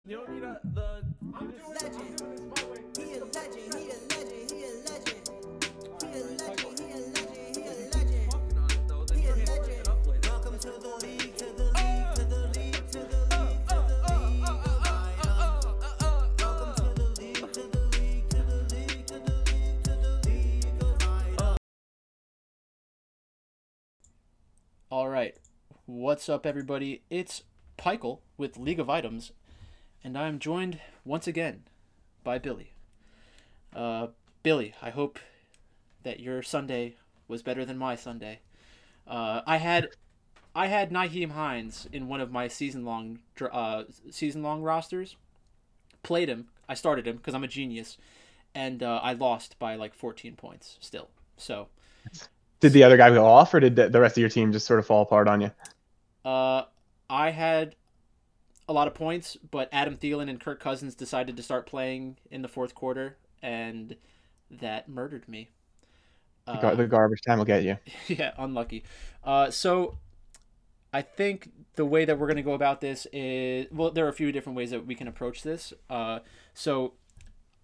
You don't need the. I'm doing this my way. He a legend. He a legend. He a legend. He a legend. He a legend. He a legend. He a legend. Welcome to the league. To the league. To the league. To the league. To the league. Welcome to the league. To the league. To the league. To the league. To the league. All right, what's up, everybody? It's Pikel with League of Items, and I'm joined once again by Billy. Billy, I hope that your Sunday was better than my Sunday. I had Nyheim Hines in one of my season-long rosters. Played him. I started him because I'm a genius, and I lost by like 14 points still. So. Did the other guy go off, or did the rest of your team just sort of fall apart on you? I had a lot of points, but Adam Thielen and Kirk Cousins decided to start playing in the fourth quarter, and that murdered me. The garbage time will get you. Yeah, unlucky. So I think the way that we're going to go about this is, well, there are a few different ways that we can approach this. So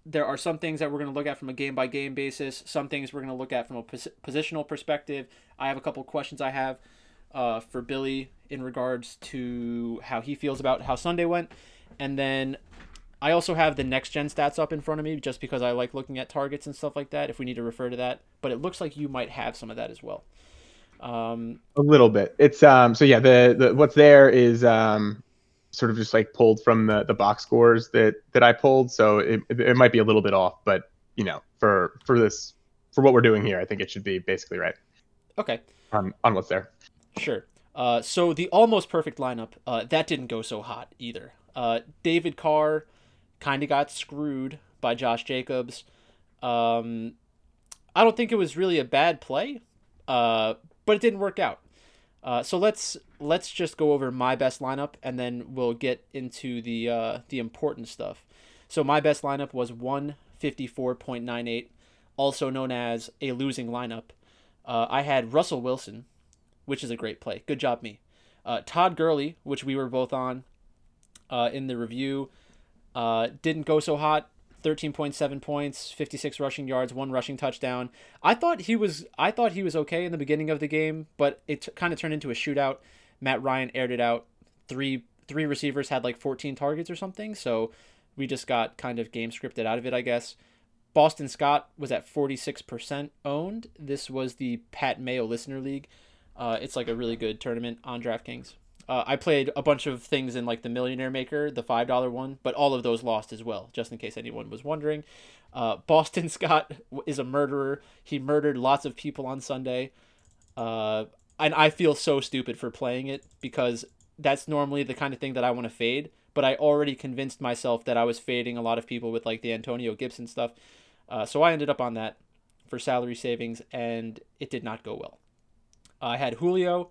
there are some things that we're going to look at from a game-by-game basis. Some things we're going to look at from a positional perspective. I have a couple questions I have for Billy in regards to how he feels about how Sunday went. And then I also have the next-gen stats up in front of me just because I like looking at targets and stuff like that if we need to refer to that. But it looks like you might have some of that as well. A little bit. It's so yeah, the what's there is sort of just like pulled from the box scores that I pulled, so it might be a little bit off, but you know, for what we're doing here, I think it should be basically right. Okay. On what's there. Sure. So the almost perfect lineup, that didn't go so hot either. David Carr kind of got screwed by Josh Jacobs. I don't think it was really a bad play, but it didn't work out. So let's just go over my best lineup, and then we'll get into the important stuff. So my best lineup was 154.98, also known as a losing lineup. I had Russell Wilson, which is a great play. Good job, me. Todd Gurley, which we were both on in the review, didn't go so hot. 13.7 points, 56 rushing yards, 1 rushing touchdown. I thought he was okay in the beginning of the game, but it kind of turned into a shootout. Matt Ryan aired it out. Three receivers had like 14 targets or something, so we just got kind of game scripted out of it, I guess. Boston Scott was at 46% owned. This was the Pat Mayo Listener League. It's like a really good tournament on DraftKings. I played a bunch of things in like the Millionaire Maker, the $5 one, but all of those lost as well, just in case anyone was wondering. Boston Scott is a murderer. He murdered lots of people on Sunday. And I feel so stupid for playing it because that's normally the kind of thing that I want to fade, but I already convinced myself that I was fading a lot of people with like the Antonio Gibson stuff. So I ended up on that for salary savings, and it did not go well. I had Julio,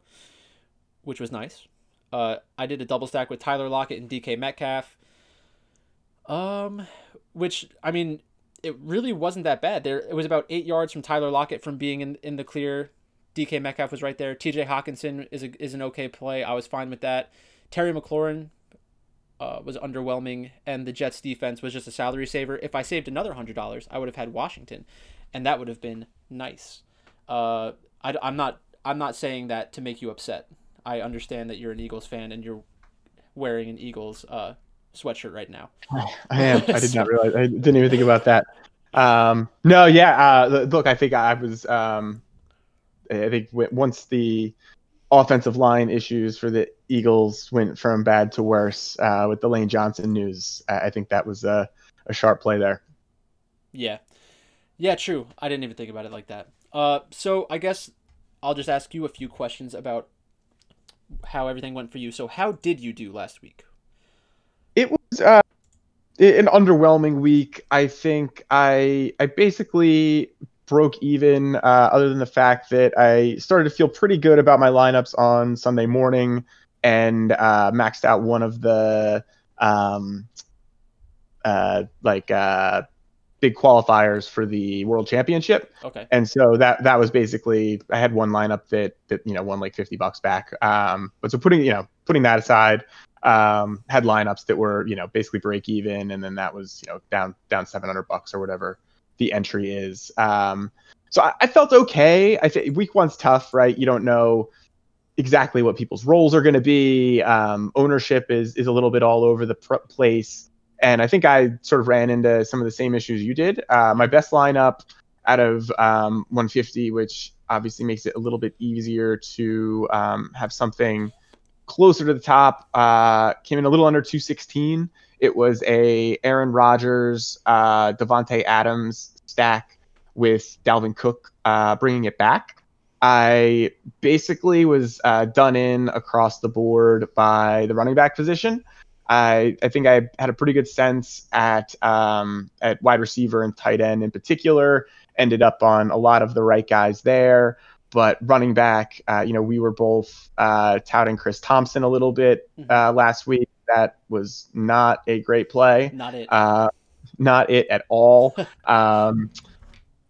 which was nice. I did a double stack with Tyler Lockett and DK Metcalf, which, I mean, it really wasn't that bad. It was about 8 yards from Tyler Lockett from being in the clear. DK Metcalf was right there. TJ Hawkinson is an okay play. I was fine with that. Terry McLaurin was underwhelming, and the Jets defense was just a salary saver. If I saved another $100, I would have had Washington, and that would have been nice. I'm not saying that to make you upset. I understand that you're an Eagles fan and you're wearing an Eagles sweatshirt right now. I am. I did not realize. I didn't even think about that. No, yeah. Look, I think I was. I think once the offensive line issues for the Eagles went from bad to worse with the Lane Johnson news, I think that was a sharp play there. Yeah. Yeah, true. I didn't even think about it like that. So I guess I'll just ask you a few questions about how everything went for you. So how did you do last week? It was an underwhelming week. I think I basically broke even, other than the fact that I started to feel pretty good about my lineups on Sunday morning and maxed out one of the big qualifiers for the World Championship. Okay. And so that was basically, I had one lineup that won like $50 back. But so putting that aside, had lineups that were basically break even, and then that was down $700 or whatever the entry is. So I felt okay. I think week one's tough, right? You don't know exactly what people's roles are going to be. Ownership is a little bit all over the place. And I think I sort of ran into some of the same issues you did. My best lineup out of 150, which obviously makes it a little bit easier to have something closer to the top, came in a little under 216. It was a Aaron Rodgers, Devonte Adams stack with Dalvin Cook bringing it back. I basically was done in across the board by the running back position. I think I had a pretty good sense at wide receiver and tight end in particular. Ended up on a lot of the right guys there, but running back, we were both touting Chris Thompson a little bit last week. That was not a great play. Not it. Not it at all.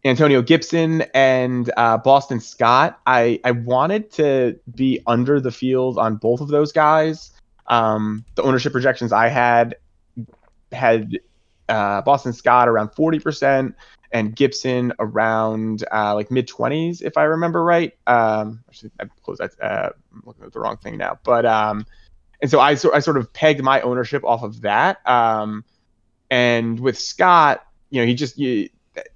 Antonio Gibson and Boston Scott. I wanted to be under the field on both of those guys. The ownership projections I had Boston Scott around 40% and Gibson around like mid-20s, if I remember right. Actually, I closed that. I'm looking at the wrong thing now. But and so I sort of pegged my ownership off of that. And with Scott,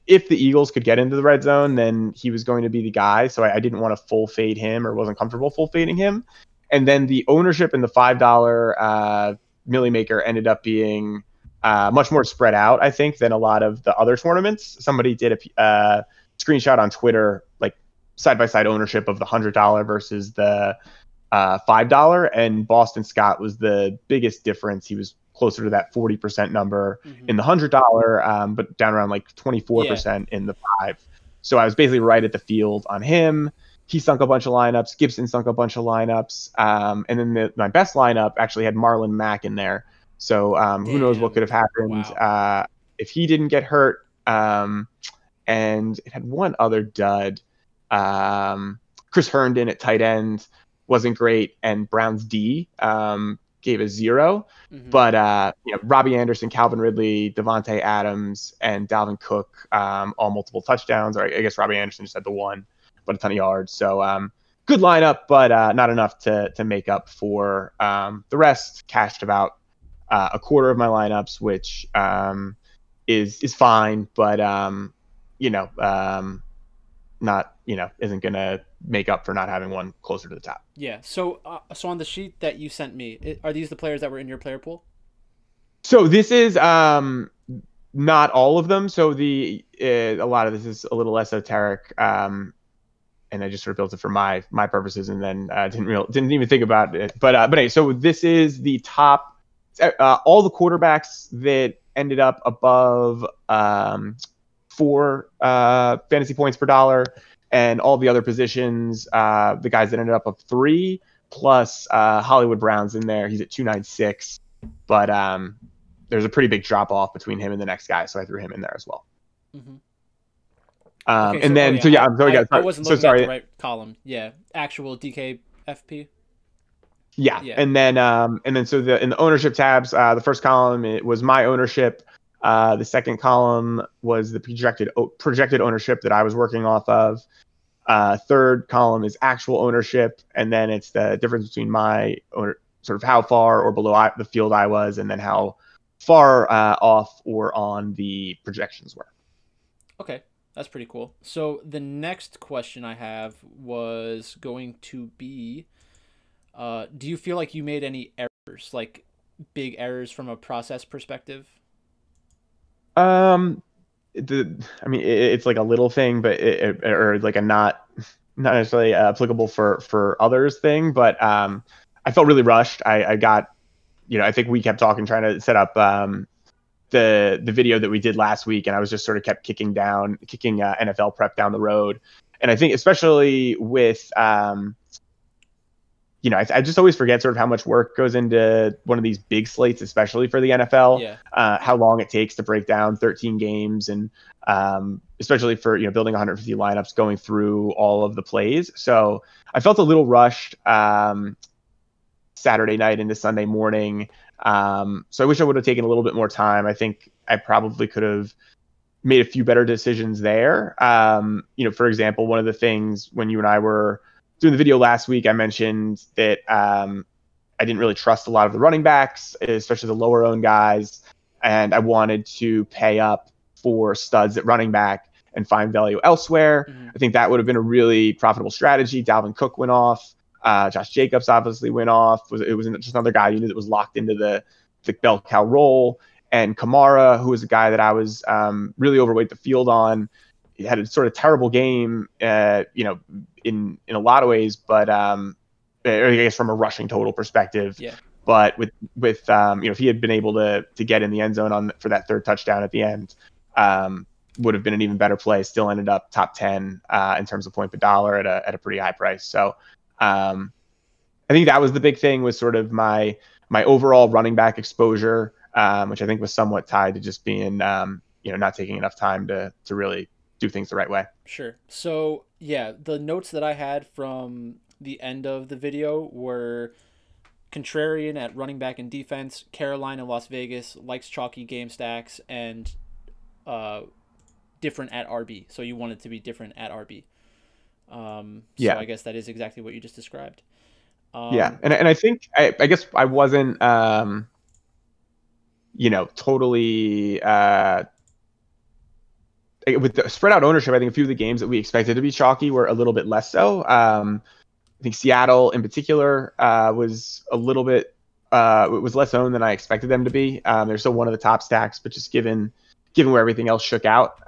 if the Eagles could get into the red zone, then he was going to be the guy. So I didn't want to full fade him, or wasn't comfortable full fading him. And then the ownership in the $5 Millie Maker ended up being much more spread out, I think, than a lot of the other tournaments. Somebody did a screenshot on Twitter, like side-by-side ownership of the $100 versus the $5, and Boston Scott was the biggest difference. He was closer to that 40% number in the $100, but down around like 24% in the $5. So I was basically right at the field on him. He sunk a bunch of lineups. Gibson sunk a bunch of lineups. And then my best lineup actually had Marlon Mack in there. So who knows what could have happened if he didn't get hurt. And it had one other dud. Chris Herndon at tight end wasn't great, and Brown's D gave a 0. But Robbie Anderson, Calvin Ridley, Devonte Adams, and Dalvin Cook all multiple touchdowns. Or I guess Robbie Anderson just had the one, but a ton of yards. So good lineup, but not enough to make up for the rest. Cashed about a quarter of my lineups, which is fine, but not isn't gonna make up for not having one closer to the top. Yeah. So on the sheet that you sent me, are these the players that were in your player pool? So this is not all of them. So a lot of this is a little esoteric, and I just sort of built it for my purposes, and then didn't even think about it. But anyway, so this is the top. All the quarterbacks that ended up above 4 fantasy points per dollar, and all the other positions, the guys that ended up of 3, plus Hollywood Brown's in there. He's at 296, but there's a pretty big drop off between him and the next guy, so I threw him in there as well. Okay, and then I wasn't looking at the right column. Yeah, actual DKFP. Yeah. And then so in the ownership tabs, the first column, it was my ownership. The second column was the projected ownership that I was working off of. Third column is actual ownership, and then it's the difference between my owner, sort of how far or below the field I was, and then how far off or on the projections were. Okay, that's pretty cool. So the next question I have was going to be, do you feel like you made any errors, like big errors from a process perspective? It's like a little thing, but or like a not necessarily applicable for others thing. But I felt really rushed. I got, I think we kept talking, trying to set up the video that we did last week, and I was just sort of kept kicking NFL prep down the road. And I think especially with I just always forget sort of how much work goes into one of these big slates, especially for the NFL. Yeah. How long it takes to break down 13 games, and especially for building 150 lineups, going through all of the plays. So I felt a little rushed Saturday night into Sunday morning. So I wish I would have taken a little bit more time. I think I probably could have made a few better decisions there. For example, one of the things when you and I were doing the video last week, I mentioned that I didn't really trust a lot of the running backs, especially the lower owned guys. And I wanted to pay up for studs at running back and find value elsewhere. Mm-hmm. I think that would have been a really profitable strategy. Dalvin Cook went off. Josh Jacobs obviously went off. It was just another guy you knew that was locked into the bell cow role. And Kamara, who was a guy that I was really overweight the field on, he had a sort of terrible game, in a lot of ways, but I guess from a rushing total perspective. Yeah. But with if he had been able to get in the end zone for that third touchdown at the end, would have been an even better play. Still ended up top 10 in terms of point per dollar at a pretty high price. So I think that was the big thing, was sort of my overall running back exposure, which I think was somewhat tied to just being not taking enough time to really do things the right way. Sure. So yeah, the notes that I had from the end of the video were contrarian at running back and defense, Carolina, Las Vegas, likes chalky game stacks, and different at RB. So you want it to be different at RB. So I guess that is exactly what you just described. And I think I guess I wasn't totally with the spread out ownership. I think a few of the games that we expected to be chalky were a little bit less so. I think Seattle in particular was a little bit it was less owned than I expected them to be. They're still one of the top stacks, but just given where everything else shook out,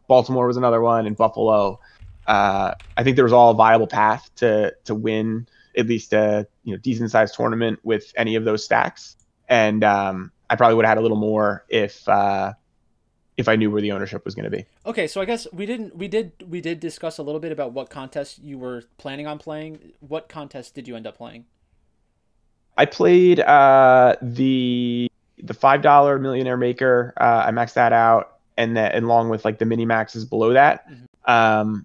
Baltimore was another one, and Buffalo. I think there was all a viable path to win at least a decent sized tournament with any of those stacks, and I probably would have had a little more if I knew where the ownership was going to be. Okay, so I guess we did discuss a little bit about what contests you were planning on playing. What contest did you end up playing? I played the $5 Millionaire Maker. I maxed that out, and along with like the mini maxes below that. Mm-hmm.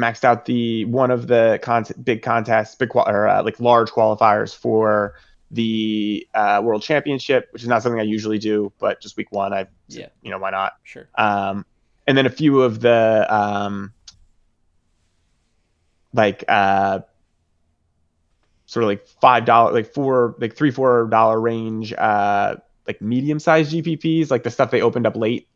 Maxed out one of the big contests, large qualifiers for the World Championship, which is not something I usually do, but just week one, why not? Sure. And then a few of the sort of like $5, like $3-4 range, like medium sized GPPs, like the stuff they opened up late.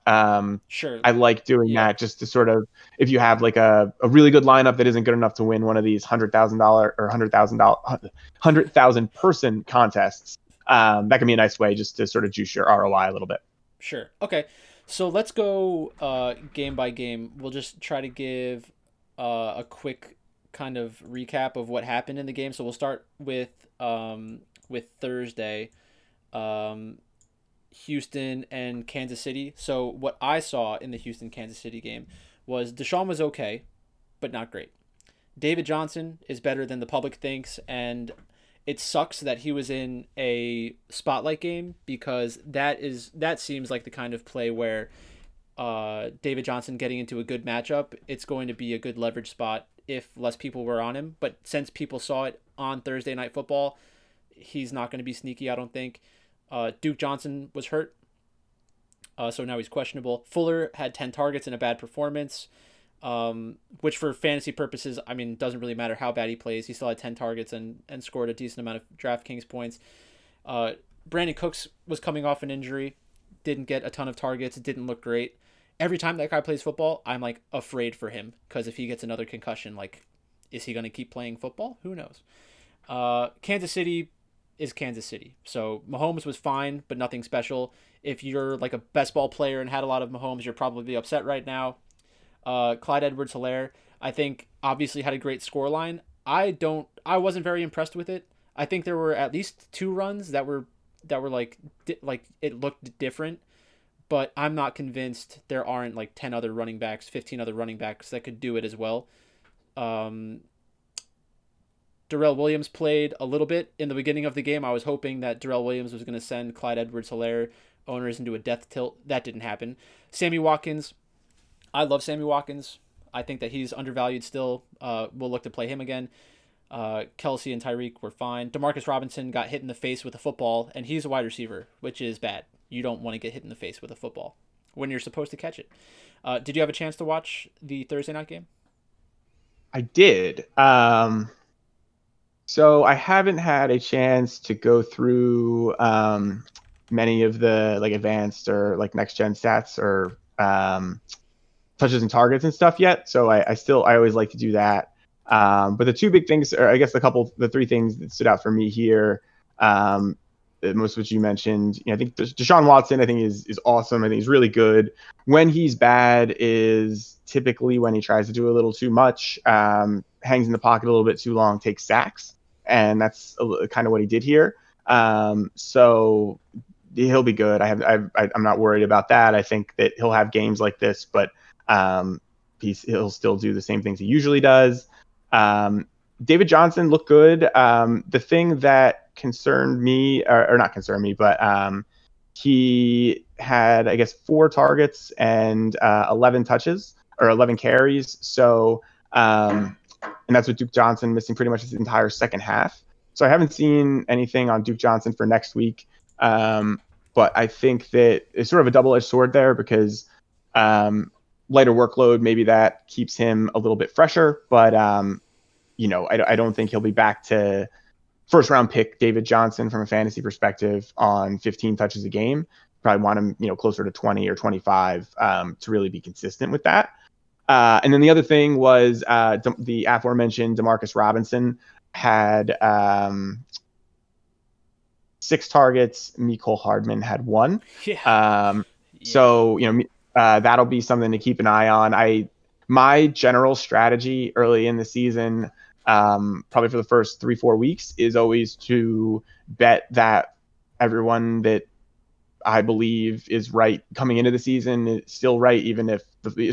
Sure. I like doing that just to sort of, if you have like a really good lineup that isn't good enough to win one of these $100,000 or $100,000 person contests, that can be a nice way just to sort of juice your ROI a little bit. Sure. Okay. So let's go game by game. We'll just try to give a quick kind of recap of what happened in the game. So we'll start with Thursday. Houston and Kansas City. So what I saw in the Houston-Kansas City game was Deshaun was okay, but not great. David Johnson is better than the public thinks, and it sucks that he was in a spotlight game, because that seems like the kind of play where David Johnson getting into a good matchup, it's going to be a good leverage spot if less people were on him. But since people saw it on Thursday Night Football, he's not going to be sneaky, I don't think. Duke Johnson was hurt, so now he's questionable. Fuller had 10 targets in a bad performance, which for fantasy purposes, I mean, doesn't really matter how bad he plays. He still had 10 targets and scored a decent amount of DraftKings points. Brandon Cooks was coming off an injury, didn't get a ton of targets, didn't look great. Every time that guy plays football, I'm like afraid for him, because if he gets another concussion, like, is he going to keep playing football? Who knows? Kansas City is Kansas City. So Mahomes was fine, but nothing special. If you're like a best ball player and had a lot of Mahomes, you're probably upset right now. Clyde Edwards-Helaire, I think, obviously had a great scoreline. I wasn't very impressed with it. I think there were at least 2 runs that were like it looked different, but I'm not convinced there aren't like 10 other running backs, 15 other running backs that could do it as well. Darrell Williams played a little bit in the beginning of the game. I was hoping that Darrell Williams was going to send Clyde Edwards-Helaire owners into a death tilt. That didn't happen. Sammy Watkins. I love Sammy Watkins. I think that he's undervalued still. We'll look to play him again. Kelsey and Tyreek were fine. Demarcus Robinson got hit in the face with a football, and he's a wide receiver, which is bad. You don't want to get hit in the face with a football when you're supposed to catch it. Did you have a chance to watch the Thursday night game? I did. So I haven't had a chance to go through many of the like advanced or like next gen stats or touches and targets and stuff yet. So I always like to do that. But the two big things, or I guess the three things that stood out for me here, most of which you mentioned, I think Desean Watson, I think is awesome. I think he's really good. When he's bad is typically when he tries to do a little too much, hangs in the pocket a little bit too long, takes sacks. And that's kind of what he did here. So he'll be good. I'm not worried about that. I think that he'll have games like this, but he'll still do the same things he usually does. David Johnson looked good. The thing that concerned me, or not concerned me, but he had, I guess, 4 targets and 11 touches or 11 carries. So, and that's with Duke Johnson missing pretty much his entire second half. So I haven't seen anything on Duke Johnson for next week. But I think that it's sort of a double-edged sword there because lighter workload, maybe that keeps him a little bit fresher. But, I don't think he'll be back to first-round pick David Johnson from a fantasy perspective on 15 touches a game. Probably want him, closer to 20 or 25 to really be consistent with that. And then the other thing was the aforementioned Demarcus Robinson had 6 targets. Mecole Hardman had 1. Yeah. So, that'll be something to keep an eye on. My general strategy early in the season, probably for the first 3-4 weeks, is always to bet that everyone that I believe is right coming into the season is still right, even if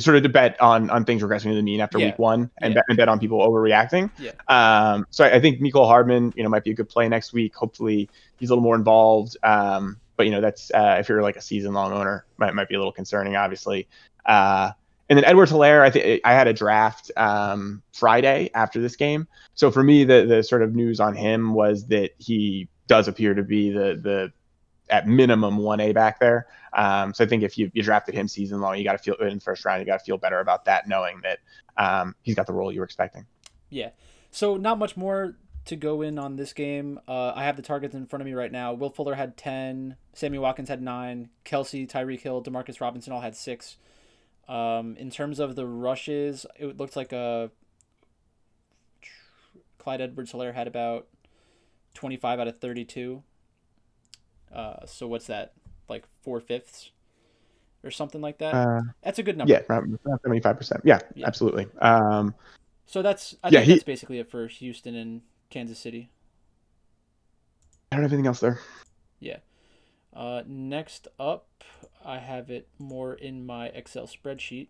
sort of to bet on things regressing to the mean after week 1 and bet on people overreacting. Yeah. So I think Mecole Hardman, might be a good play next week. Hopefully he's a little more involved. But that's if you're like a season long owner, might be a little concerning, obviously. And then Edwards-Helaire, I think I had a draft Friday after this game. So for me, the sort of news on him was that he does appear to be the at minimum 1A back there. So I think if you drafted him season long, you got to feel in the first round, you got to feel better about that, knowing that he's got the role you were expecting. Yeah. So not much more to go in on this game. I have the targets in front of me right now. Will Fuller had 10. Sammy Watkins had 9. Kelsey, Tyreek Hill, Demarcus Robinson all had 6. In terms of the rushes, it looked like Clyde Edwards-Helaire had about 25 out of 32. So what's that? Like 4/5 or something like that? That's a good number. Yeah, around 75%. Yeah, absolutely. So I think that's basically it for Houston and Kansas City. I don't have anything else there. Yeah. Next up, I have it more in my Excel spreadsheet.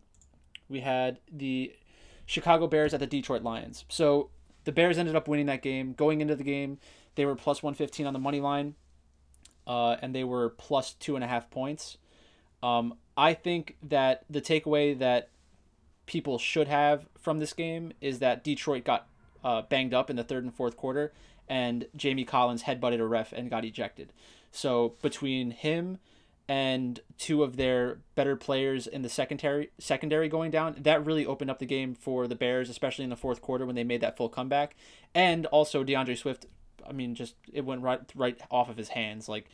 We had the Chicago Bears at the Detroit Lions. So the Bears ended up winning that game. Going into the game, they were plus 115 on the money line. And they were plus 2.5 points. I think that the takeaway that people should have from this game is that Detroit got banged up in the third and fourth quarter, and Jamie Collins headbutted a ref and got ejected. So between him and 2 of their better players in the secondary going down, that really opened up the game for the Bears, especially in the fourth quarter when they made that full comeback. And also DeAndre Swift, it went right off of his hands. Like,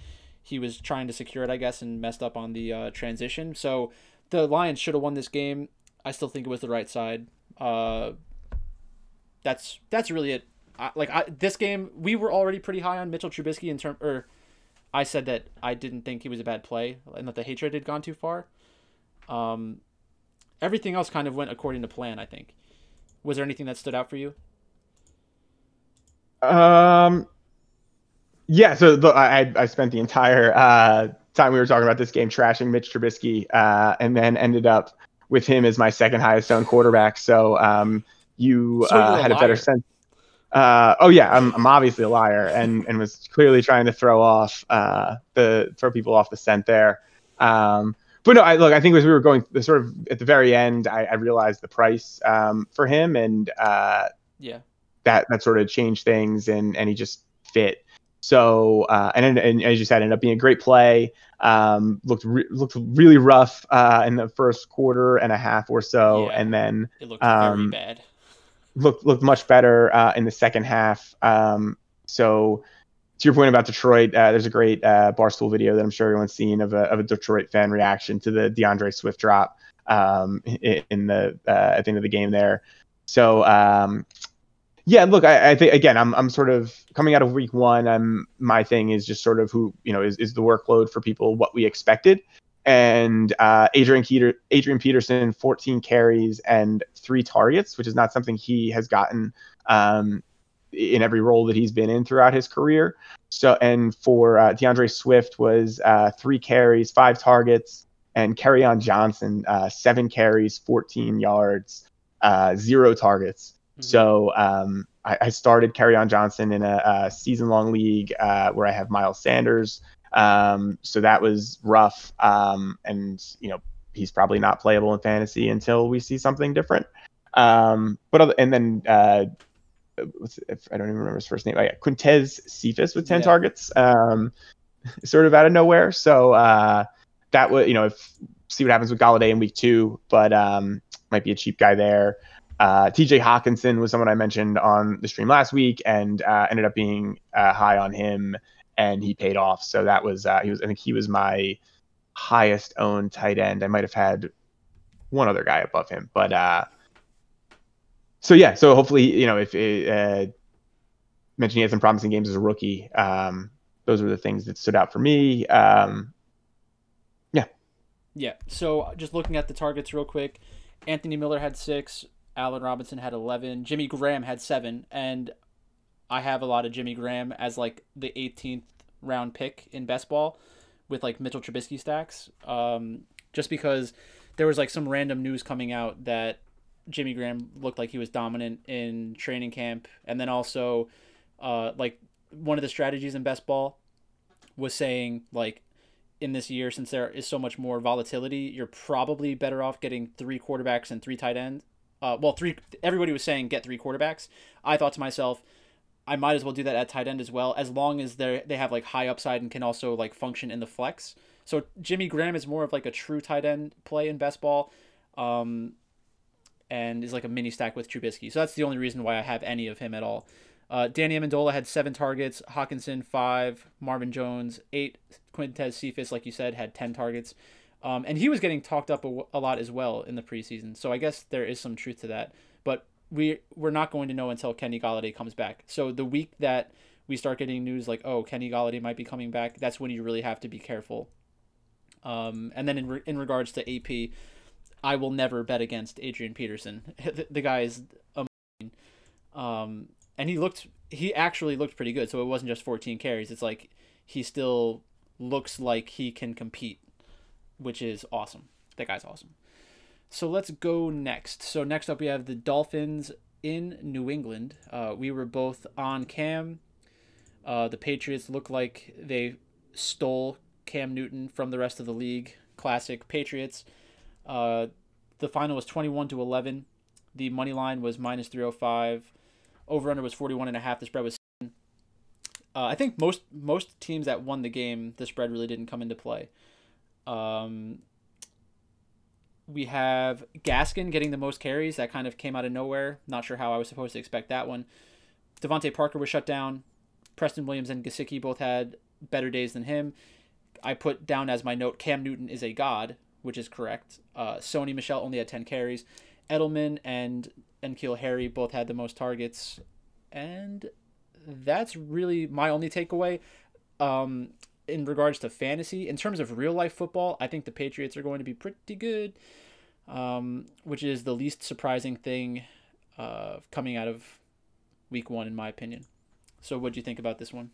he was trying to secure it, I guess, and messed up on the transition. So the Lions should have won this game. I still think it was the right side. That's really it. This game, we were already pretty high on Mitchell Trubisky I said that I didn't think he was a bad play and that the hatred had gone too far. Everything else kind of went according to plan, I think. Was there anything that stood out for you? Yeah, so I spent the entire time we were talking about this game trashing Mitch Trubisky, and then ended up with him as my second highest owned quarterback. So you had a better sense. Oh yeah, I'm obviously a liar, and was clearly trying to throw people off the scent there. But no, I think as we were going sort of at the very end, I realized the price for him, and yeah, that sort of changed things, and he just fit. So and as you said, ended up being a great play. Looked really rough in the first quarter and a half or so, yeah, and then it looked very bad. Looked much better in the second half. So to your point about Detroit, there's a great Barstool video that I'm sure everyone's seen of a Detroit fan reaction to the DeAndre Swift drop in the at the end of the game there. So yeah, look, I think again, I'm sort of coming out of week one. My thing is just sort of who is the workload for people, what we expected. And Adrian Peterson, 14 carries and 3 targets, which is not something he has gotten in every role that he's been in throughout his career. So, and for DeAndre Swift was 3 carries, 5 targets, and Kerryon Johnson, 7 carries, 14 yards, 0 targets. Mm-hmm. So I started Kerryon Johnson in a season-long league where I have Emanuel Sanders. So that was rough. And he's probably not playable in fantasy until we see something different. I don't even remember his first name. Oh, yeah, Quintez Cephas with 10 targets, sort of out of nowhere. So that would, see what happens with Galladay in week 2, but might be a cheap guy there. TJ Hawkinson was someone I mentioned on the stream last week, and ended up being high on him, and he paid off. So that was I think he was my highest owned tight end. I might have had one other guy above him, but so hopefully, if mentioned he had some promising games as a rookie. Those were the things that stood out for me. Yeah. So just looking at the targets real quick, Anthony Miller had 6, Allen Robinson had 11, Jimmy Graham had 7, and I have a lot of Jimmy Graham as like the 18th round pick in best ball with like Mitchell Trubisky stacks. Just because there was like some random news coming out that Jimmy Graham looked like he was dominant in training camp. And then also like one of the strategies in best ball was saying like in this year, since there is so much more volatility, you're probably better off getting 3 quarterbacks and 3 tight ends. Everybody was saying get 3 quarterbacks. I thought to myself, I might as well do that at tight end as well, as long as they have like high upside and can also like function in the flex. So Jimmy Graham is more of like a true tight end play in best ball, and is like a mini stack with Trubisky. So that's the only reason why I have any of him at all. Danny Amendola had 7 targets, Hawkinson 5, Marvin Jones 8, Quintez Cephas, like you said, had 10 targets. And he was getting talked up a lot as well in the preseason. So I guess there is some truth to that. But we're not going to know until Kenny Golladay comes back. So the week that we start getting news like, oh, Kenny Golladay might be coming back, that's when you really have to be careful. And then in regards to AP, I will never bet against Adrian Peterson. The guy is amazing. And he actually looked pretty good. So it wasn't just 14 carries. It's like he still looks like he can compete, which is awesome. That guy's awesome. So let's go next. So next up we have the Dolphins in New England. We were both on Cam. The Patriots look like they stole Cam Newton from the rest of the league. Classic Patriots. The final was 21-11. The money line was -305. Over-under was 41.5. The spread was 7. I think most teams that won the game, the spread really didn't come into play. We have Gaskin getting the most carries. That kind of came out of nowhere. Not sure how I was supposed to expect that one. Devontae Parker was shut down. Preston Williams and Gesicki both had better days than him. I put down as my note, Cam Newton is a god, which is correct. Sony Michel only had 10 carries. Edelman and N'Keal Harry both had the most targets. And that's really my only takeaway. In regards to fantasy, in terms of real life football, I think the Patriots are going to be pretty good, which is the least surprising thing coming out of week 1, in my opinion. So what do you think about this one?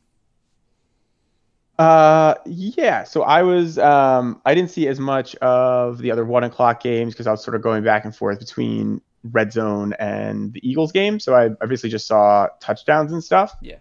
Yeah, so I was, I didn't see as much of the other 1 o'clock games because I was sort of going back and forth between red zone and the Eagles game, so I obviously just saw touchdowns and stuff. Yeah.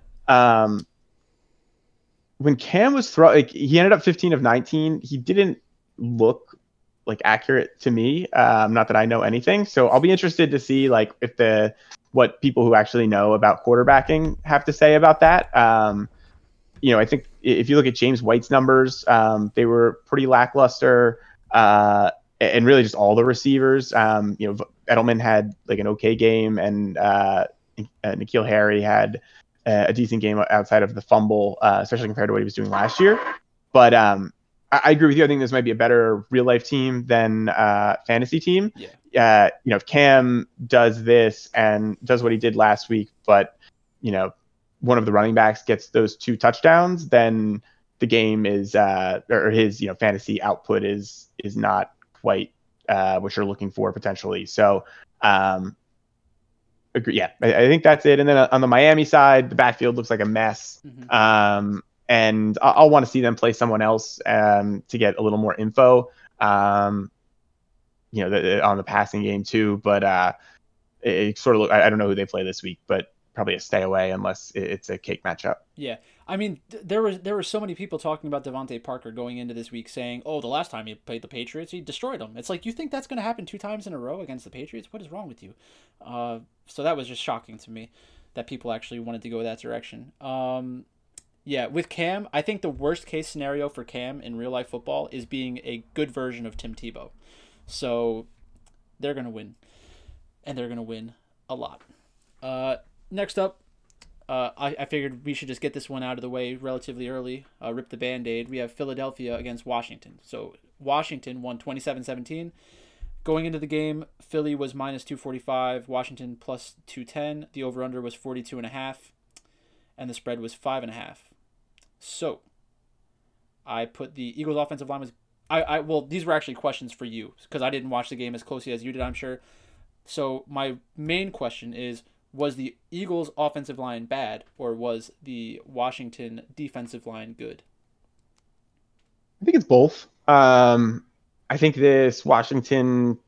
When Cam was he ended up 15 of 19. He didn't look like accurate to me. Not that I know anything, so I'll be interested to see like if what people who actually know about quarterbacking have to say about that. I think if you look at James White's numbers, they were pretty lackluster, and really just all the receivers. Edelman had like an okay game, and N'Keal Harry had a decent game outside of the fumble, especially compared to what he was doing last year. But I agree with you. I think this might be a better real life team than fantasy team. Yeah. If Cam does this and does what he did last week, but one of the running backs gets those 2 touchdowns, then the game is or his fantasy output is not quite what you're looking for potentially. So agree. Yeah, I think that's it. And then on the Miami side, the backfield looks like a mess. Mm-hmm. And I'll want to see them play someone else to get a little more info. On the passing game too, but it sort of I don't know who they play this week, but probably a stay away unless it's a cake matchup. Yeah. I mean, there were so many people talking about Devontae Parker going into this week saying, oh, the last time he played the Patriots, he destroyed them. It's like, you think that's going to happen 2 times in a row against the Patriots? What is wrong with you? So that was just shocking to me that people actually wanted to go that direction. Yeah, with Cam, I think the worst case scenario for Cam in real life football is being a good version of Tim Tebow. So they're going to win. And they're going to win a lot. Next up, I figured we should just get this one out of the way relatively early. Rip the Band-Aid. We have Philadelphia against Washington. So Washington won 27-17. Going into the game, Philly was minus 245, Washington plus 210. The over-under was 42.5, and the spread was 5.5. So I put the Eagles' offensive line was... Well, these were actually questions for you because I didn't watch the game as closely as you did, I'm sure. So my main question is, was the Eagles' offensive line bad, or was the Washington defensive line good? I think it's both. I think this Washington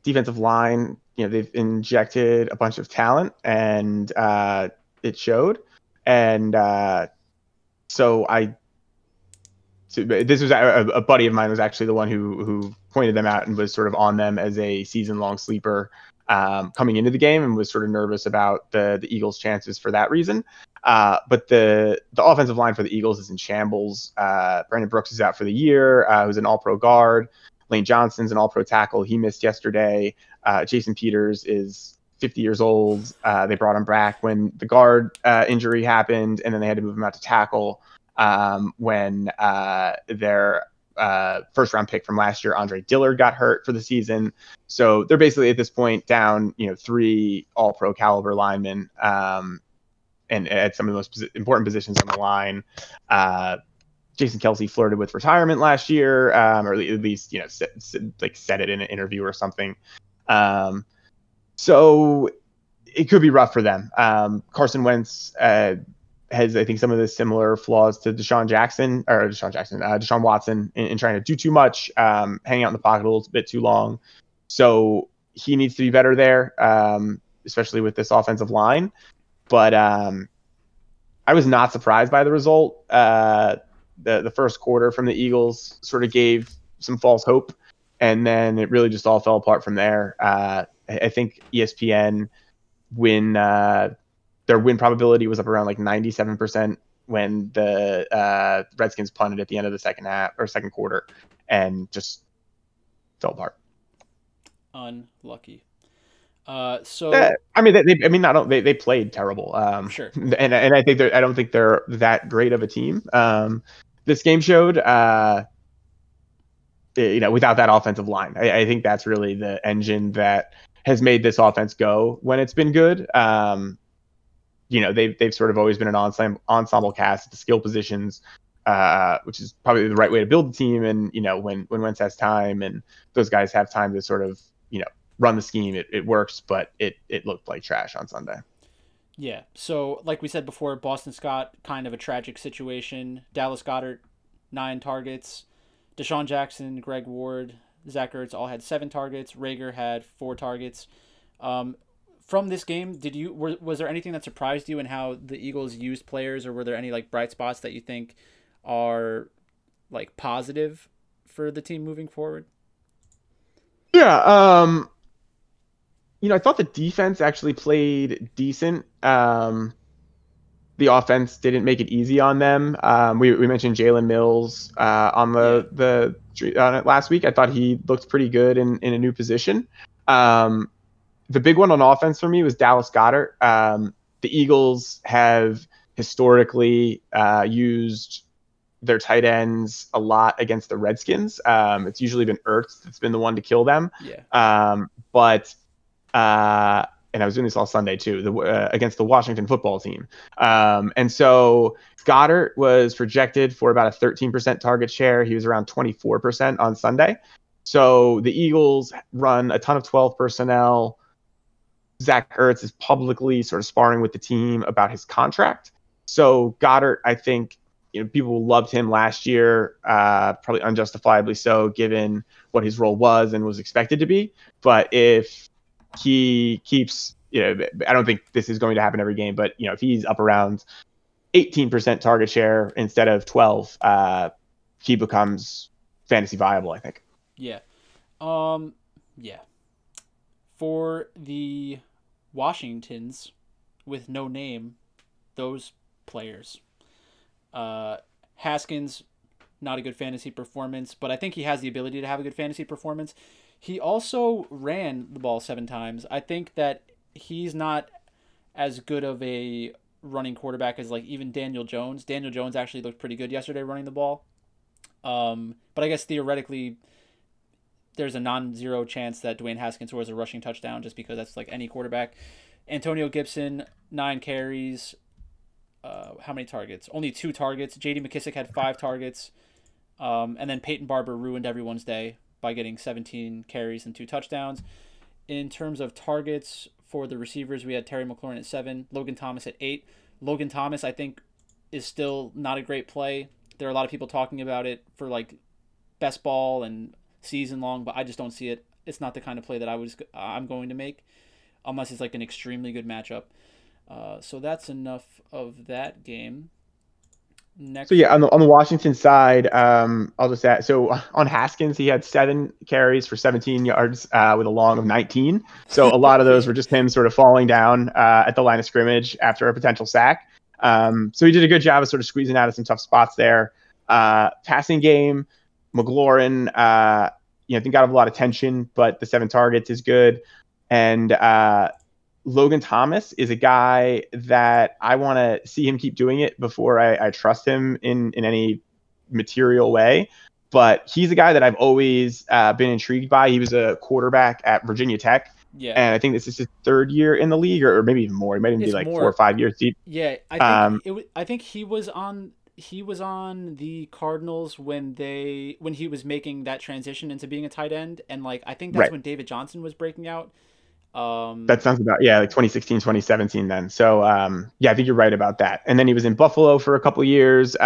defensive line, they've injected a bunch of talent, and it showed. And so this was a buddy of mine was actually the one who pointed them out and was sort of on them as a season-long sleeper coming into the game, and was sort of nervous about the Eagles' chances for that reason. But the offensive line for the Eagles is in shambles. Brandon Brooks is out for the year, who's an all-pro guard. Lane Johnson's an all-pro tackle. He missed yesterday. Jason Peters is 50 years old. They brought him back when the guard injury happened, and then they had to move him out to tackle when their first-round pick from last year, Andre Dillard, got hurt for the season. So they're basically at this point down, 3 all-pro caliber linemen, and at some of the most important positions on the line. Jason Kelce flirted with retirement last year, or at least said it in an interview or something. So it could be rough for them. Carson Wentz has, I think, some of the similar flaws to Deshaun Watson in trying to do too much, hanging out in the pocket a little bit too long. So he needs to be better there, especially with this offensive line. But I was not surprised by the result. The first quarter from the Eagles sort of gave some false hope, and then it really just all fell apart from there. I think ESPN their win probability was up around like 97% when the Redskins punted at the end of the second quarter, and just fell apart. Unlucky. They played terrible. Sure. And I think I don't think they're that great of a team. This game showed, without that offensive line, I think that's really the engine that has made this offense go when it's been good. They've sort of always been an ensemble cast at the skill positions, which is probably the right way to build the team. And, when Wentz has time and those guys have time to sort of, run the scheme, it works, but it looked like trash on Sunday. Yeah. So like we said before, Boston Scott, kind of a tragic situation. Dallas Goddard, 9 targets. Deshaun Jackson, Greg Ward, Zach Ertz all had 7 targets. Rager had 4 targets. From this game, was there anything that surprised you in how the Eagles used players, or were there any like bright spots that you think are like positive for the team moving forward? Yeah, I thought the defense actually played decent. The offense didn't make it easy on them. We mentioned Jalen Mills on on it last week. I thought he looked pretty good in a new position. The big one on offense for me was Dallas Goddard. The Eagles have historically used their tight ends a lot against the Redskins. It's usually been Ertz that's been the one to kill them. Yeah. And I was doing this all Sunday too, against the Washington football team. And so Goddard was projected for about a 13% target share. He was around 24% on Sunday. So the Eagles run a ton of 12 personnel. Zach Ertz is publicly sort of sparring with the team about his contract. So Goddard, I think, people loved him last year, probably unjustifiably so, given what his role was and was expected to be. But if he keeps, I don't think this is going to happen every game, but if he's up around 18% target share instead of 12, he becomes fantasy viable, I think. Yeah. Yeah. For the Washingtons with no name, those players, Haskins, not a good fantasy performance, but I think he has the ability to have a good fantasy performance. He also ran the ball 7 times. I think that he's not as good of a running quarterback as like even Daniel Jones. Daniel Jones actually looked pretty good yesterday running the ball. But I guess theoretically there's a non-zero chance that Dwayne Haskins scores a rushing touchdown just because that's like any quarterback. Antonio Gibson, 9 carries. How many targets? Only 2 targets. J.D. McKissick had 5 targets. And then Peyton Barber ruined everyone's day by getting 17 carries and 2 touchdowns. In terms of targets for the receivers, we had Terry McLaurin at 7, Logan Thomas at 8. Logan Thomas, I think, is still not a great play. There are a lot of people talking about it for like best ball and season long, but I just don't see it. It's not the kind of play that I'm going to make unless it's like an extremely good matchup. So that's enough of that game. Next. So yeah, on the Washington side, I'll just add. So on Haskins, he had 7 carries for 17 yards with a long of 19. So a lot of those were just him sort of falling down at the line of scrimmage after a potential sack. So he did a good job of sort of squeezing out of some tough spots there. Passing game, McLaurin, I think got a lot of attention, but the 7 targets is good. And Logan Thomas is a guy that I want to see him keep doing it before I trust him in any material way. But he's a guy that I've always been intrigued by. He was a quarterback at Virginia Tech. Yeah. And I think this is his 3rd year in the league, or maybe even more. He might even be like more. 4 or 5 years deep. Yeah, I think he was on the Cardinals when he was making that transition into being a tight end, and like I think that's when David Johnson was breaking out. That sounds about like 2016, 2017 then. So I think you're right about that. And then he was in Buffalo for a couple of years.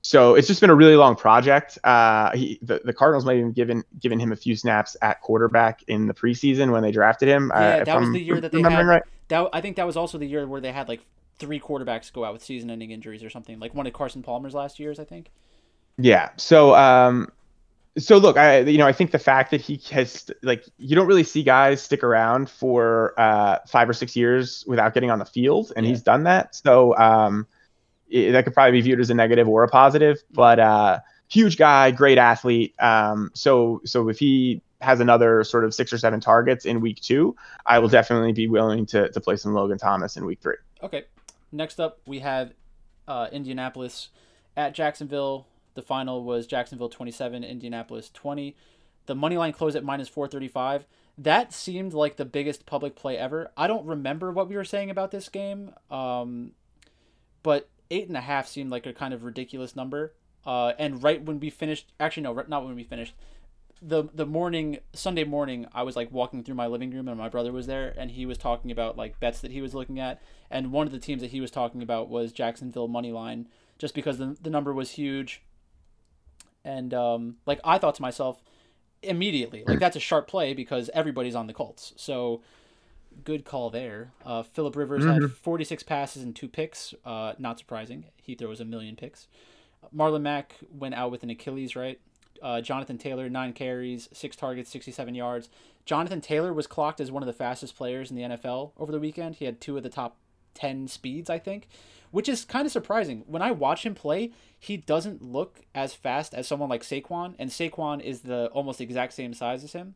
So it's just been a really long project. The Cardinals might have even given him a few snaps at quarterback in the preseason when they drafted him. Yeah, that was the year that they had. Right. I think that was also the year where they had like 3 quarterbacks go out with season-ending injuries or something. Like one of Carson Palmer's last years, I think. Yeah. So look, I think the fact that he has you don't really see guys stick around for 5 or 6 years without getting on the field, and he's done that. So that could probably be viewed as a negative or a positive. But huge guy, great athlete. So if he has another sort of 6 or 7 targets in week 2, I will definitely be willing to play some Logan Thomas in week 3. Okay. Next up, we have Indianapolis at Jacksonville. The final was Jacksonville 27, Indianapolis 20. The money line closed at minus 435. That seemed like the biggest public play ever. I don't remember what we were saying about this game, but 8.5 seemed like a kind of ridiculous number. And right when we finished, actually no, not when we finished. Sunday morning, I was like walking through my living room and my brother was there, and he was talking about like bets that he was looking at, and one of the teams that he was talking about was Jacksonville money line, just because the number was huge. And I thought to myself immediately, like that's a sharp play because everybody's on the Colts. So Good call there. Phillip Rivers had 46 passes and 2 picks. Not surprising. He throws a million picks. Marlon Mack went out with an Achilles, right? Jonathan Taylor, 9 carries, 6 targets, 67 yards. Jonathan Taylor was clocked as one of the fastest players in the NFL over the weekend. He had 2 of the top 10 speeds, I think, which is kind of surprising. When I watch him play, he doesn't look as fast as someone like Saquon, and Saquon is the almost exact same size as him.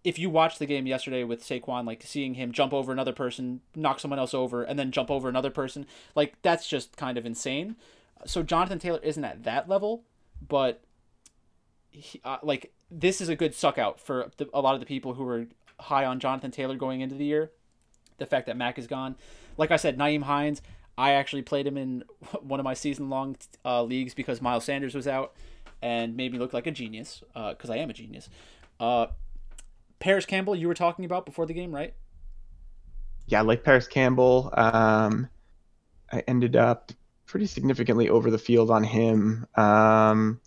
If you watched the game yesterday with Saquon, like seeing him jump over another person, knock someone else over, and then jump over another person, like that's just kind of insane. So Jonathan Taylor isn't at that level, but this is a good suck out for a lot of the people who were high on Jonathan Taylor going into the year. The fact that Mack is gone. Like I said, Nyheim Hines, I actually played him in one of my season-long leagues because Miles Sanders was out and made me look like a genius, because I am a genius. Paris Campbell, you were talking about before the game, right? Yeah, I like Paris Campbell. I ended up pretty significantly over the field on him. So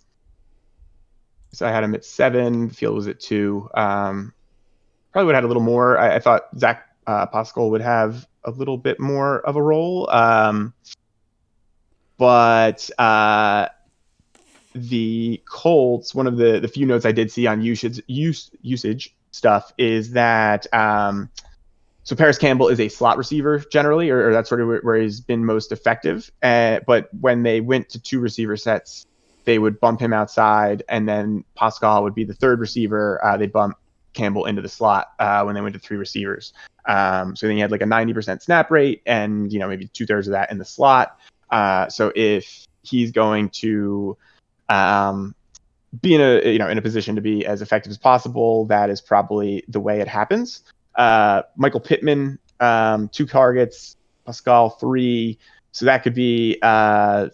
I had him at 7. The field was at 2. Probably would have had a little more. I thought Zach Pascal would have a little bit more of a role. But the Colts, one of the few notes I did see on usage stuff is that so Paris Campbell is a slot receiver generally, or that's sort of where he's been most effective. But when they went to 2 receiver sets, they would bump him outside, and then Pascal would be the 3rd receiver. They'd bump Campbell into the slot when they went to 3 receivers. So then you had like a 90% snap rate, and maybe 2/3 of that in the slot. So if he's going to be in a position to be as effective as possible, that is probably the way it happens. Michael Pittman, 2 targets, Pascal 3. So that could be sort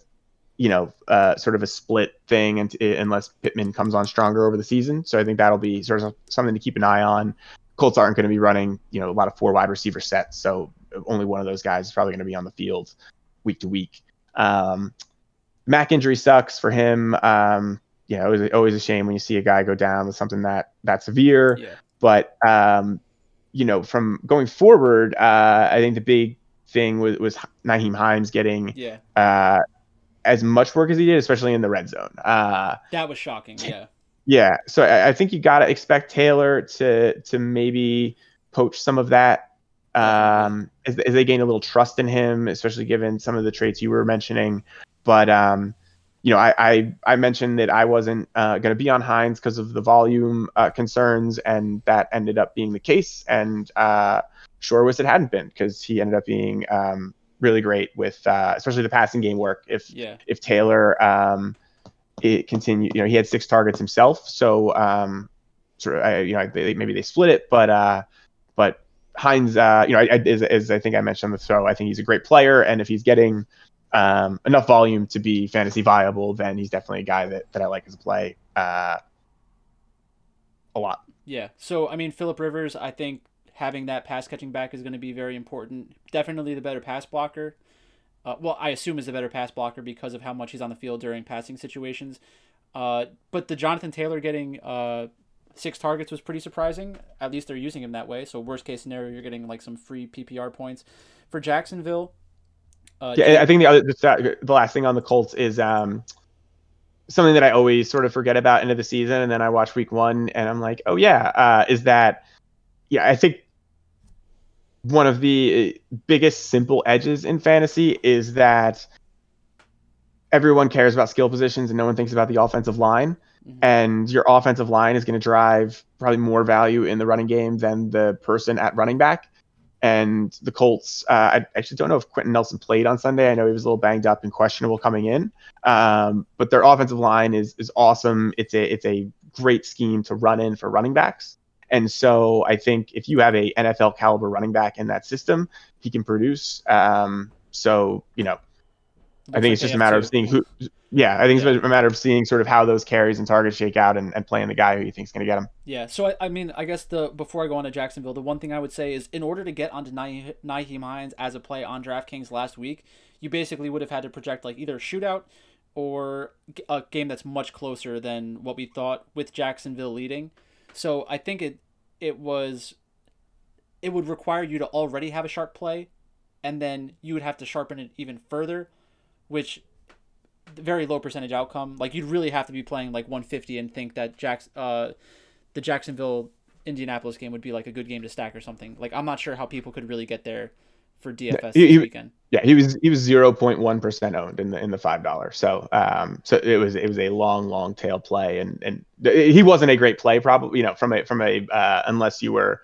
of a split thing unless Pittman comes on stronger over the season. So I think that'll be sort of something to keep an eye on. Colts aren't going to be running, a lot of 4 wide receiver sets. So only one of those guys is probably going to be on the field week to week. Mack injury sucks for him. It was always a shame when you see a guy go down with something that severe. Yeah. But, from going forward, I think the big thing was Nyheim Hines getting as much work as he did, especially in the red zone. That was shocking, yeah. Yeah, so I think you got to expect Taylor to maybe poach some of that as they gain a little trust in him, especially given some of the traits you were mentioning. But, I mentioned that I wasn't going to be on Hines because of the volume concerns, and that ended up being the case. And sure wish it hadn't been, because he ended up being really great with especially the passing game work. If Taylor it continued, he had 6 targets himself, so maybe they split it, but Hines, as I think I mentioned on the show, I think he's a great player, and if he's getting enough volume to be fantasy viable, then he's definitely a guy that I like as a play a lot. Yeah. So Phillip Rivers, I think having that pass catching back is going to be very important. Definitely the better pass blocker. I assume is the better pass blocker because of how much he's on the field during passing situations. But the Jonathan Taylor getting 6 targets was pretty surprising. At least they're using him that way. So worst case scenario, you're getting like some free PPR points for Jacksonville. I think the last thing on the Colts is something that I always sort of forget about into the season, and then I watch week 1 and I'm like, oh yeah, is that I think one of the biggest simple edges in fantasy is that everyone cares about skill positions and no one thinks about the offensive line. Mm-hmm. And your offensive line is going to drive probably more value in the running game than the person at running back. And the Colts, I actually don't know if Quentin Nelson played on Sunday. I know he was a little banged up and questionable coming in. But their offensive line is awesome. It's a great scheme to run in for running backs. And so I think if you have a NFL caliber running back in that system, he can produce. I think it's just a matter of seeing who. Yeah, I think it's a matter of seeing sort of how those carries and targets shake out and playing the guy who you think is going to get him. Yeah, so I guess before I go on to Jacksonville, the one thing I would say is in order to get onto Nyheim Hines as a play on DraftKings last week, you basically would have had to project like either a shootout or a game that's much closer than what we thought with Jacksonville leading. So I think it was it would require you to already have a sharp play, and then you would have to sharpen it even further, which very low percentage outcome. Like, you'd really have to be playing like 150 and think that the Jacksonville Indianapolis game would be like a good game to stack or something. Like, I'm not sure how people could really get there for DFS this weekend. Yeah, he was 0.1% owned in the $5. So so it was a long tail play, and he wasn't a great play, probably, from a unless you were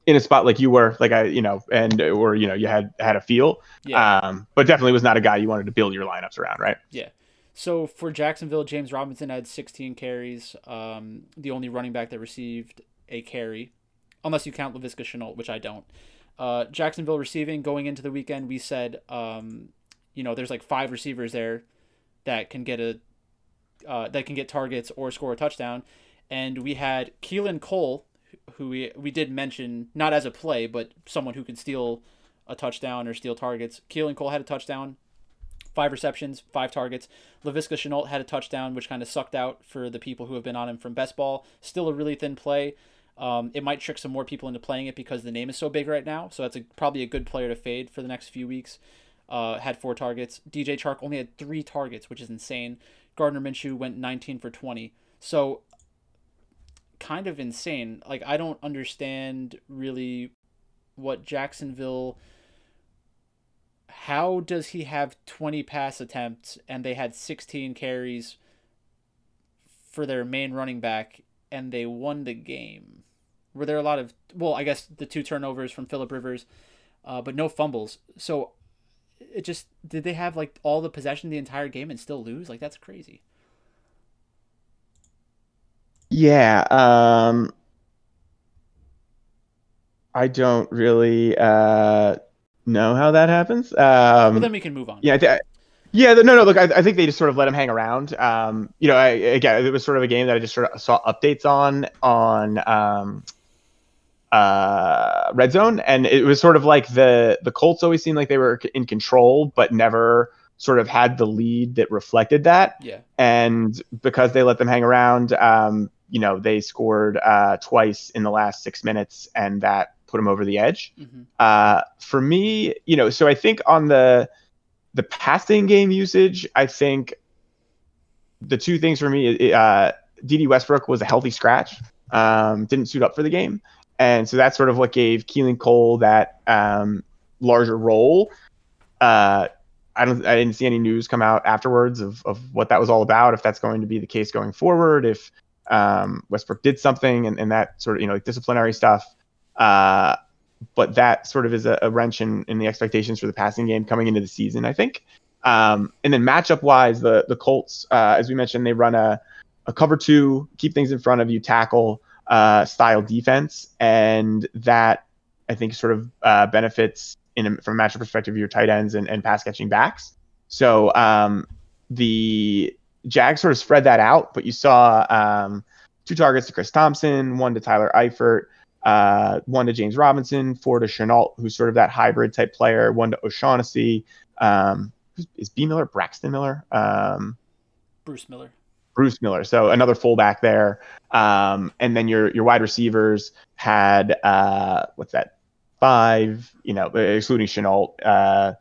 in a spot like you were, like or you had a feel. Yeah. But definitely was not a guy you wanted to build your lineups around, right? Yeah. So for Jacksonville, James Robinson had 16 carries, the only running back that received a carry, unless you count Laviska Shenault, which I don't. Jacksonville receiving going into the weekend, we said, there's like 5 receivers there that can get targets or score a touchdown, and we had Keelan Cole, who we did mention not as a play, but someone who can steal a touchdown or steal targets. Keelan Cole had a touchdown, 5 receptions, 5 targets. Laviska Shenault had a touchdown, which kind of sucked out for the people who have been on him from best ball. Still a really thin play. It might trick some more people into playing it because the name is so big right now. So that's probably a good player to fade for the next few weeks. Had 4 targets. DJ Chark only had 3 targets, which is insane. Gardner Minshew went 19 for 20. So kind of insane. Like, I don't understand really what Jacksonville... How does he have 20 pass attempts and they had 16 carries for their main running back and they won the game? Were there a lot of... Well, I guess the 2 turnovers from Phillip Rivers, but no fumbles. So it just... Did they have like all the possession the entire game and still lose? Like, that's crazy. Yeah. I don't really... know how that happens. Well, then we can move on. Yeah, no. Look, I think they just sort of let him hang around. Again, it was sort of a game that I just sort of saw updates on Red Zone, and it was sort of like the Colts always seemed like they were in control, but never sort of had the lead that reflected that. Yeah. And because they let them hang around, they scored twice in the last 6 minutes, and that put him over the edge. Mm-hmm. For me, so I think on the passing game usage, I think the 2 things for me, D.D. Westbrook was a healthy scratch, didn't suit up for the game. And so that's sort of what gave Keelan Cole that larger role. I didn't see any news come out afterwards of what that was all about, if that's going to be the case going forward, if Westbrook did something and that sort of, like disciplinary stuff. But that sort of is a wrench in the expectations for the passing game coming into the season, I think. And then matchup wise, the Colts, as we mentioned, they run a cover 2, keep things in front of you, tackle style defense. And that, I think, sort of benefits from a matchup perspective, your tight ends and pass catching backs. So the Jags sort of spread that out, but you saw 2 targets to Chris Thompson, 1 to Tyler Eifert, 1 to James Robinson, 4 to Shenault, who's sort of that hybrid type player, 1 to O'Shaughnessy. Is B. Miller, Braxton Miller? Bruce Miller. Bruce Miller. So another fullback there. And then your wide receivers had, 5, excluding Shenault,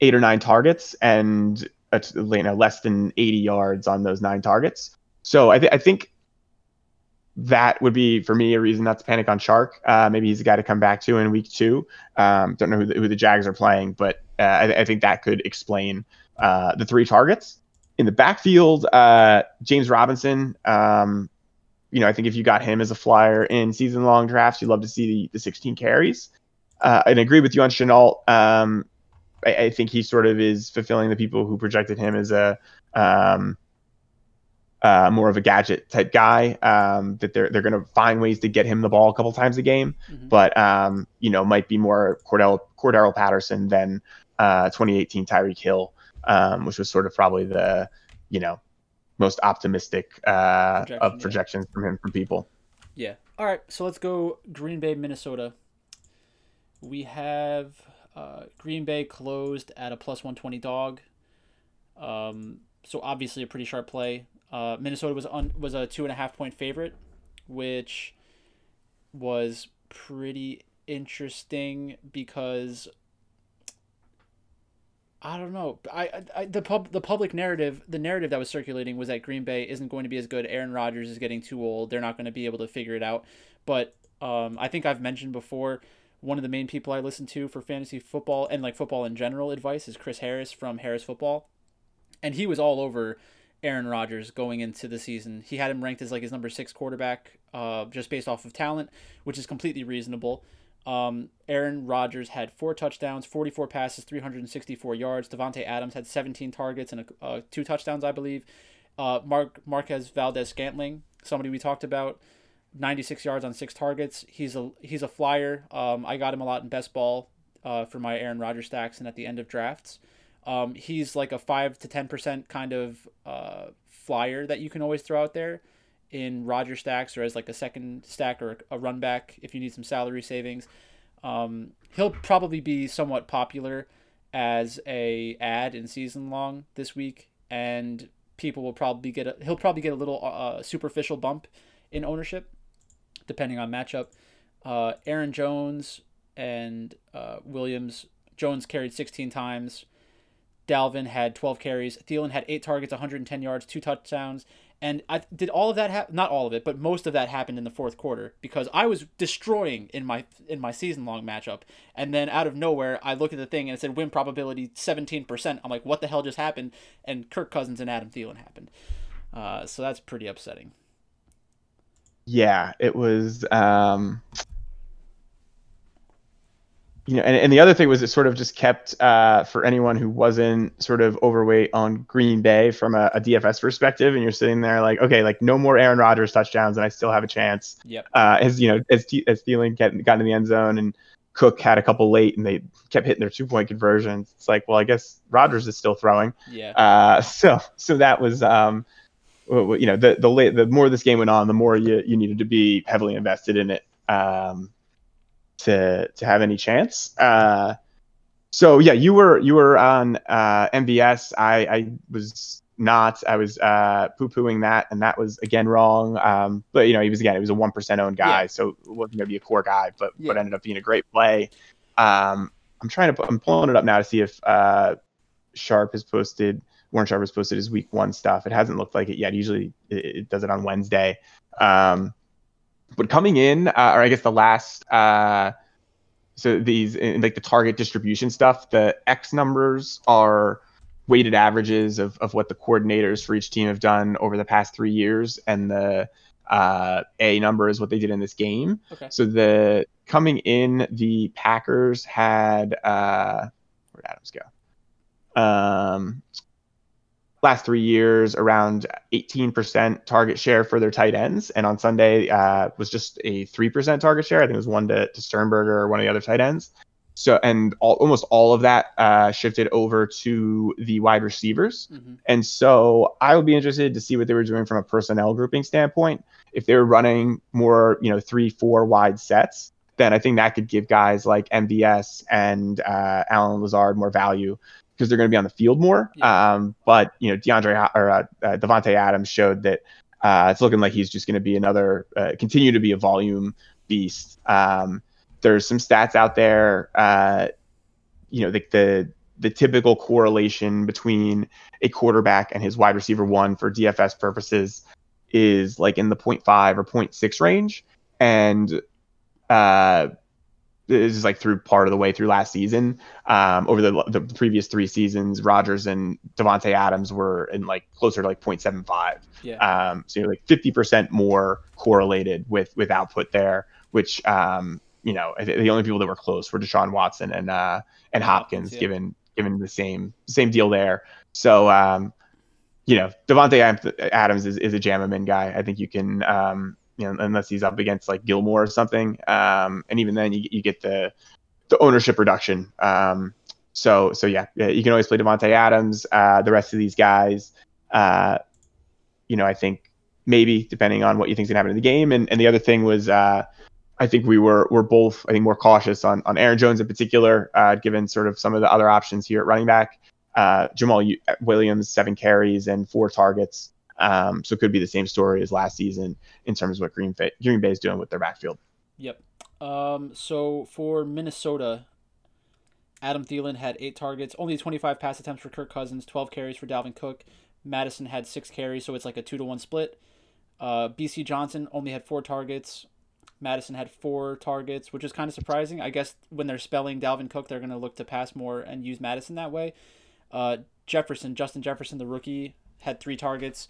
8 or 9 targets and less than 80 yards on those 9 targets. So I think that would be, for me, a reason not to panic on Shark. Maybe he's a guy to come back to in week 2. Don't know who the Jags are playing, but I think that could explain the 3 targets. In the backfield, James Robinson, I think if you got him as a flyer in season-long drafts, you'd love to see the 16 carries. And I agree with you on Shenault. I think he sort of is fulfilling the people who projected him as a more of a gadget type guy, that they're going to find ways to get him the ball a couple times a game, Mm-hmm. but might be more Cordero Patterson than 2018 Tyreek Hill, which was sort of probably the most optimistic of projections from people. Yeah. All right, so let's go Green Bay, Minnesota. We have Green Bay closed at a plus 120 dog. So obviously a pretty sharp play. Minnesota was a 2.5 point favorite, which was pretty interesting because I don't know. The public narrative, the narrative that was circulating was that Green Bay isn't going to be as good. Aaron Rodgers is getting too old. They're not going to be able to figure it out. But I think I've mentioned before, one of the main people I listen to for fantasy football and like football in general advice is Chris Harris from Harris Football, and he was all over Aaron Rodgers going into the season. He had him ranked as like his number 6 quarterback, just based off of talent, which is completely reasonable. Aaron Rodgers had 4 touchdowns, 44 passes, 364 yards. Devonte Adams had 17 targets and 2 touchdowns, I believe. Marquez Valdez-Scantling, somebody we talked about, 96 yards on 6 targets. He's a flyer. I got him a lot in best ball for my Aaron Rodgers stacks and at the end of drafts. He's like a 5 to 10% kind of flyer that you can always throw out there in Rodgers stacks or as like a second stack or a run back if you need some salary savings. He'll probably be somewhat popular as a ad in season long this week, and people will probably he'll probably get a little superficial bump in ownership depending on matchup. Aaron Jones and Williams. Jones carried 16 times. Dalvin had 12 carries. Thielen had 8 targets, 110 yards, 2 touchdowns. And I did all of that not all of it, but most of that happened in the fourth quarter because I was destroying in my season long matchup. And then out of nowhere, I look at the thing and it said win probability 17%. I'm like, what the hell just happened? And Kirk Cousins and Adam Thielen happened. So that's pretty upsetting. Yeah, it was. And the other thing was it sort of just kept for anyone who wasn't sort of overweight on Green Bay from a DFS perspective, and you're sitting there like, okay, like no more Aaron Rodgers touchdowns, and I still have a chance. Yep. As Thielen got in the end zone, and Cook had a couple late, and they kept hitting their 2-point conversions. It's like, well, I guess Rodgers is still throwing. Yeah. So that was the more this game went on, the more you needed to be heavily invested in it. To have any chance. So yeah, you were on MVS. I was not. I was poo-pooing that, and that was again wrong. But he was a 1% owned guy, so it wasn't gonna be a core guy, but ended up being a great play. I'm pulling it up now to see if Warren Sharp has posted his week 1 stuff. It hasn't looked like it yet. Usually it does it on Wednesday. But coming in, or I guess the last, so these like the target distribution stuff, the X numbers are weighted averages of what the coordinators for each team have done over the past 3 years, and the A number is what they did in this game. Okay. So coming in, the Packers had where'd Adams go? Last 3 years, around 18% target share for their tight ends, and on Sunday was just a 3% target share. I think it was 1 to Sternberger or one of the other tight ends. So almost all of that shifted over to the wide receivers. Mm-hmm. And so I would be interested to see what they were doing from a personnel grouping standpoint. If they were running more 3-4 wide sets, then I think that could give guys like MVS and Allen Lazard more value, because they're going to be on the field more. Yeah. But Devonte Adams showed that it's looking like he's just going to be continue to be a volume beast. There's some stats out there, the typical correlation between a quarterback and his wide receiver 1 for DFS purposes is like in the 0.5 or 0.6 range. And this is like through part of the way through last season. Over the previous 3 seasons, Rodgers and Devonte Adams were in like closer to like 0.75. Yeah. So you're like 50% more correlated with output there, which the only people that were close were Desean Watson and Hopkins, yeah. given the same deal there. So Devonte Adams is a jam-em-in guy. I think you can unless he's up against like Gilmore or something. And even then you get the ownership reduction. So yeah, you can always play Devonte Adams. The rest of these guys, I think maybe depending on what you think is gonna happen in the game. And the other thing was, I think we're both, I think, more cautious on Aaron Jones in particular, given sort of some of the other options here at running back. Jamal Williams, 7 carries and 4 targets. So it could be the same story as last season in terms of what Green Bay is doing with their backfield. Yep. So for Minnesota, Adam Thielen had 8 targets, only 25 pass attempts for Kirk Cousins, 12 carries for Dalvin Cook. Madison had 6 carries, so it's like a 2-to-1 split. BC Johnson only had 4 targets. Madison had 4 targets, which is kind of surprising. I guess when they're spelling Dalvin Cook, they're going to look to pass more and use Madison that way. Justin Jefferson, the rookie, had 3 targets.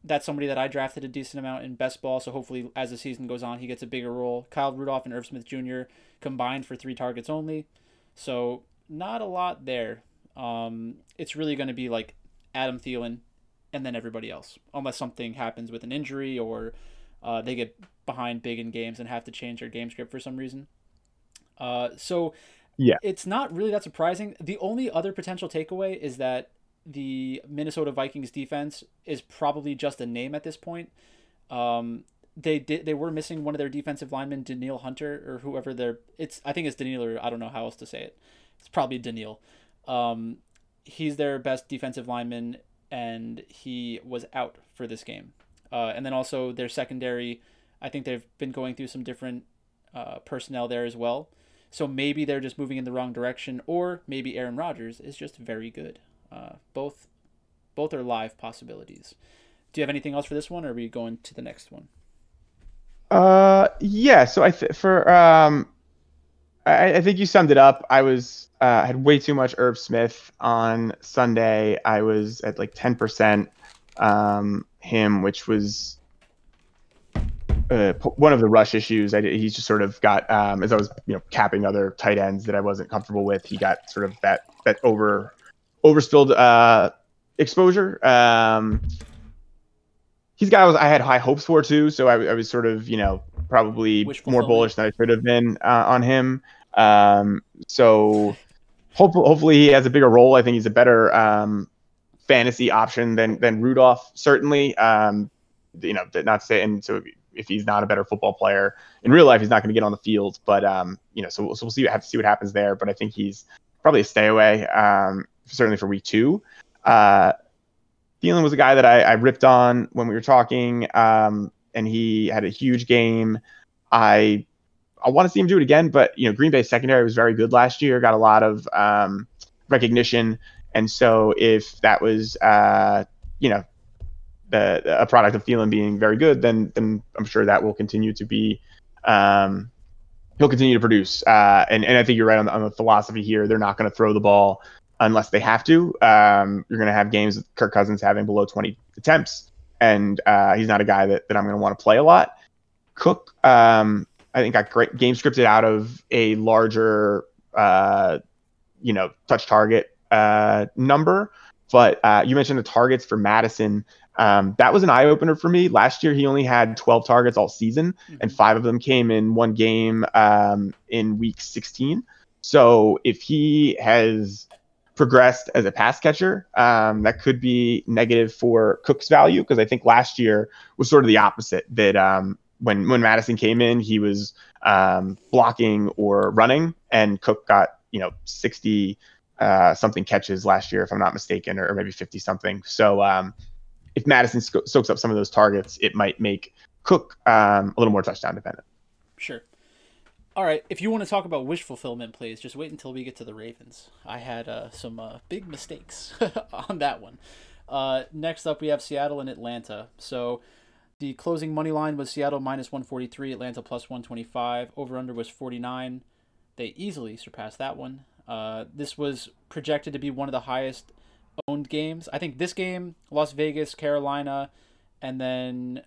That's somebody that I drafted a decent amount in best ball, so hopefully as the season goes on, he gets a bigger role. Kyle Rudolph and Irv Smith Jr. combined for 3 targets only, so not a lot there. It's really going to be like Adam Thielen and then everybody else, unless something happens with an injury or they get behind big in games and have to change their game script for some reason. So Yeah. it's not really that surprising. The only other potential takeaway is that the Minnesota Vikings defense is probably just a name at this point. They were missing one of their defensive linemen, Daniil Hunter, or whoever I think it's Daniil, or I don't know how else to say it. It's probably Daniil. He's their best defensive lineman, and he was out for this game. And then also their secondary, I think they've been going through some different personnel there as well. So maybe they're just moving in the wrong direction, or maybe Aaron Rodgers is just very good. Both are live possibilities. Do you have anything else for this one, or are we going to the next one? Yeah. So I think you summed it up. I had way too much Irv Smith on Sunday. I was at like 10% him, which was one of the rush issues. He's just sort of got as I was capping other tight ends that I wasn't comfortable with. He got sort of that overspilled exposure. He's a guy I had high hopes for too, so I was sort of probably more bullish than I should have been on him. So hopefully he has a bigger role. I think he's a better fantasy option than Rudolph, certainly. Not to say, and so if he's not a better football player in real life, he's not going to get on the field. But so we'll see. Have to see what happens there. But I think he's probably a stay away, certainly for week 2. Thielen was a guy that I ripped on when we were talking, and he had a huge game. I want to see him do it again, but Green Bay's secondary was very good last year, got a lot of recognition, and so if that was a product of Thielen being very good, then I'm sure that will continue to be. He'll continue to produce, and I think you're right on the philosophy here. They're not going to throw the ball unless they have to. You're going to have games with Kirk Cousins having below 20 attempts, and he's not a guy that I'm going to want to play a lot. Cook, I think, got great game scripted out of a larger, touch target number. But you mentioned the targets for Madison. That was an eye opener for me. Last year, he only had 12 targets all season, and 5 of them came in one game in week 16. So if he has progressed as a pass catcher, that could be negative for Cook's value, because I think last year was sort of the opposite, that when Madison came in, he was blocking or running, and Cook got 60 something catches last year, if I'm not mistaken, or maybe 50 something. So if Madison soaks up some of those targets, it might make Cook a little more touchdown dependent. Sure. All right, if you want to talk about wish fulfillment plays, just wait until we get to the Ravens. I had some big mistakes on that one. Next up, we have Seattle and Atlanta. So the closing money line was Seattle minus 143, Atlanta plus 125. Over-under was 49. They easily surpassed that one. This was projected to be one of the highest owned games. I think this game, Las Vegas, Carolina, and then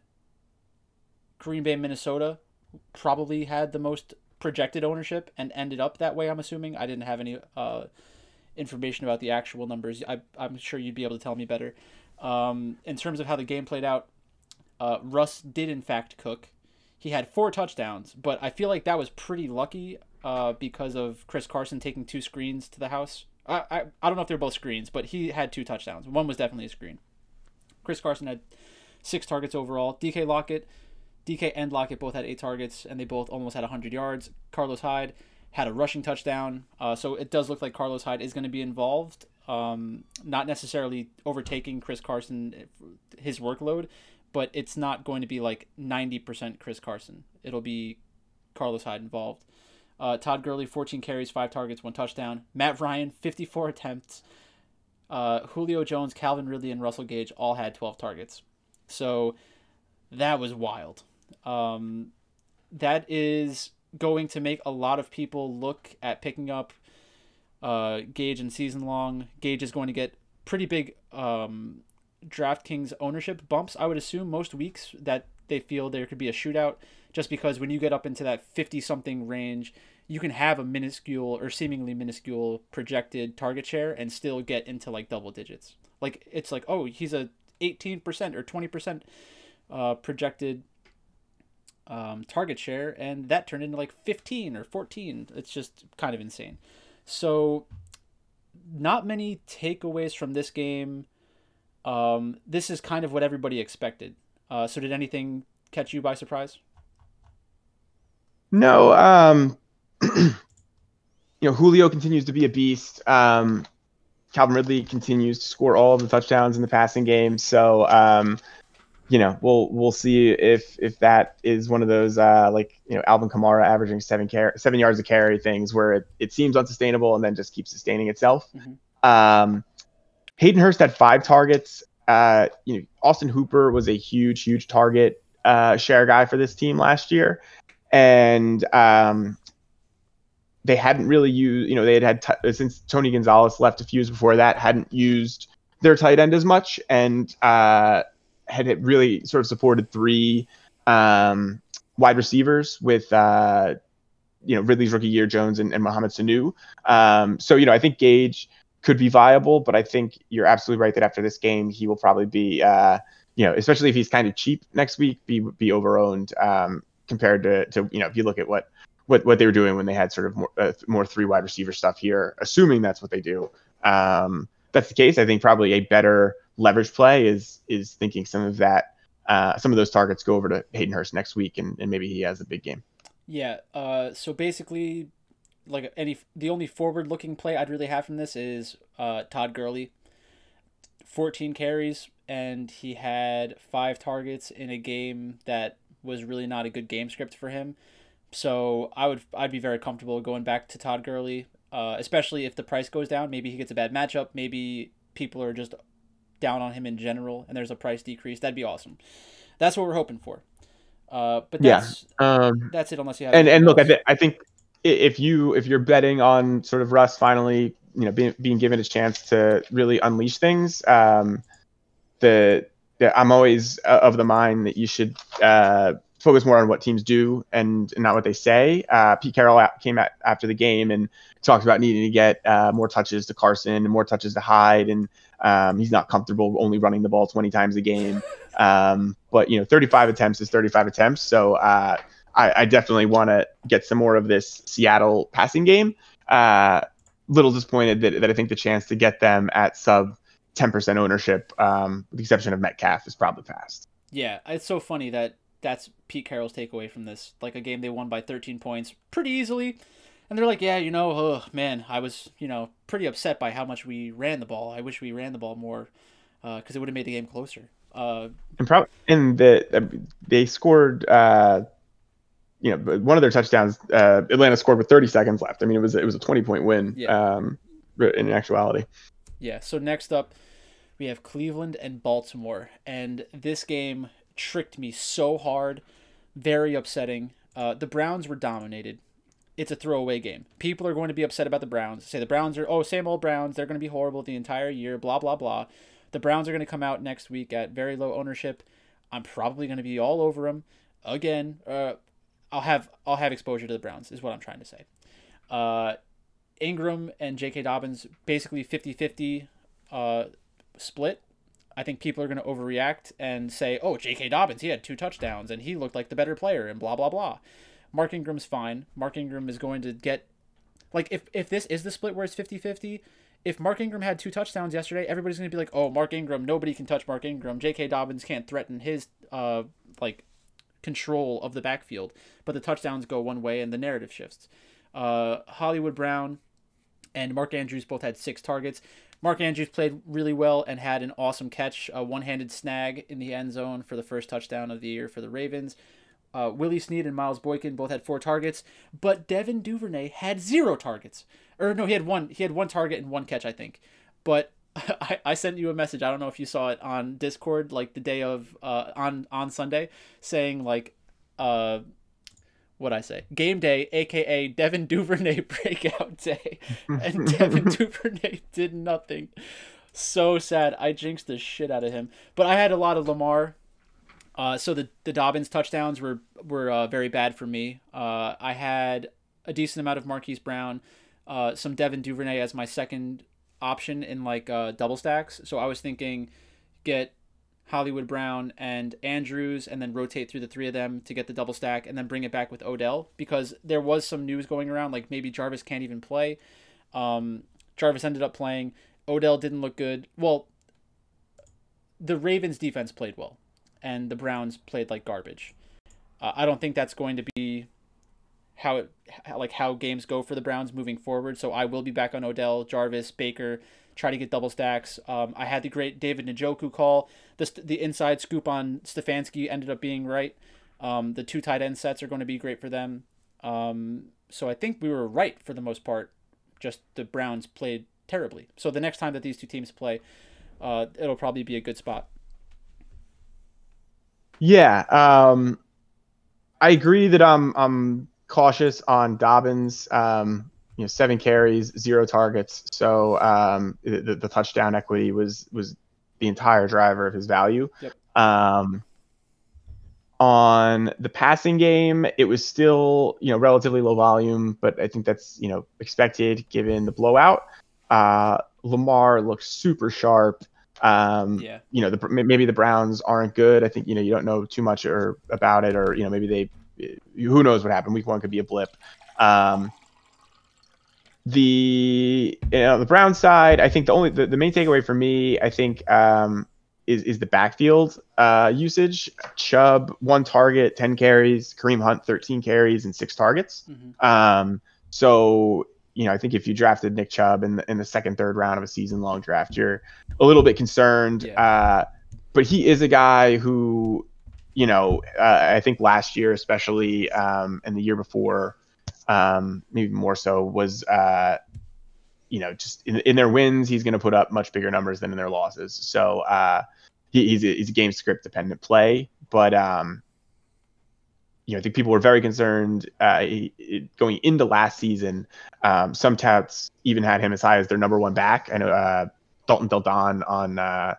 Green Bay, Minnesota probably had the most projected ownership and ended up that way, I'm assuming. I didn't have any information about the actual numbers. I'm sure you'd be able to tell me better. In terms of how the game played out, Russ did in fact cook. He had 4 touchdowns, but I feel like that was pretty lucky because of Chris Carson taking 2 screens to the house. I don't know if they're both screens, but he had 2 touchdowns. One was definitely a screen. Chris Carson had 6 targets overall. DK and Lockett both had 8 targets, and they both almost had 100 yards. Carlos Hyde had a rushing touchdown. So it does look like Carlos Hyde is going to be involved. Not necessarily overtaking Chris Carson, his workload, but it's not going to be like 90% Chris Carson. It'll be Carlos Hyde involved. Todd Gurley, 14 carries, 5 targets, 1 touchdown. Matt Ryan, 54 attempts. Julio Jones, Calvin Ridley, and Russell Gage all had 12 targets. So that was wild. That is going to make a lot of people look at picking up Gage in season long. Gage is going to get pretty big DraftKings ownership bumps, I would assume, most weeks that they feel there could be a shootout, just because when you get up into that 50-something range, you can have a minuscule or seemingly minuscule projected target share and still get into like double digits. Like it's like, oh, he's a 18% or 20% projected target share, and that turned into like 15 or 14. It's just kind of insane. So not many takeaways from this game. This is kind of what everybody expected. So did anything catch you by surprise? No. Julio continues to be a beast. Calvin Ridley continues to score all of the touchdowns in the passing game. So, we'll see if that is one of those Alvin Kamara averaging 7 yards a carry things where it seems unsustainable and then just keeps sustaining itself. Mm-hmm. Hayden Hurst had 5 targets. Austin Hooper was a huge target share guy for this team last year, and they hadn't really used. They had since Tony Gonzalez left a few years before that, hadn't used their tight end as much, and had really sort of supported 3 wide receivers with Ridley's rookie year, Jones and Mohamed Sanu. I think Gage could be viable, but I think you're absolutely right that after this game, he will probably be, especially if he's kind of cheap next week, be overowned compared to if you look at what they were doing when they had sort of more 3 wide receiver stuff here, assuming that's what they do. That's the case. I think probably a better leverage play is thinking some of those targets go over to Hayden Hurst next week, and maybe he has a big game. Yeah. So basically, the only forward-looking play I'd really have from this is Todd Gurley, 14 carries, and he had 5 targets in a game that was really not a good game script for him. So I'd be very comfortable going back to Todd Gurley, especially if the price goes down. Maybe he gets a bad matchup. Maybe people are just down on him in general, and there's a price decrease. That'd be awesome. That's what we're hoping for. But that's it. Unless you have and look, I think if you're betting on sort of Russ finally, being given a chance to really unleash things, I'm always of the mind that you should focus more on what teams do and not what they say. Pete Carroll came out after the game and talked about needing to get more touches to Carson and more touches to Hyde, and he's not comfortable only running the ball 20 times a game. But 35 attempts is 35 attempts. So I definitely want to get some more of this Seattle passing game. Little disappointed that I think the chance to get them at sub 10% ownership, with the exception of Metcalf, is probably fast. Yeah, it's so funny that's Pete Carroll's takeaway from this. Like a game they won by 13 points pretty easily. And they're like, yeah, oh man, I was, pretty upset by how much we ran the ball. I wish we ran the ball more because it would have made the game closer. They scored, one of their touchdowns. Atlanta scored with 30 seconds left. I mean, it was a 20-point win. Yeah. In actuality. Yeah. So next up, we have Cleveland and Baltimore, and this game tricked me so hard, very upsetting. The Browns were dominated. It's a throwaway game. People are going to be upset about the Browns. Say the Browns are, same old Browns. They're going to be horrible the entire year, blah, blah, blah. The Browns are going to come out next week at very low ownership. I'm probably going to be all over them. Again, I'll have exposure to the Browns is what I'm trying to say. Ingram and J.K. Dobbins, basically 50-50 split. I think people are going to overreact and say, oh, J.K. Dobbins, he had 2 touchdowns, and he looked like the better player, and blah, blah, blah. Mark Ingram's fine. Mark Ingram is going to get... if this is the split where it's 50-50, if Mark Ingram had 2 touchdowns yesterday, everybody's going to be like, oh, Mark Ingram, nobody can touch Mark Ingram. J.K. Dobbins can't threaten his, control of the backfield. But the touchdowns go one way, and the narrative shifts. Hollywood Brown and Mark Andrews both had 6 targets. Mark Andrews played really well and had an awesome catch, a one-handed snag in the end zone for the first touchdown of the year for the Ravens. Willie Snead and Miles Boykin both had 4 targets, but Devin Duvernay had 0 targets. Or no, he had one target and 1 catch, I think. But I sent you a message. I don't know if you saw it on Discord, like the day of on Sunday, saying like what'd I say? Game day, aka Devin Duvernay breakout day, and Devin Duvernay did nothing. So sad. I jinxed the shit out of him. But I had a lot of Lamar. So the Dobbins touchdowns were very bad for me. I had a decent amount of Marquise Brown, some Devin Duvernay as my second option in like double stacks. So I was thinking get Hollywood Brown and Andrews and then rotate through the 3 of them to get the double stack and then bring it back with Odell, because there was some news going around like maybe Jarvis can't even play. Jarvis ended up playing. Odell didn't look good. Well, the Ravens defense played well and the Browns played like garbage. I don't think that's going to be how games go for the Browns moving forward. So I will be back on Odell, Jarvis, Baker, try to get double stacks. I had the great David Njoku call. The inside scoop on Stefanski ended up being right. The 2 tight end sets are going to be great for them. So I think we were right for the most part. Just the Browns played terribly. So the next time that these 2 teams play, it'll probably be a good spot. Yeah, I agree that I'm cautious on Dobbins. 7 carries, 0 targets. So the touchdown equity was the entire driver of his value. Yep. On the passing game, it was still relatively low volume, but I think that's expected given the blowout. Lamar looks super sharp. Maybe the Browns aren't good. I think you don't know too much about it, or maybe who knows what happened. Week 1 could be a blip. The Browns side, I think the main takeaway for me, I think, is the backfield usage. Chubb 1 target, 10 carries. Kareem Hunt 13 carries and 6 targets. Mm-hmm. So I think if you drafted Nick Chubb in the 2nd, 3rd round of a season-long draft, you're a little bit concerned. Yeah. But he is a guy who, I think last year especially, and the year before, maybe more so, was just in their wins, he's going to put up much bigger numbers than in their losses. So he's a game script dependent play, but I think people were very concerned going into last season. Some touts even had him as high as their number 1 back. I know Dalton Del Don on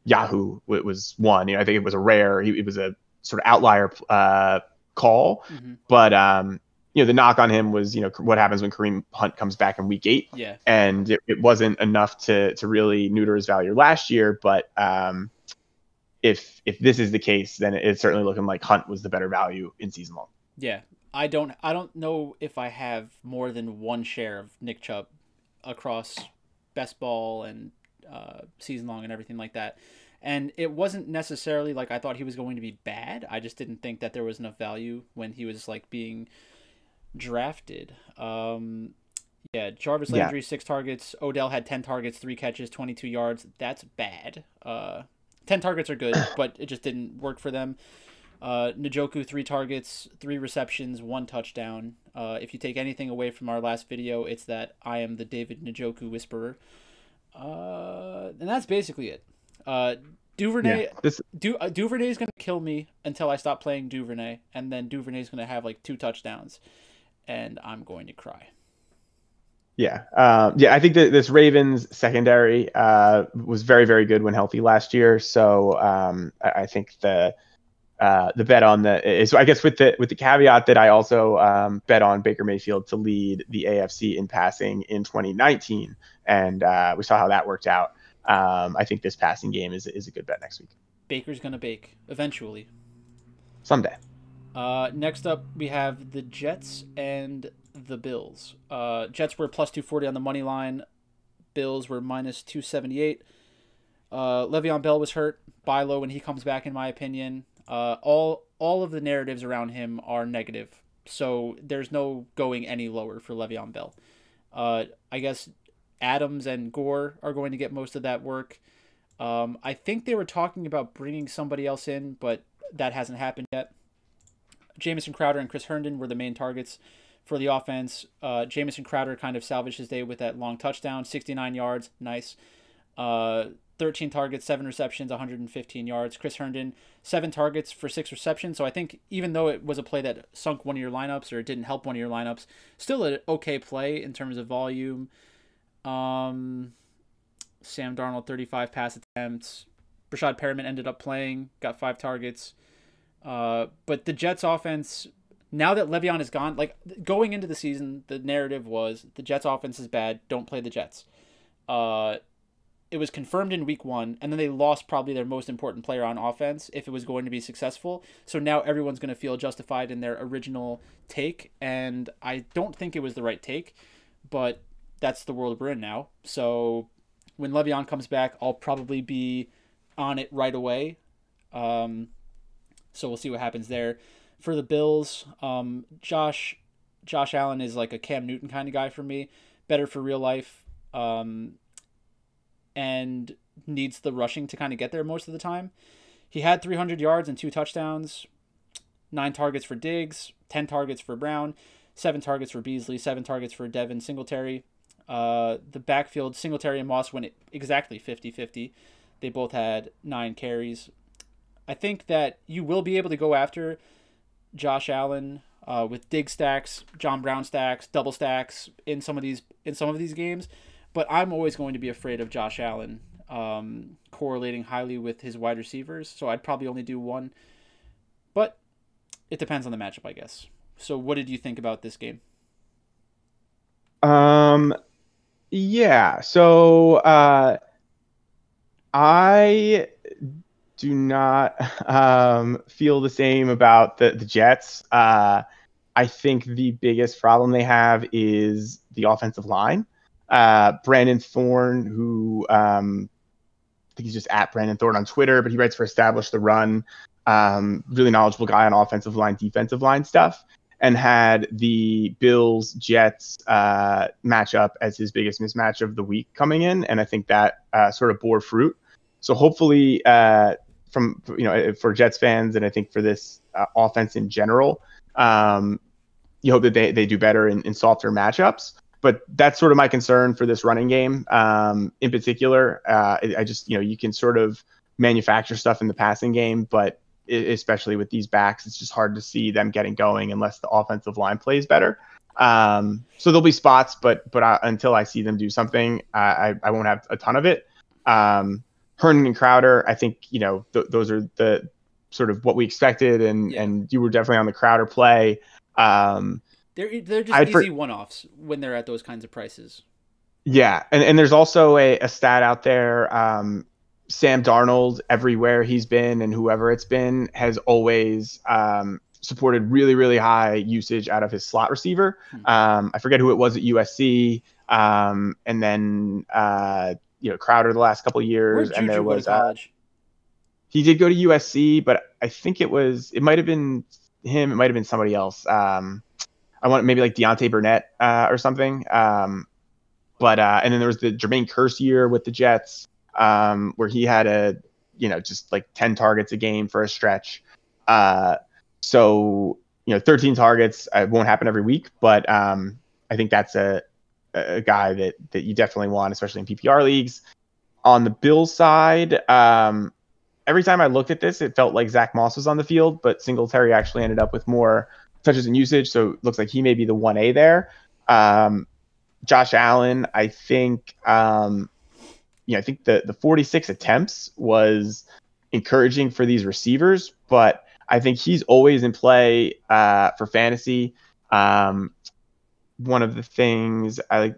Yahoo was one. I think it was a rare. It was a sort of outlier call, mm-hmm. But the knock on him was what happens when Kareem Hunt comes back in week 8. Yeah, and it wasn't enough to really neuter his value last year, but if this is the case, then it's certainly looking like Hunt was the better value in season long. Yeah, I don't know if I have more than 1 share of Nick Chubb across best ball and season long and everything like that. And it wasn't necessarily like I thought he was going to be bad. I just didn't think that there was enough value when he was like being drafted. Jarvis Landry 6 targets. Odell had 10 targets, 3 catches, 22 yards. That's bad. 10 targets are good, but it just didn't work for them. Njoku 3 targets, 3 receptions, 1 touchdown. If you take anything away from our last video, it's that I am the David Njoku whisperer. And that's basically it. Duvernay, Duvernay is going to kill me until I stop playing Duvernay, and then Duvernay is going to have like 2 touchdowns, and I'm going to cry. Yeah. I think that this Ravens secondary was very, very good when healthy last year. So I think the bet on so I guess with the caveat that I also bet on Baker Mayfield to lead the AFC in passing in 2019, and we saw how that worked out. I think this passing game is a good bet next week. Baker's gonna bake eventually. Someday. Next up, we have the Jets and the Bills. Jets were plus 240 on the money line. Bills were minus 278. Le'Veon Bell was hurt. Buy low when he comes back, in my opinion. All of the narratives around him are negative, so there's no going any lower for Le'Veon Bell. I guess Adams and Gore are going to get most of that work. I think they were talking about bringing somebody else in, but that hasn't happened yet. Jamison Crowder and Chris Herndon were the main targets for the offense. Jamison Crowder kind of salvaged his day with that long touchdown, 69 yards, nice. 13 targets, 7 receptions, 115 yards. Chris Herndon, 7 targets for 6 receptions. So I think even though it was a play that sunk one of your lineups or it didn't help one of your lineups, still an okay play in terms of volume. Sam Darnold, 35 pass attempts. Rashad Perriman ended up playing, got 5 targets. But the Jets offense, now that Le'Veon is gone, like going into the season, the narrative was the Jets offense is bad, don't play the Jets. It was confirmed in week 1, and then they lost probably their most important player on offense if it was going to be successful. So now everyone's going to feel justified in their original take, and I don't think it was the right take, but that's the world we're in now. So when Le'Veon comes back, I'll probably be on it right away. So we'll see what happens there. For the Bills, Josh Allen is like a Cam Newton kind of guy for me. Better for real life. And needs the rushing to kind of get there most of the time. He had 300 yards and 2 touchdowns, 9 targets for Diggs, 10 targets for Brown, 7 targets for Beasley, 7 targets for Devin Singletary. The backfield, Singletary and Moss went exactly 50-50. They both had 9 carries. I think that you will be able to go after Josh Allen with dig stacks, John Brown stacks, double stacks in some of these games. But I'm always going to be afraid of Josh Allen correlating highly with his wide receivers. So I'd probably only do 1. But it depends on the matchup, I guess. So what did you think about this game? Yeah. So I do not feel the same about the Jets. I think the biggest problem they have is the offensive line. Brandon Thorne, who I think he's just at Brandon Thorne on Twitter, but he writes for Establish the Run. Really knowledgeable guy on offensive line, defensive line stuff, and had the Bills-Jets matchup as his biggest mismatch of the week coming in, and I think that sort of bore fruit. So hopefully, for Jets fans, and I think for this offense in general, you hope that they do better in softer matchups. But that's sort of my concern for this running game. In particular, I just, you can sort of manufacture stuff in the passing game, but especially with these backs, it's just hard to see them getting going unless the offensive line plays better. So there'll be spots, but until I see them do something, I won't have a ton of it. Herndon and Crowder, I think, those are the sort of what we expected, and you were definitely on the Crowder play. They're just easy one-offs when they're at those kinds of prices. Yeah, and there's also a stat out there. Sam Darnold, everywhere he's been and whoever it's been, has always supported really, really high usage out of his slot receiver. I forget who it was at USC, and then Crowder the last couple of years. Where'd Juju go to college? He did go to USC, but I think it might have been him. It might have been somebody else. I want maybe like Deontay Burnett or something. And then there was the Jermaine Kearse year with the Jets, where he had just like 10 targets a game for a stretch. 13 targets won't happen every week, but I think that's a guy that you definitely want, especially in PPR leagues. On the Bills side, every time I looked at this, it felt like Zach Moss was on the field, but Singletary actually ended up with more touches and usage, so it looks like he may be the 1A there. Josh Allen, I think, I think the 46 attempts was encouraging for these receivers, but I think he's always in play for fantasy. One of the things I like,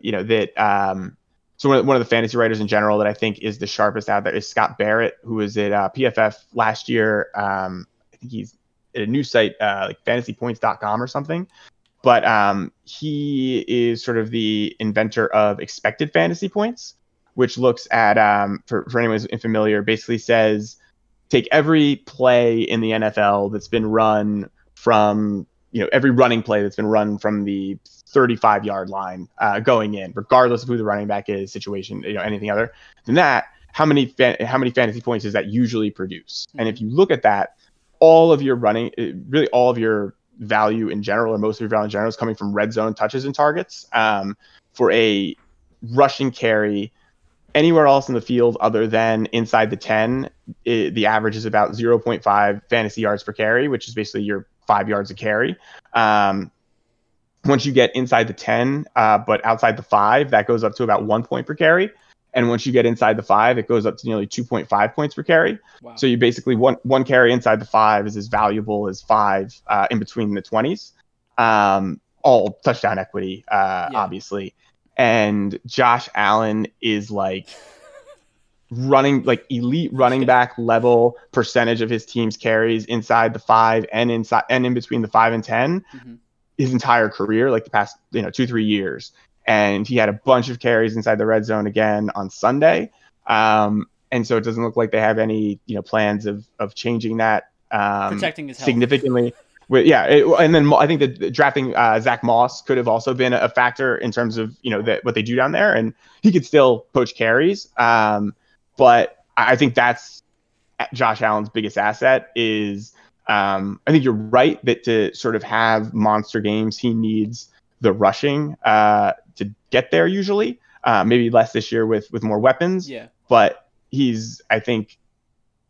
so one of the fantasy writers in general that I think is the sharpest out there is Scott Barrett, who was at PFF last year. I think he's at a new site like fantasypoints.com or something. But he is sort of the inventor of expected fantasy points, which looks at, for anyone who's unfamiliar, basically says, take every play in the NFL that's been run from, every running play that's been run from the 35-yard line going in, regardless of who the running back is, situation, anything other than that, how many fantasy points does that usually produce? And if you look at that, all of your value in general, or most of your value in general, is coming from red zone touches and targets. For a rushing carry anywhere else in the field other than inside the 10, the average is about 0.5 fantasy yards per carry, which is basically your 5 yards a carry. Once you get inside the 10, but outside the 5, that goes up to about 1 point per carry. And once you get inside the 5, it goes up to nearly 2.5 points per carry. Wow. So you basically one carry inside the 5 is as valuable as 5 in between the 20s. All touchdown equity, obviously. And Josh Allen is like running, like elite running back level percentage of his team's carries inside the 5 and in between the 5 and 10 his entire career, like the past 2-3 years. And he had a bunch of carries inside the red zone again on Sunday. And so it doesn't look like they have any plans of changing that protecting his health significantly. And then I think that drafting Zach Moss could have also been a factor in terms of what they do down there, and he could still poach carries. But I think that's Josh Allen's biggest asset is I think you're right that to sort of have monster games, he needs the rushing to get there usually. Maybe less this year with more weapons. Yeah. But he's, I think,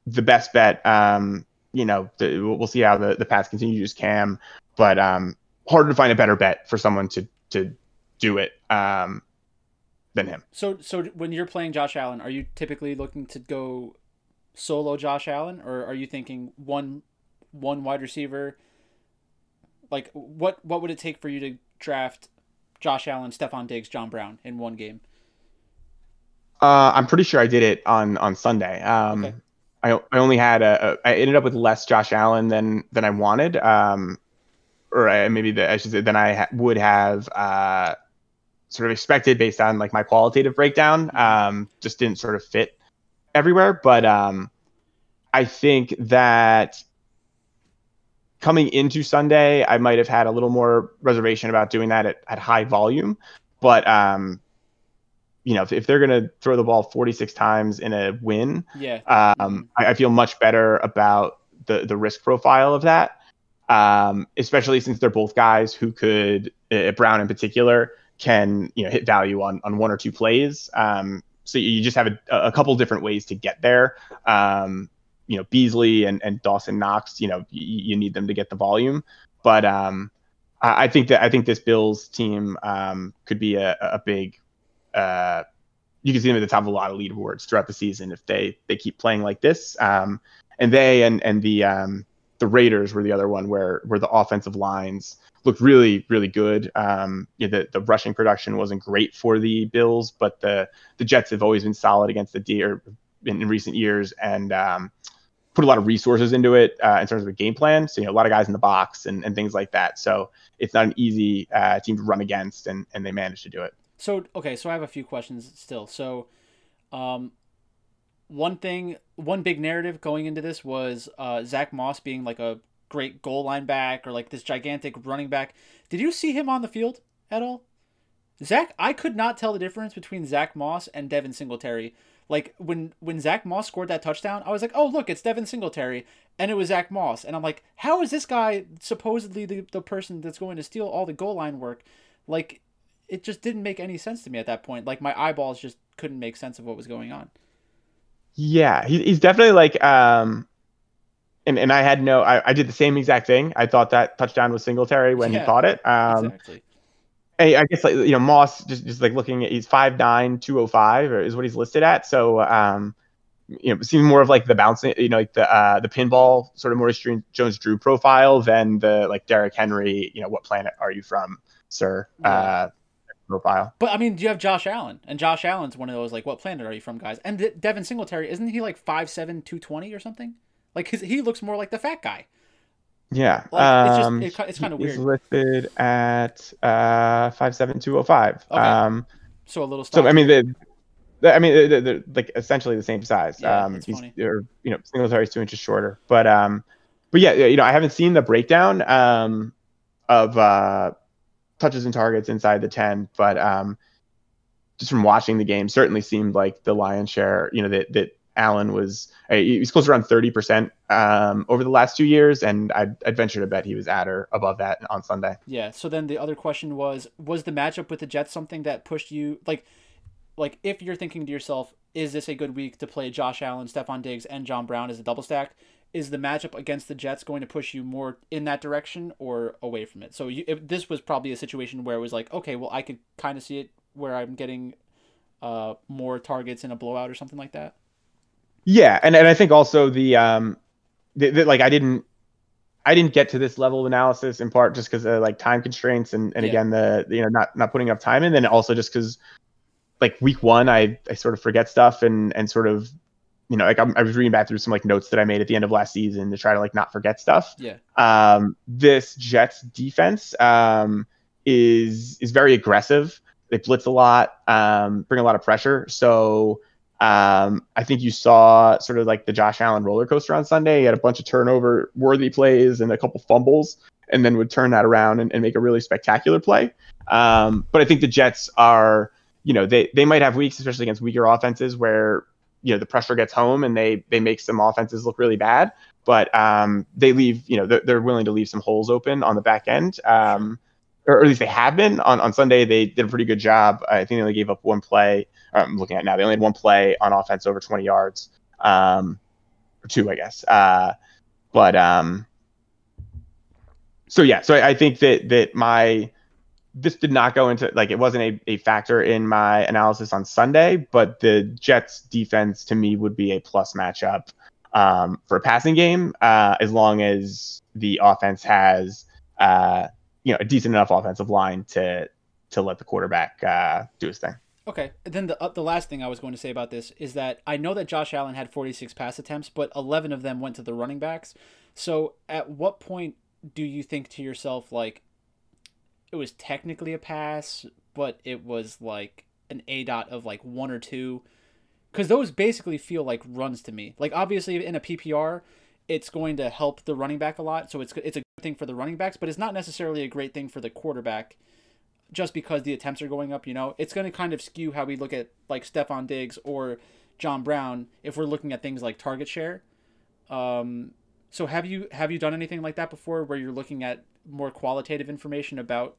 the best bet. We'll see how the Pats continue to use Cam, but harder to find a better bet for someone to do it than him. So when you're playing Josh Allen, are you typically looking to go solo Josh Allen, or are you thinking one wide receiver? Like what would it take for you to draft Josh Allen, Stephon Diggs, John Brown in one game? I'm pretty sure I did it on Sunday. Okay. I only had I ended up with less Josh Allen than I wanted, than I would have sort of expected based on like my qualitative breakdown. Just didn't sort of fit everywhere, but I think that coming into Sunday, I might have had a little more reservation about doing that at high volume, but if they're going to throw the ball 46 times in a win, I feel much better about the risk profile of that, especially since they're both guys who could, Brown in particular, can hit value on one or two plays. So you just have a couple different ways to get there. Beasley and Dawson Knox, you need them to get the volume. But I think this Bills team could be a big. You can see them at the top of a lot of leaderboards throughout the season if they keep playing like this. And they and the Raiders were the other one where the offensive lines looked really, really good. The rushing production wasn't great for the Bills, but the Jets have always been solid against the Deer in recent years and put a lot of resources into it in terms of a game plan. So, a lot of guys in the box and things like that. So it's not an easy team to run against, and they managed to do it. So I have a few questions still. So one big narrative going into this was Zach Moss being like a great goal line back or like this gigantic running back. Did you see him on the field at all? I could not tell the difference between Zach Moss and Devin Singletary. Like when Zach Moss scored that touchdown, I was like, oh, look, it's Devin Singletary. And it was Zach Moss. And I'm like, how is this guy supposedly the person that's going to steal all the goal line work? Like, it just didn't make any sense to me at that point. Like, my eyeballs just couldn't make sense of what was going on. Yeah, he's definitely like, and I had I did the same exact thing. I thought that touchdown was Singletary when he caught it. Exactly. I guess Moss just like looking at, he's 5'9", 205 is what he's listed at. So, seems more of like the bouncing, like the pinball sort of Maurice Jones-Drew profile than the like Derrick Henry, what planet are you from, sir? Yeah. Profile. But I mean, you have Josh Allen, and Josh Allen's one of those like, what planet are you from, guys? And Devin Singletary, isn't he like 5'7", 220 or something? Like he looks more like the fat guy. Yeah, it's kind of weird. He's listed at 5'7", 205. Okay. So a little. Stocky. So they're like essentially the same size. Yeah, that's funny. Singletary's 2 inches shorter, but yeah, I haven't seen the breakdown of touches and targets inside the 10, but just from watching the game, certainly seemed like the lion's share, that Allen he was close around 30% over the last 2 years, and I'd venture to bet he was at or above that on Sunday. Yeah. So then the other question was the matchup with the Jets something that pushed you like if you're thinking to yourself, is this a good week to play Josh Allen, Stephon Diggs, and John Brown as a double stack? Is the matchup against the Jets going to push you more in that direction or away from it? So this was probably a situation where it was like, okay, well, I could kind of see it where I'm getting more targets in a blowout or something like that. Yeah, and I think also like I didn't get to this level of analysis in part just because of like time constraints and again not putting enough time in, then also just because like week one I sort of forget stuff and sort of like I was reading back through some like notes that I made at the end of last season to try to like not forget stuff. Yeah. This Jets defense is very aggressive. They blitz a lot, bring a lot of pressure. So I think you saw sort of like the Josh Allen roller coaster on Sunday. He had a bunch of turnover worthy plays and a couple fumbles, and then would turn that around and make a really spectacular play. But I think the Jets are, they might have weeks, especially against weaker offenses, where the pressure gets home and they make some offenses look really bad. But they leave, they're willing to leave some holes open on the back end. Or at least they have been. On Sunday, they did a pretty good job. I think they only gave up one play. I'm looking at now. They only had one play on offense over 20 yards, or two, I guess. So I think that this did not go into, like, it wasn't a factor in my analysis on Sunday, but the Jets defense to me would be a plus matchup for a passing game, as long as the offense has a decent enough offensive line to let the quarterback do his thing. Okay. And then the last thing I was going to say about this is that I know that Josh Allen had 46 pass attempts, but 11 of them went to the running backs. So at what point do you think to yourself, like, it was technically a pass, but it was like an A-dot of like 1 or 2? Because those basically feel like runs to me. Like, obviously in a PPR, it's going to help the running back a lot. So it's a good thing for the running backs, but it's not necessarily a great thing for the quarterback just because the attempts are going up, It's going to kind of skew how we look at like Stephon Diggs or John Brown if we're looking at things like target share. So have you done anything like that before where you're looking at more qualitative information about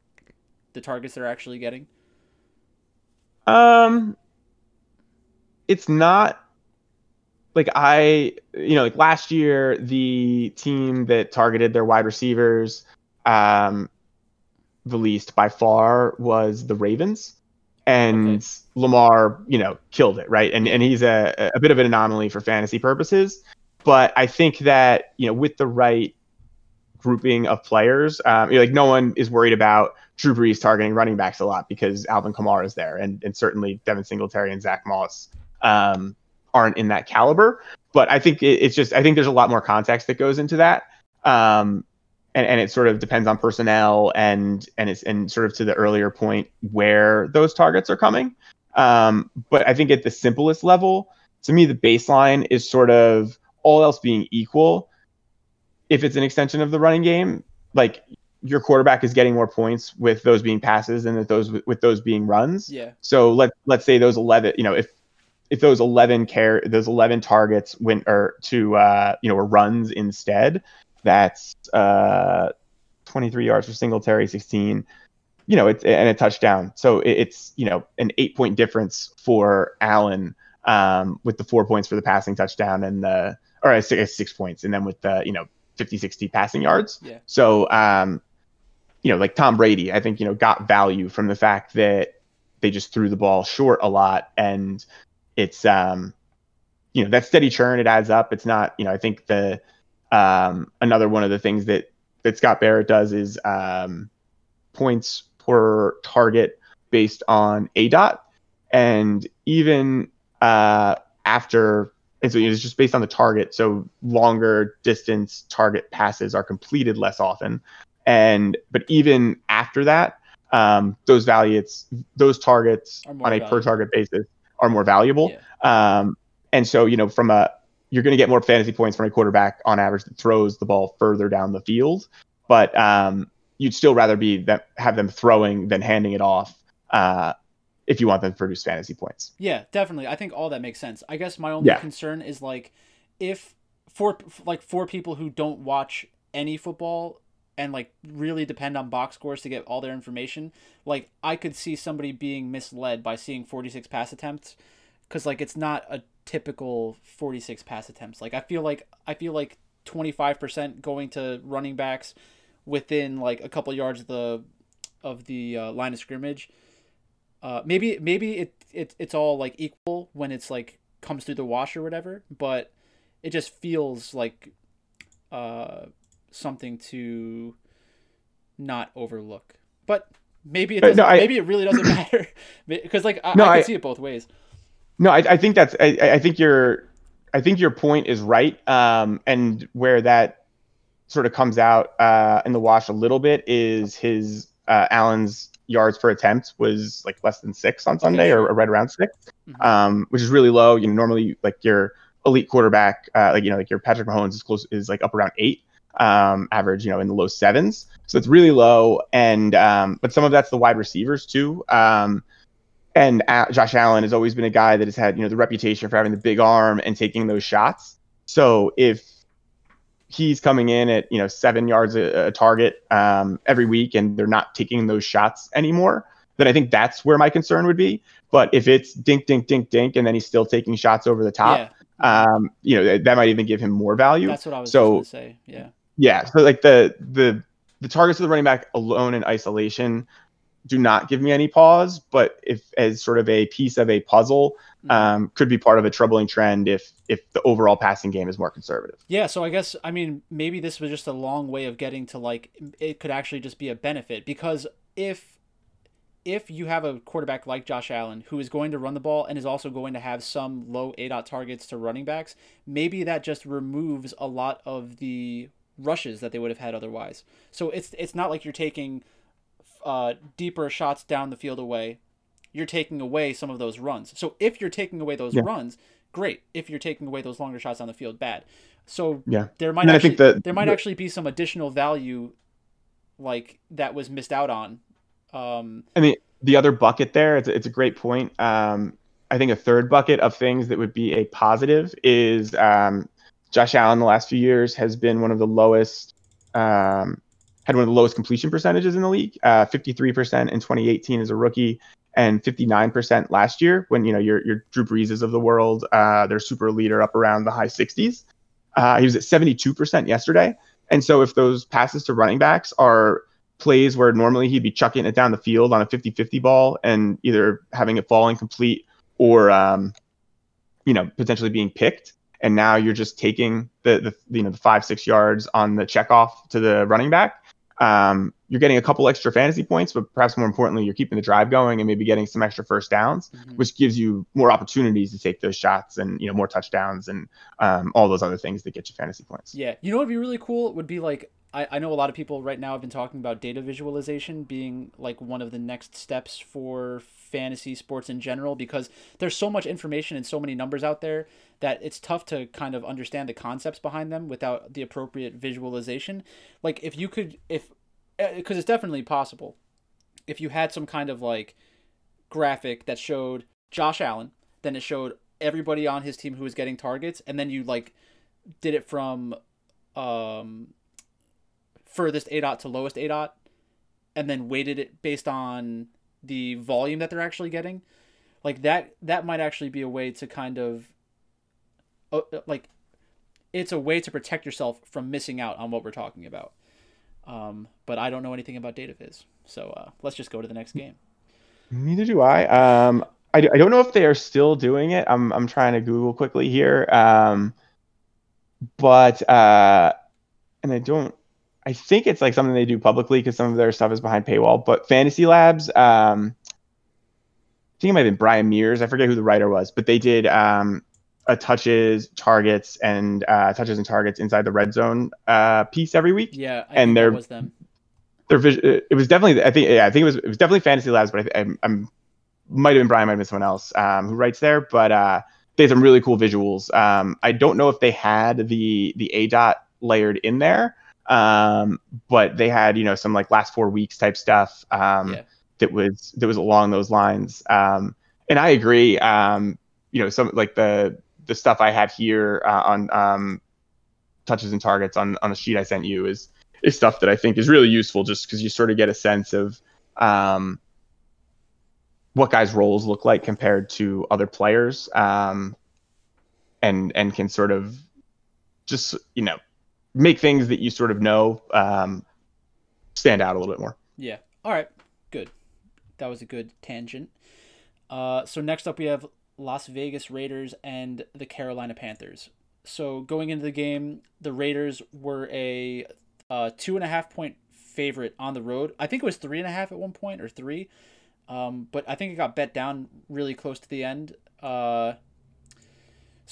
the targets they're actually getting? It's not like like last year, the team that targeted their wide receivers the least by far was the Ravens, and okay. Lamar, killed it, right? And he's a bit of an anomaly for fantasy purposes, but I think that, with the right grouping of players, like no one is worried about Drew Brees targeting running backs a lot because Alvin Kamara is there, and certainly Devin Singletary and Zach Moss aren't in that caliber. But I think I think there's a lot more context that goes into that. And it sort of depends on personnel and sort of to the earlier point where those targets are coming. But I think at the simplest level, to me, the baseline is sort of all else being equal. If it's an extension of the running game, like your quarterback is getting more points with those being passes than with those being runs. Yeah. So let's say those 11, if those 11 targets went were runs instead, that's 23 yards for Singletary, 16, it's and a touchdown. So it's an 8-point difference for Allen with the 4 points for the passing touchdown and 6 points, and then with the 50, 60 passing yards. Yeah. So like Tom Brady, I think got value from the fact that they just threw the ball short a lot, and it's that steady churn, it adds up. It's not, I think another one of the things that Scott Barrett does is points per target based on ADOT, and even after, and so it's just based on the target. So longer distance target passes are completed less often, but even after that, those targets on a per target basis are more valuable. Yeah. And so you're going to get more fantasy points from a quarterback on average that throws the ball further down the field, but you'd still rather have them throwing than handing it off if you want them to produce fantasy points. Yeah, definitely. I think all that makes sense. I guess my only concern is like if for people who don't watch any football and like really depend on box scores to get all their information, like I could see somebody being misled by seeing 46 pass attempts because like it's not a typical 46 pass attempts. Like I feel like 25% going to running backs within like a couple yards of the line of scrimmage. Maybe it's all like equal when it's like comes through the wash or whatever, but it just feels like something to not overlook. But maybe it doesn't, maybe it really doesn't matter because like I can see it both ways. No, I think that's I think your point is right. And where that sort of comes out in the wash a little bit is his Allen's yards per attempt was like less than 6 on Sunday, or right around 6, which is really low. You know, normally like your elite quarterback, like your Patrick Mahomes is like up around 8, average, in the low 7s. So it's really low. And but some of that's the wide receivers too. And Josh Allen has always been a guy that has had the reputation for having the big arm and taking those shots. So if he's coming in at 7 yards a target every week, and they're not taking those shots anymore, then I think that's where my concern would be. But if it's dink, dink, dink, dink, and then he's still taking shots over the top, that might even give him more value. That's what I was going to say. Yeah. So like the targets of the running back alone in isolation do not give me any pause, but if as sort of a piece of a puzzle, could be part of a troubling trend if the overall passing game is more conservative. Yeah, so I guess, maybe this was just a long way of getting to like, it could actually just be a benefit, because if you have a quarterback like Josh Allen who is going to run the ball and is also going to have some low ADOT targets to running backs, maybe that just removes a lot of the rushes that they would have had otherwise. So it's not like you're taking deeper shots down the field away. You're taking away some of those runs. So if you're taking away those runs, great. If you're taking away those longer shots down the field, bad. So there might actually be some additional value like that was missed out on. The other bucket there, it's a great point. I think a third bucket of things that would be a positive is Josh Allen the last few years has been one of the lowest had one of the lowest completion percentages in the league, 53% in 2018 as a rookie, and 59% last year when, your Drew Breeses of the world, their super leader up around the high 60s. He was at 72% yesterday. And so if those passes to running backs are plays where normally he'd be chucking it down the field on a 50-50 ball and either having it fall incomplete or, potentially being picked, and now you're just taking the 5-6 yards on the checkoff to the running back, you're getting a couple extra fantasy points, but perhaps more importantly, you're keeping the drive going and maybe getting some extra first downs, which gives you more opportunities to take those shots and, more touchdowns and all those other things that get you fantasy points. Yeah. What would be really cool would be like, I know a lot of people right now have been talking about data visualization being like one of the next steps for fantasy sports in general, because there's so much information and so many numbers out there that it's tough to kind of understand the concepts behind them without the appropriate visualization. Like because it's definitely possible if you had some kind of like graphic that showed Josh Allen, then it showed everybody on his team who was getting targets, and then you like did it from furthest ADOT to lowest ADOT, and then weighted it based on the volume that they're actually getting. Like that might actually be a way to kind of like, it's a way to protect yourself from missing out on what we're talking about. But I don't know anything about data viz, so let's just go to the next game. Neither do I. I don't know if they are still doing it. I'm trying to Google quickly here. But and I think it's like something they do publicly because some of their stuff is behind paywall. But Fantasy Labs, I think it might have been Brian Mears. I forget who the writer was, but they did a touches, targets, and touches and targets inside the red zone piece every week. Yeah, I think that was them. It was definitely, I think it was definitely Fantasy Labs, but I might have been Brian, might have been someone else who writes there. But they have some really cool visuals. I don't know if they had the ADOT layered in there, but they had some like last 4 weeks type stuff. that was along those lines. And I agree. Some like the stuff I had here on touches and targets on the sheet I sent you is stuff that I think is really useful, just because you sort of get a sense of what guys' roles look like compared to other players, and can sort of just make things that you sort of stand out a little bit more. Yeah. All right. Good. That was a good tangent. So next up we have Las Vegas Raiders and the Carolina Panthers. So going into the game, the Raiders were a 2.5 point favorite on the road. I think it was 3.5 at one point, or 3. But I think it got bet down really close to the end. So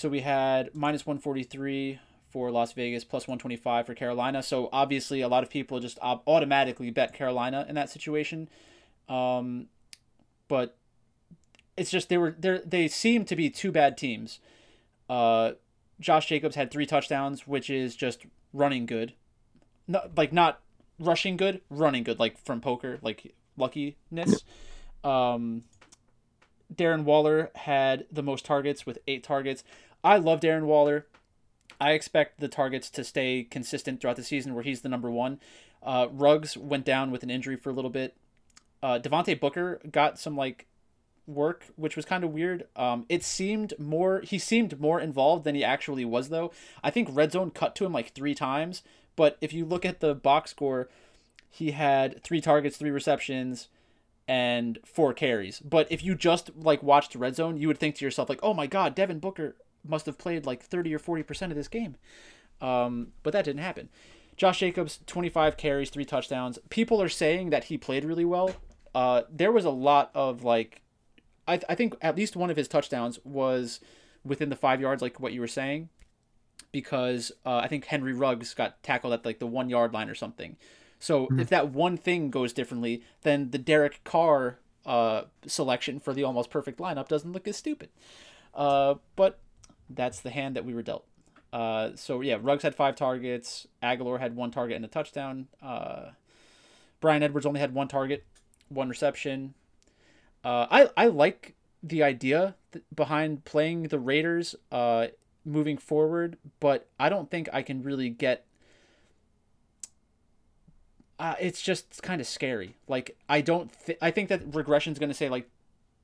we had -143 for Las Vegas, +125 for Carolina. So obviously a lot of people just automatically bet Carolina in that situation. But it's just they seemed to be two bad teams. Josh Jacobs had 3 touchdowns, which is just running good. Not rushing good, running good, like from poker, like luckiness. Darren Waller had the most targets with 8 targets. I love Darren Waller. I expect the targets to stay consistent throughout the season, where he's the number 1. Ruggs went down with an injury for a little bit. Devonte Booker got some work, which was kind of weird. He seemed more involved than he actually was, though. I think red zone cut to him 3 times, but if you look at the box score, he had 3 targets, 3 receptions, and 4 carries. But if you just watched red zone, you would think to yourself oh my god, Devin Booker must have played 30 or 40% of this game. But that didn't happen. Josh Jacobs, 25 carries, 3 touchdowns. People are saying that he played really well. There was a lot of I think at least one of his touchdowns was within the 5 yards, like what you were saying, because I think Henry Ruggs got tackled at the 1 yard line or something. So if that one thing goes differently, then the Derek Carr selection for the almost perfect lineup doesn't look as stupid. But that's the hand that we were dealt. So yeah, Ruggs had 5 targets. Aguilar had 1 target and a touchdown. Bryan Edwards only had 1 target, 1 reception. I like the idea behind playing the Raiders moving forward, but I don't think I can really get. It's just kind of scary. I think that regression is going to say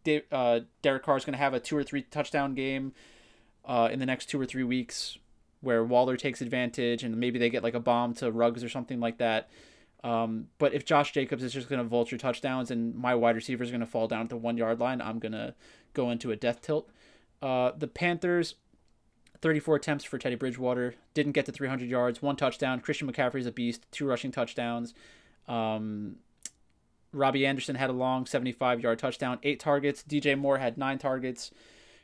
Derek Carr is going to have a 2 or 3 touchdown game in the next 2 or 3 weeks, where Waller takes advantage and maybe they get a bomb to Ruggs or something like that. But if Josh Jacobs is just going to vulture touchdowns and my wide receiver is going to fall down at the 1 yard line, I'm going to go into a death tilt. The Panthers, 34 attempts for Teddy Bridgewater, didn't get to 300 yards, 1 touchdown. Christian McCaffrey's a beast, 2 rushing touchdowns. Robbie Anderson had a long 75-yard touchdown, 8 targets. DJ Moore had 9 targets.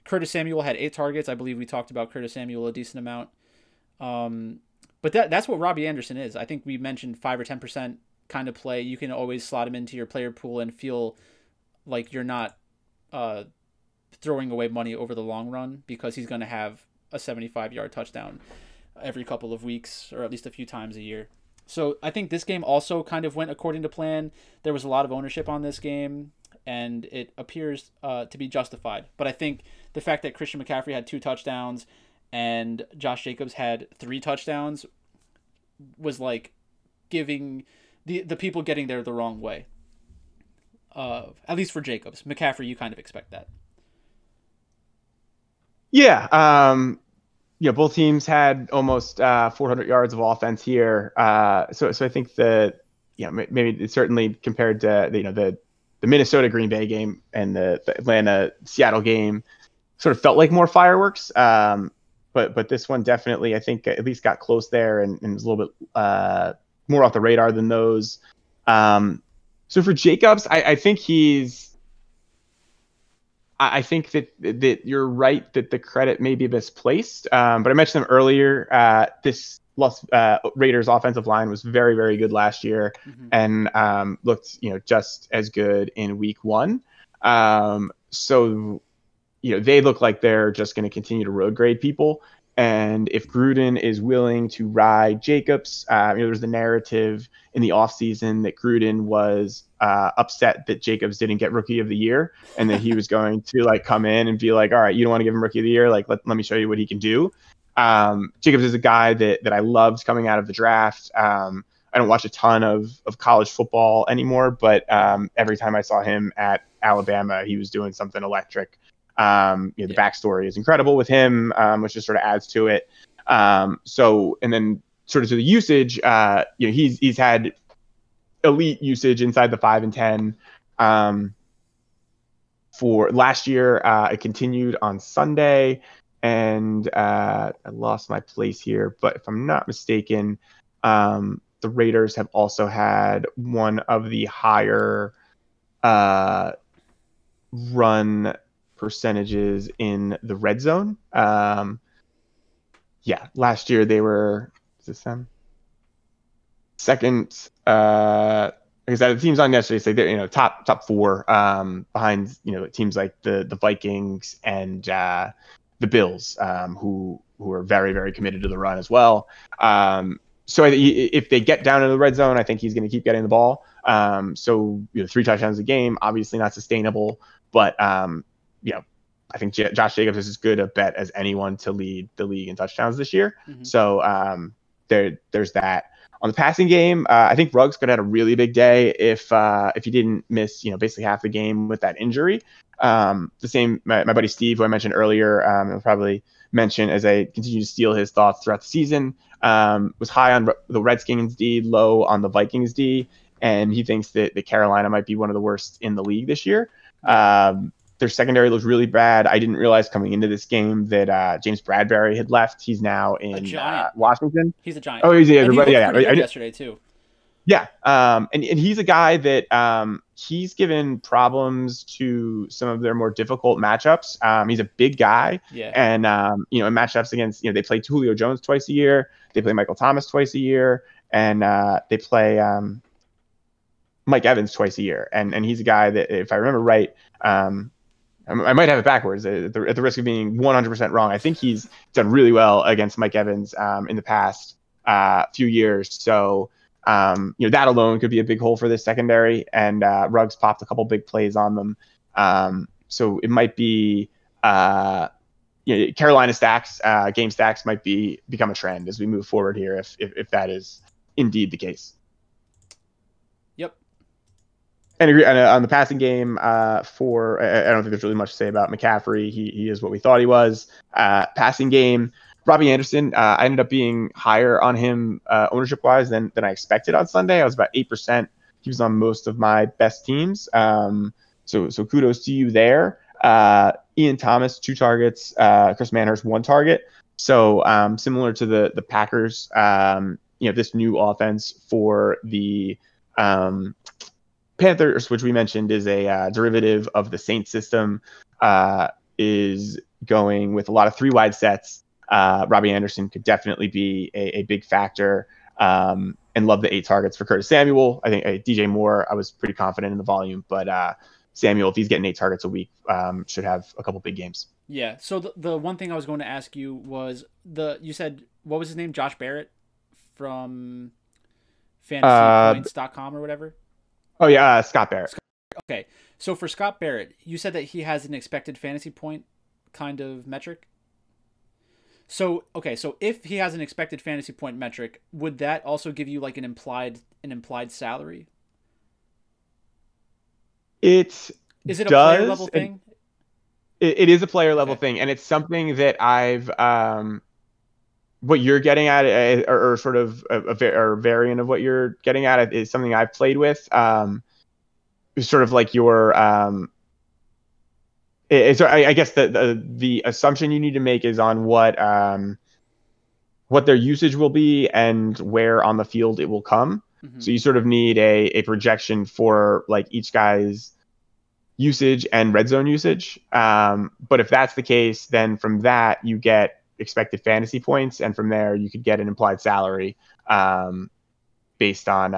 Curtis Samuel had 8 targets. I believe we talked about Curtis Samuel a decent amount. But that's what Robbie Anderson is. I think we mentioned 5 or 10% kind of play. You can always slot him into your player pool and feel like you're not throwing away money over the long run, because he's going to have a 75-yard touchdown every couple of weeks, or at least a few times a year. So I think this game also kind of went according to plan. There was a lot of ownership on this game, and it appears to be justified. But I think the fact that Christian McCaffrey had 2 touchdowns and Josh Jacobs had 3 touchdowns was giving the people getting there the wrong way. At least for Jacobs. McCaffrey, you kind of expect that. Yeah. Both teams had almost 400 yards of offense here. So I think that maybe it's certainly compared to the Minnesota Green Bay game and the Atlanta Seattle game sort of felt like more fireworks. But this one definitely, I think, at least got close there and was a little bit more off the radar than those. So for Jacobs, I think I think that you're right that the credit may be misplaced. But I mentioned them earlier. This Raiders offensive line was very, very good last year, and looked just as good in week 1. So they look like they're just going to continue to road grade people. And if Gruden is willing to ride Jacobs, there's the narrative in the offseason that Gruden was upset that Jacobs didn't get Rookie of the Year, and that he was going to like come in and be like, all right, you don't want to give him Rookie of the Year, like let me show you what he can do. Jacobs is a guy that I loved coming out of the draft. I don't watch a ton of college football anymore, but every time I saw him at Alabama, he was doing something electric. The backstory is incredible with him, which just sort of adds to it. So, and then sort of to the usage, he's had elite usage inside the 5 and 10. For last year, it continued on Sunday, and I lost my place here, but if I'm not mistaken, the Raiders have also had one of the higher run percentages in the red zone. Last year they were, is this them? Second, because the teams on yesterday say they're top 4 behind teams like the Vikings and the Bills, who are very, very committed to the run as well. So if they get down in the red zone, I think he's going to keep getting the ball. 3 touchdowns a game, obviously not sustainable, but I think Josh Jacobs is as good a bet as anyone to lead the league in touchdowns this year. Mm-hmm. So there's that. On the passing game, I think Ruggs could have had a really big day if he didn't miss basically half the game with that injury. The same, my buddy Steve, who I mentioned earlier, I'll probably mention as I continue to steal his thoughts throughout the season, was high on the Redskins D, low on the Vikings D, and he thinks that Carolina might be one of the worst in the league this year. Their secondary looks really bad. I didn't realize coming into this game that James Bradbury had left. He's now in Washington. He's a Giant. Oh, he's yesterday too. Yeah, and he's a guy that he's given problems to some of their more difficult matchups. He's a big guy, and in matchups against they play Julio Jones twice a year, they play Michael Thomas twice a year, and they play Mike Evans twice a year. And he's a guy that, if I remember right, I might have it backwards at the risk of being 100% wrong. I think he's done really well against Mike Evans in the past few years. So. That alone could be a big hole for this secondary, and Ruggs popped a couple big plays on them. So it might be Carolina stacks, game stacks might become a trend as we move forward here, if that is indeed the case. Yep. And agree on the passing game. I don't think there's really much to say about McCaffrey. He is what we thought he was. Passing game. Robbie Anderson, I ended up being higher on him ownership-wise than I expected on Sunday. I was about 8%. He was on most of my best teams. So kudos to you there. Ian Thomas, 2 targets. Chris Manhurst, 1 target. So similar to the Packers, this new offense for the Panthers, which we mentioned is a derivative of the Saints system, is going with a lot of 3 wide sets. Robbie Anderson could definitely be a big factor, and love the 8 targets for Curtis Samuel. I think DJ Moore, I was pretty confident in the volume, but Samuel, if he's getting 8 targets a week, should have a couple big games. Yeah. So the one thing I was going to ask you was you said, what was his name? Josh Barrett from fantasypoints.com or whatever. Oh yeah. Scott Barrett. Okay. So for Scott Barrett, you said that he has an expected fantasy point kind of metric. So if he has an expected fantasy point metric, would that also give you like an implied salary? Is it a player level thing? It is a player level thing, and it's something that I've what you're getting at, or sort of a variant of what you're getting at, is something I've played with. It's sort of like your So I guess the assumption you need to make is on what their usage will be and where on the field it will come. Mm-hmm. So you sort of need a projection for like each guy's usage and red zone usage. But if that's the case, then from that you get expected fantasy points, and from there you could get an implied salary based on.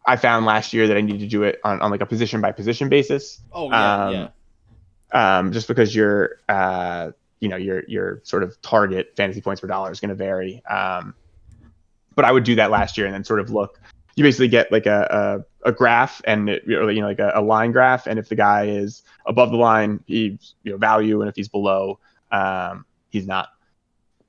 I found last year that I needed to do it on like a position by position basis. Oh yeah, yeah. Just because you're your sort of target fantasy points per dollar is going to vary. But I would do that last year and then sort of look. You basically get like a graph and like a line graph, and if the guy is above the line, he's value, and if he's below, he's not.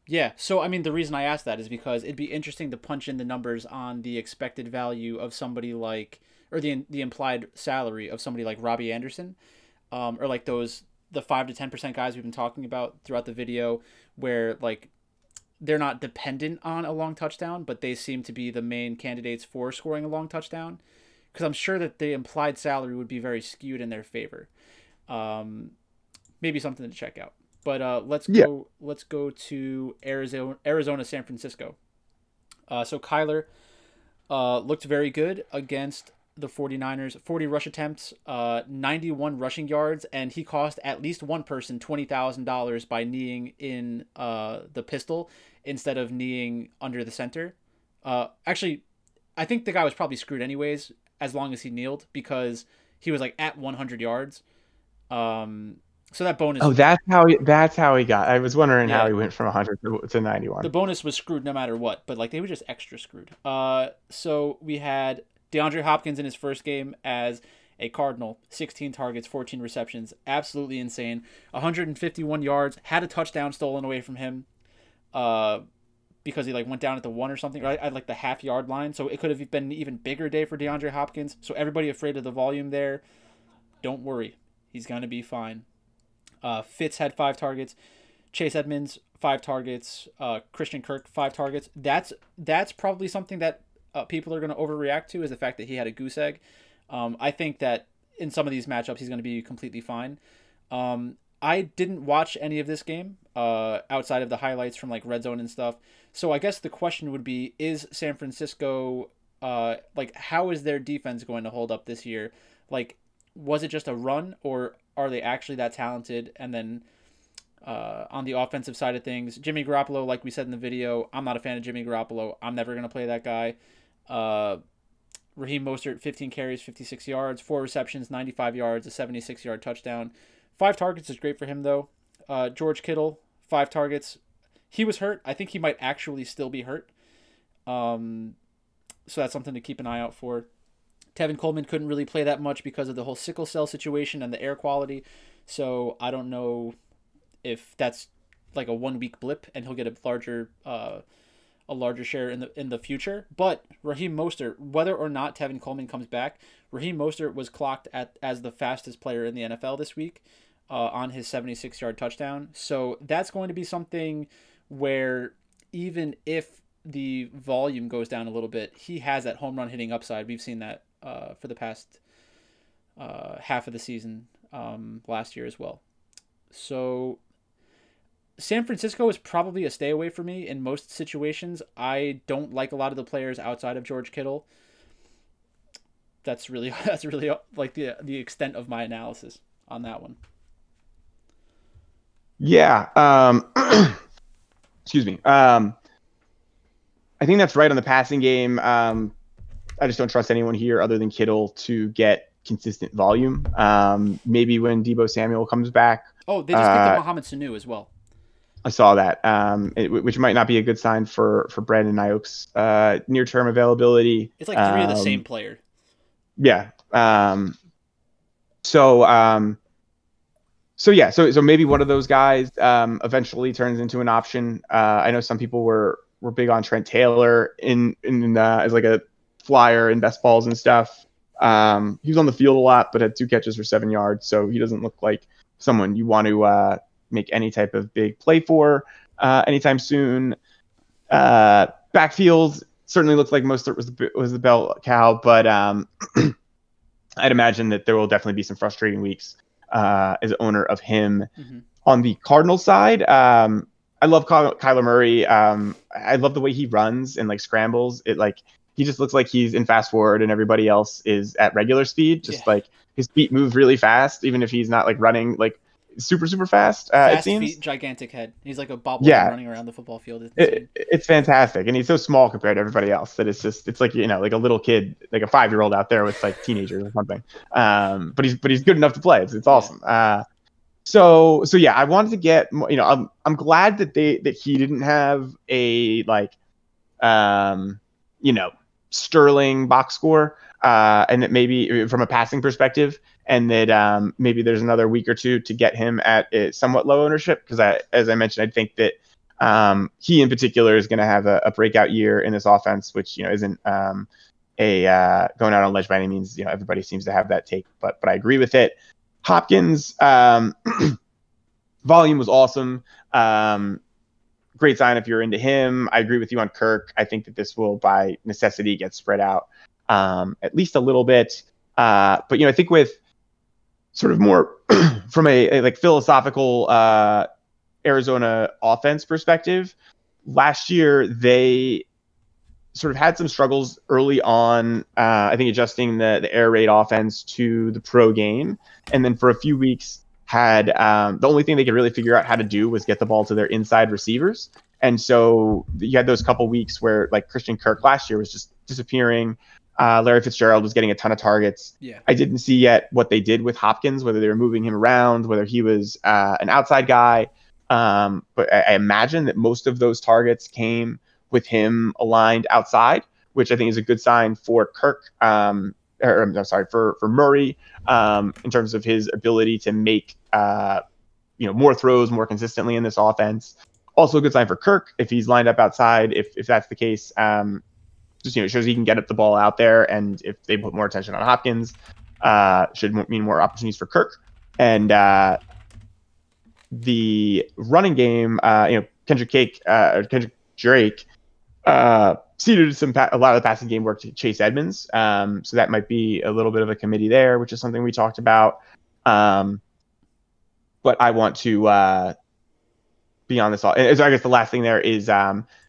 Yeah, so I mean the reason I asked that is because it'd be interesting to punch in the numbers on the expected value of somebody like, or the implied salary of somebody like Robbie Anderson, or like the 5 to 10% guys we've been talking about throughout the video, where like they're not dependent on a long touchdown, but they seem to be the main candidates for scoring a long touchdown. Because I'm sure that the implied salary would be very skewed in their favor. Maybe something to check out. But let's go to Arizona, San Francisco. So Kyler looked very good against the 49ers. 40 rush attempts, 91 rushing yards, and he cost at least one person $20,000 by kneeing in the pistol instead of kneeing under the center. Actually, I think the guy was probably screwed anyways, as long as he kneeled, because he was like at 100 yards. So that bonus. Oh, that's how he got. I was wondering how he went from 100 to 91. The bonus was screwed no matter what, but like they were just extra screwed. So we had DeAndre Hopkins in his first game as a Cardinal, 16 targets, 14 receptions, absolutely insane. 151 yards, had a touchdown stolen away from him, because he like went down at the 1 or something, right at like the half-yard line. So it could have been an even bigger day for DeAndre Hopkins. So everybody afraid of the volume there, don't worry, he's gonna be fine. Fitz had 5 targets. Chase Edmonds, 5 targets. Christian Kirk, 5 targets. That's probably something that people are going to overreact to, is the fact that he had a goose egg. I think that in some of these matchups, he's going to be completely fine. I didn't watch any of this game outside of the highlights from like Red Zone and stuff. So I guess the question would be, is San Francisco, like, how is their defense going to hold up this year? Like, was it just a run, or are they actually that talented? And then on the offensive side of things, Jimmy Garoppolo, like we said in the video, I'm not a fan of Jimmy Garoppolo. I'm never going to play that guy. Raheem Moster, 15 carries, 56 yards, 4 receptions, 95 yards, a 76-yard touchdown. 5 targets is great for him, though. George Kittle, 5 targets. He was hurt. I think he might actually still be hurt. So that's something to keep an eye out for. Tevin Coleman couldn't really play that much because of the whole sickle cell situation and the air quality. So I don't know if that's like a 1-week blip and he'll get a larger share in the future. But Raheem Mostert, whether or not Tevin Coleman comes back, Raheem Mostert was clocked as the fastest player in the NFL this week on his 76-yard touchdown. So that's going to be something where even if the volume goes down a little bit, he has that home run hitting upside. We've seen that for the past half of the season last year as well. So San Francisco is probably a stay away for me in most situations. I don't like a lot of the players outside of George Kittle. That's really like the extent of my analysis on that one. Yeah. Excuse me. I think that's right on the passing game. I just don't trust anyone here other than Kittle to get consistent volume. Maybe when Deebo Samuel comes back. Oh, they just picked up Mohamed Sanu as well. I saw that, which might not be a good sign for Brandon Ayuk's near-term availability. It's like 3 of the same player. Yeah. So maybe one of those guys eventually turns into an option. I know some people were big on Trent Taylor as like a flyer in best balls and stuff. He was on the field a lot, but had 2 catches for 7 yards, so he doesn't look like someone you want to make any type of big play for anytime soon. Backfield certainly looked like Mostert was the bell cow, but I'd imagine that there will definitely be some frustrating weeks as owner of him. Mm-hmm. On the Cardinals side, I love Kyler Murray. I love the way he runs and like scrambles. He just looks like he's in fast forward and everybody else is at regular speed. Like his feet move really fast, even if he's not like running like super, super fast. Fast it seems. Feet, gigantic head. He's like a bobblehead running around the football field. It's fantastic. And he's so small compared to everybody else that it's like, like a little kid, like a 5-year-old out there with like teenagers or something. But he's good enough to play. It's awesome. So yeah, I wanted to get, I'm glad that he didn't have a you know, sterling box score, and that maybe from a passing perspective, and that maybe there's another week or two to get him at a somewhat low ownership, because as I mentioned, I think that he in particular is going to have a breakout year in this offense, which isn't going out on a ledge by any means. Everybody seems to have that take, but I agree with it. Hopkins volume was awesome. Great sign if you're into him. I agree with you on Kirk. I think that this will, by necessity, get spread out at least a little bit. But I think with sort of more from a like philosophical Arizona offense perspective, last year they sort of had some struggles early on. I think adjusting the air raid offense to the pro game, and then for a few weeks had the only thing they could really figure out how to do was get the ball to their inside receivers. And so you had those couple weeks where like Christian Kirk last year was just disappearing. Larry Fitzgerald was getting a ton of targets. Yeah. I didn't see yet what they did with Hopkins, whether they were moving him around, whether he was an outside guy. But I imagine that most of those targets came with him aligned outside, which I think is a good sign for Kirk. For Murray, in terms of his ability to make more throws more consistently in this offense. Also a good sign for Kirk if he's lined up outside, if that's the case. Just shows he can get up the ball out there, and if they put more attention on Hopkins, should mean more opportunities for Kirk. And the running game, Kendrick Drake ceded a lot of the passing game work to Chase Edmonds. So that might be a little bit of a committee there, which is something we talked about. But I want to be on this. And so I guess the last thing there is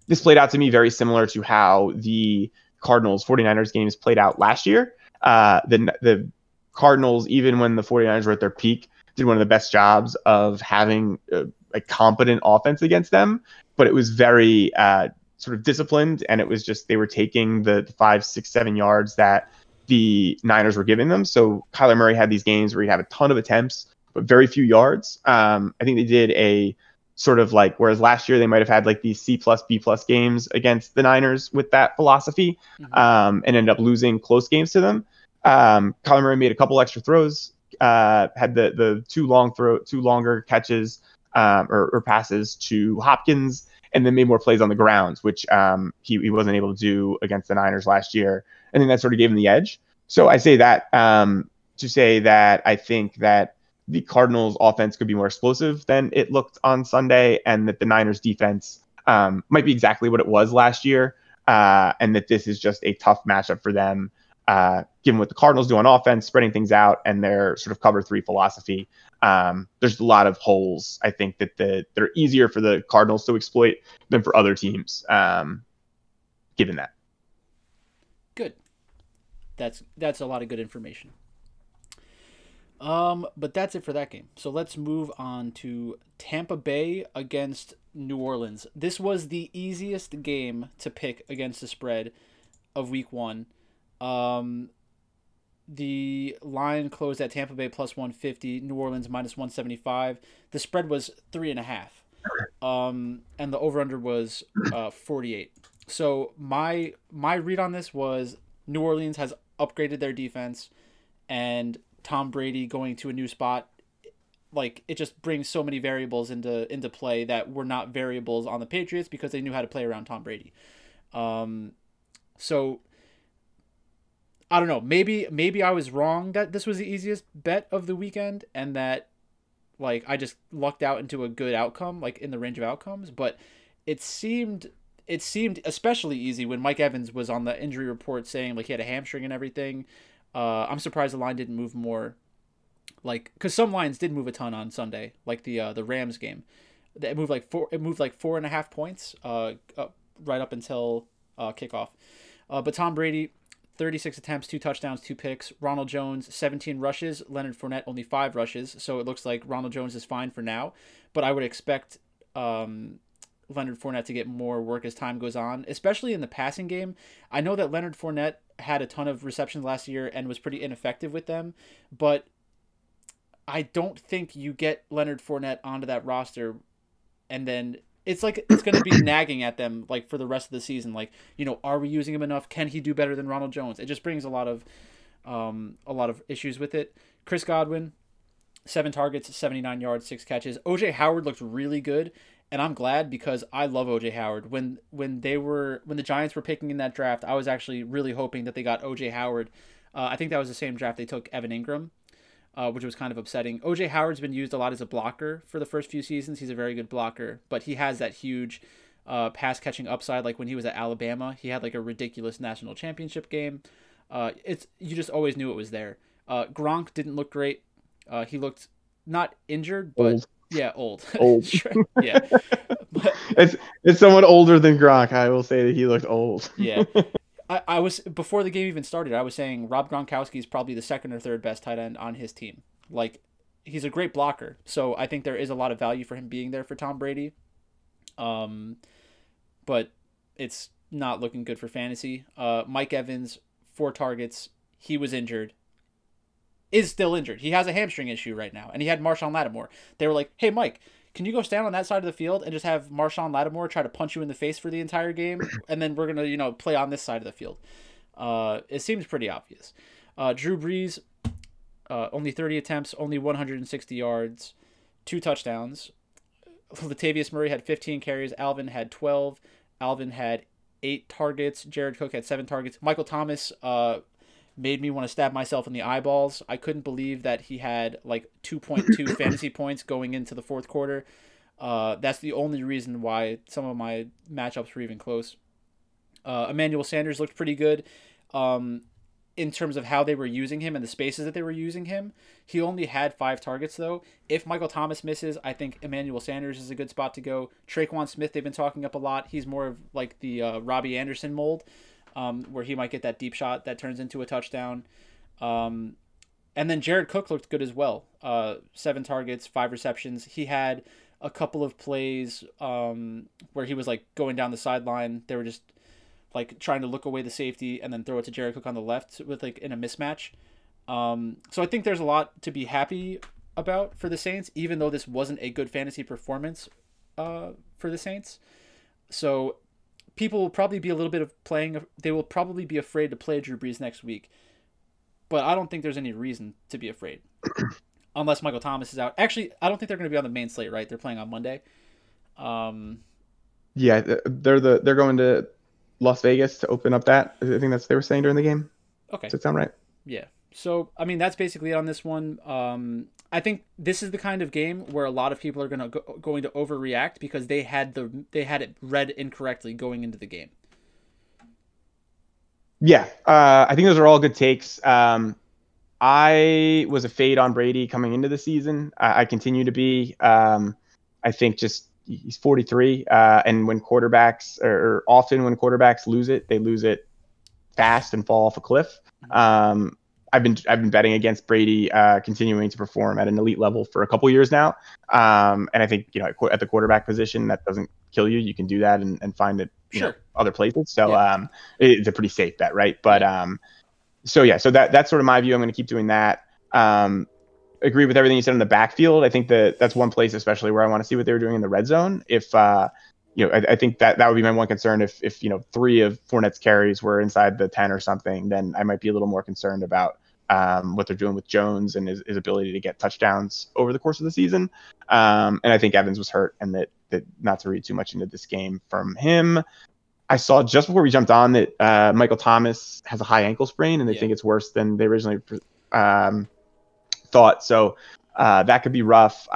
this played out to me very similar to how the Cardinals 49ers games played out last year. The Cardinals, even when the 49ers were at their peak, did one of the best jobs of having a competent offense against them, but it was very sort of disciplined, and it was just they were taking the 5, 6, 7 yards that the Niners were giving them. So Kyler Murray had these games where he'd have a ton of attempts, but very few yards. I think they did a sort of like, whereas last year they might have had like these C+, B+ games against the Niners with that philosophy, and ended up losing close games to them. Kyler Murray made a couple extra throws, had the two longer catches or passes to Hopkins, and then made more plays on the ground, which he wasn't able to do against the Niners last year. I think that sort of gave him the edge. So I say that to say that I think that the Cardinals offense could be more explosive than it looked on Sunday, and that the Niners defense might be exactly what it was last year, and that this is just a tough matchup for them, given what the Cardinals do on offense, spreading things out, and their sort of cover 3 philosophy. There's a lot of holes, I think, that they're easier for the Cardinals to exploit than for other teams, given that. Good. That's a lot of good information. But that's it for that game. So let's move on to Tampa Bay against New Orleans. This was the easiest game to pick against the spread of week 1. The line closed at Tampa Bay plus 150, New Orleans minus 175. The spread was 3.5. And the over-under was 48. So my read on this was New Orleans has upgraded their defense, and Tom Brady going to a new spot, like, it just brings so many variables into play that were not variables on the Patriots because they knew how to play around Tom Brady. So I don't know. Maybe I was wrong that this was the easiest bet of the weekend, and that like I just lucked out into a good outcome, like in the range of outcomes. But it seemed especially easy when Mike Evans was on the injury report saying like he had a hamstring and everything. I'm surprised the line didn't move more, like, because some lines did move a ton on Sunday, like the Rams game. It moved like 4.5 points right up until kickoff. But Tom Brady, 36 attempts, 2 touchdowns, 2 picks. Ronald Jones, 17 rushes. Leonard Fournette, only 5 rushes. So it looks like Ronald Jones is fine for now. But I would expect Leonard Fournette to get more work as time goes on, especially in the passing game. I know that Leonard Fournette had a ton of receptions last year and was pretty ineffective with them. But I don't think you get Leonard Fournette onto that roster, and then it's like it's going to be nagging at them like for the rest of the season. Like, are we using him enough? Can he do better than Ronald Jones? It just brings a lot of issues with it. Chris Godwin, 7 targets, 79 yards, 6 catches. OJ Howard looked really good, and I'm glad because I love OJ Howard. When the Giants were picking in that draft, I was actually really hoping that they got OJ Howard. I think that was the same draft they took Evan Ingram, which was kind of upsetting. OJ Howard's been used a lot as a blocker for the first few seasons. He's a very good blocker, but he has that huge pass catching upside. Like when he was at Alabama, he had like a ridiculous national championship game. You just always knew it was there. Gronk didn't look great. He looked not injured, but old. Yeah, old. Yeah. But, it's someone older than Gronk. I will say that he looked old. Yeah. I was, before the game even started, I was saying Rob Gronkowski is probably the second or third best tight end on his team. Like, he's a great blocker. So I think there is a lot of value for him being there for Tom Brady. But it's not looking good for fantasy. Mike Evans, 4 targets. He was injured. Is still injured. He has a hamstring issue right now. And he had Marshawn Lattimore. They were like, hey, Mike, can you go stand on that side of the field and just have Marshawn Lattimore try to punch you in the face for the entire game? And then we're going to, play on this side of the field. It seems pretty obvious. Drew Brees, only 30 attempts, only 160 yards, 2 touchdowns. Latavius Murray had 15 carries. Alvin had 12. Alvin had 8 targets. Jared Cook had 7 targets. Michael Thomas made me want to stab myself in the eyeballs. I couldn't believe that he had like 2.2 fantasy points going into the fourth quarter. That's the only reason why some of my matchups were even close. Emanuel Sanders looked pretty good in terms of how they were using him and the spaces that they were using him. He only had 5 targets, though. If Michael Thomas misses, I think Emanuel Sanders is a good spot to go. Traquan Smith, they've been talking up a lot. He's more of like the Robbie Anderson mold. Where he might get that deep shot that turns into a touchdown. And then Jared Cook looked good as well. 7 targets, 5 receptions. He had a couple of plays where he was like going down the sideline. They were just like trying to look away the safety and then throw it to Jared Cook on the left with like in a mismatch. So I think there's a lot to be happy about for the Saints, even though this wasn't a good fantasy performance for the Saints. So people will probably be they will probably be afraid to play Drew Brees next week. But I don't think there's any reason to be afraid. Unless Michael Thomas is out. Actually, I don't think they're going to be on the main slate, right? They're playing on Monday. Yeah, they're going to Las Vegas to open up that. I think that's what they were saying during the game. Okay. Does that sound right? Yeah. So, I mean, that's basically it on this one. I think this is the kind of game where a lot of people are going to overreact because they had it read incorrectly going into the game. Yeah, I think those are all good takes. I was a fade on Brady coming into the season. I continue to be. I think just he's 43, and when quarterbacks or often when quarterbacks lose it, they lose it fast and fall off a cliff. I've been betting against Brady continuing to perform at an elite level for a couple years now, and I think at the quarterback position that doesn't kill you. You can do that and find it other places. So yeah. It's a pretty safe bet, right? But so that's sort of my view. I'm going to keep doing that. Agree with everything you said in the backfield. I think that's one place especially where I want to see what they were doing in the red zone. If I think that would be my one concern. If 3 of Fournette's carries were inside the 10 or something, then I might be a little more concerned about what they're doing with Jones and his ability to get touchdowns over the course of the season. And I think Evans was hurt, and that not to read too much into this game from him. I saw just before we jumped on that Michael Thomas has a high ankle sprain, and they think it's worse than they originally thought. So that could be rough.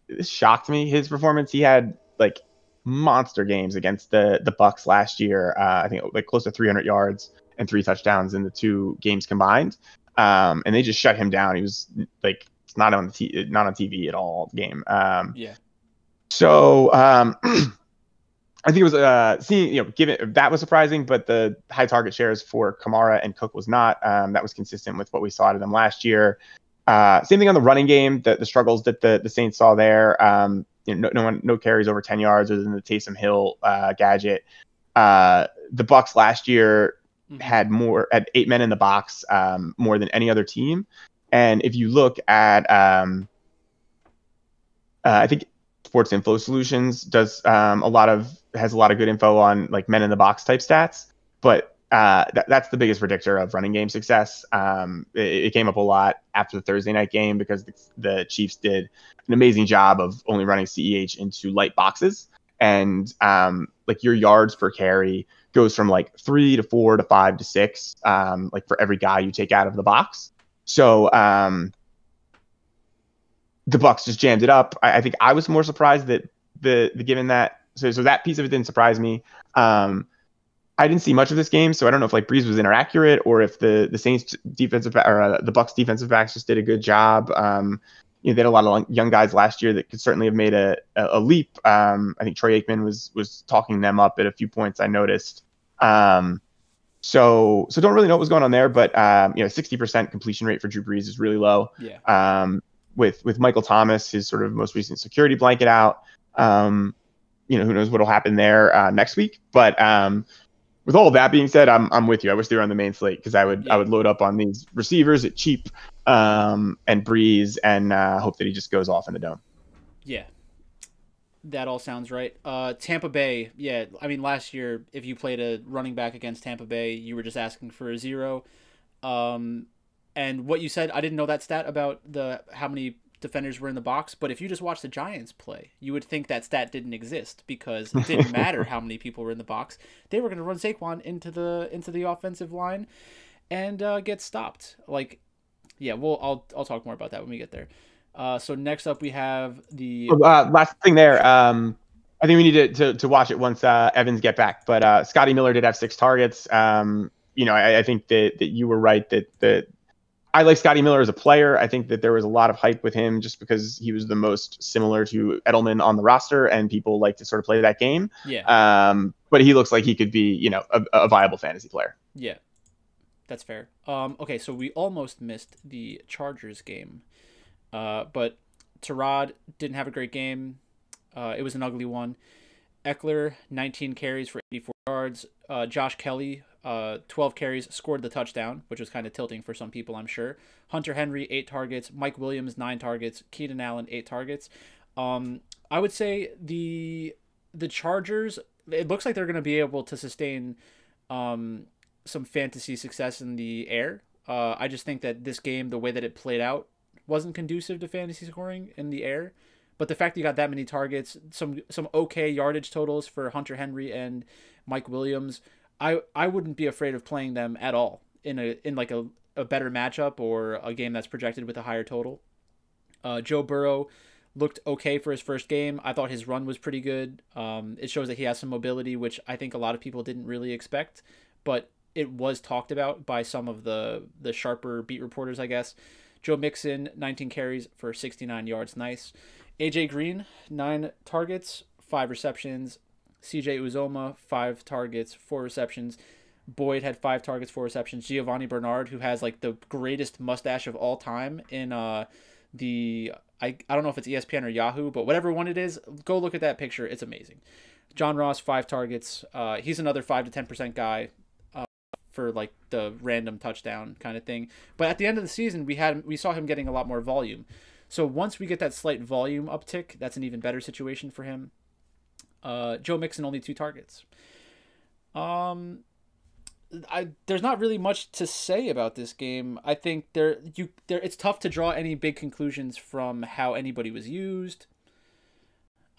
This shocked me, his performance. He had like monster games against the Bucks last year. I think like close to 300 yards and 3 touchdowns in the 2 games combined. And they just shut him down. He was like not on TV at all the game. So I think it was given that was surprising, but the high target shares for Kamara and Cook was not. That was consistent with what we saw out of them last year. Same thing on the running game. The struggles that the Saints saw there. No carries over 10 yards other than the Taysom Hill gadget. The Bucks last year had 8 men in the box more than any other team. And if you look at, I think Sports Info Solutions has a lot of good info on like men in the box type stats, but that's the biggest predictor of running game success. It came up a lot after the Thursday night game because the Chiefs did an amazing job of only running CEH into light boxes, and like your yards per carry goes from like 3 to 4 to 5 to 6, like for every guy you take out of the box. So the Bucs just jammed it up. I think I was more surprised that the given that so that piece of it didn't surprise me. I didn't see much of this game, so I don't know if like Brees was inaccurate or if the Saints defensive or the Bucs defensive backs just did a good job. They had a lot of young guys last year that could certainly have made a leap. I think Troy Aikman was talking them up at a few points I noticed. So don't really know what was going on there, but 60% completion rate for Drew Brees is really low. Yeah. With Michael Thomas, his sort of most recent security blanket out, who knows what'll happen there next week. But with all of that being said, I'm with you. I wish they were on the main slate because I would load up on these receivers at cheap and Brees and hope that he just goes off in the dome. Yeah. That all sounds right. Tampa Bay, yeah. I mean, last year, if you played a running back against Tampa Bay, you were just asking for a 0. And what you said, I didn't know that stat about how many defenders were in the box, but if you just watch the Giants play, you would think that stat didn't exist because it didn't matter how many people were in the box. They were going to run Saquon into the offensive line and get stopped. Like, yeah, I'll talk more about that when we get there. So next up we have the last thing there. I think we need to watch it once Evans get back. But Scotty Miller did have 6 targets. I think that you were right that I like Scotty Miller as a player. I think that there was a lot of hype with him just because he was the most similar to Edelman on the roster, and people like to sort of play that game. Yeah. But he looks like he could be, a viable fantasy player. Yeah, that's fair. Okay, so we almost missed the Chargers game, but Tyrod didn't have a great game. It was an ugly one. Eckler, 19 carries for 84 yards. Josh Kelly, 12 carries, scored the touchdown, which was kind of tilting for some people, I'm sure. Hunter Henry, 8 targets. Mike Williams, 9 targets. Keenan Allen, 8 targets. I would say the Chargers, it looks like they're going to be able to sustain some fantasy success in the air. I just think that this game, the way that it played out, wasn't conducive to fantasy scoring in the air. But the fact that you got that many targets, some okay yardage totals for Hunter Henry and Mike Williams, I wouldn't be afraid of playing them at all in a better matchup or a game that's projected with a higher total. Joe Burrow looked okay for his first game. I thought his run was pretty good. It shows that he has some mobility, which I think a lot of people didn't really expect, but it was talked about by some of the sharper beat reporters, I guess. Joe Mixon, 19 carries for 69 yards. Nice. AJ Green, 9 targets, 5 receptions. CJ Uzoma, 5 targets, 4 receptions. Boyd had 5 targets, 4 receptions. Giovanni Bernard, who has like the greatest mustache of all time in I don't know if it's ESPN or Yahoo, but whatever one it is, go look at that picture. It's amazing. John Ross, 5 targets. He's another 5 to 10% guy for like the random touchdown kind of thing. But at the end of the season, we saw him getting a lot more volume. So once we get that slight volume uptick, that's an even better situation for him. Joe Mixon, only 2 targets. There's not really much to say about this game. I think it's tough to draw any big conclusions from how anybody was used.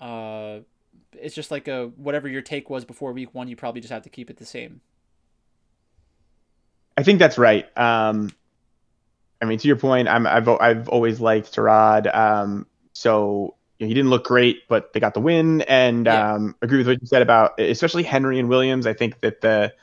It's just like whatever your take was before week 1, you probably just have to keep it the same. I think that's right. To your point, I've always liked Tyrod. So he didn't look great, but they got the win, and agree with what you said about especially Henry and Williams. I think that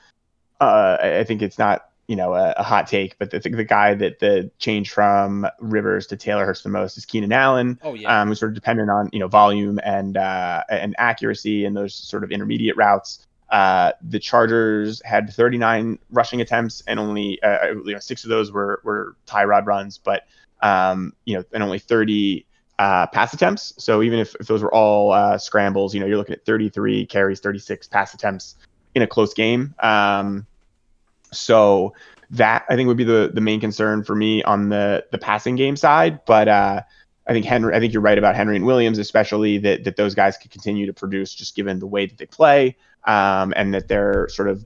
I think it's not a hot take, but the guy that the change from Rivers to Taylor hurts the most is Keenan Allen. Oh yeah. Who's sort of dependent on volume and accuracy and those sort of intermediate routes. The Chargers had 39 rushing attempts, and only 6 of those were Tyrod runs, but and only 30 pass attempts. So even if those were all scrambles, you're looking at 33 carries, 36 pass attempts in a close game. So that I think would be the main concern for me on the passing game side. But I think you're right about Henry and Williams, especially that those guys could continue to produce just given the way that they play, and that they're sort of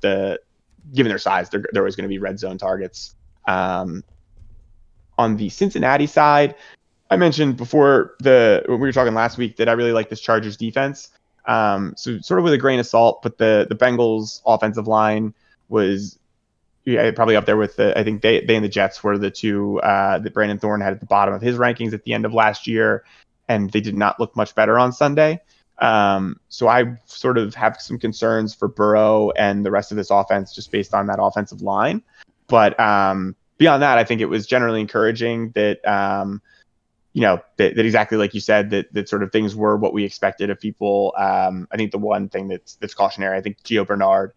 given their size, they're always going to be red zone targets. On the Cincinnati side, I mentioned before when we were talking last week that I really like this Chargers defense. So sort of with a grain of salt, but the Bengals offensive line was probably up there with I think they and the Jets were the two that Brandon Thorne had at the bottom of his rankings at the end of last year, and they did not look much better on Sunday. So I sort of have some concerns for Burrow and the rest of this offense just based on that offensive line. But beyond that, I think it was generally encouraging that that exactly like you said, that sort of things were what we expected of people. I think the one thing that's cautionary, I think Gio Bernard,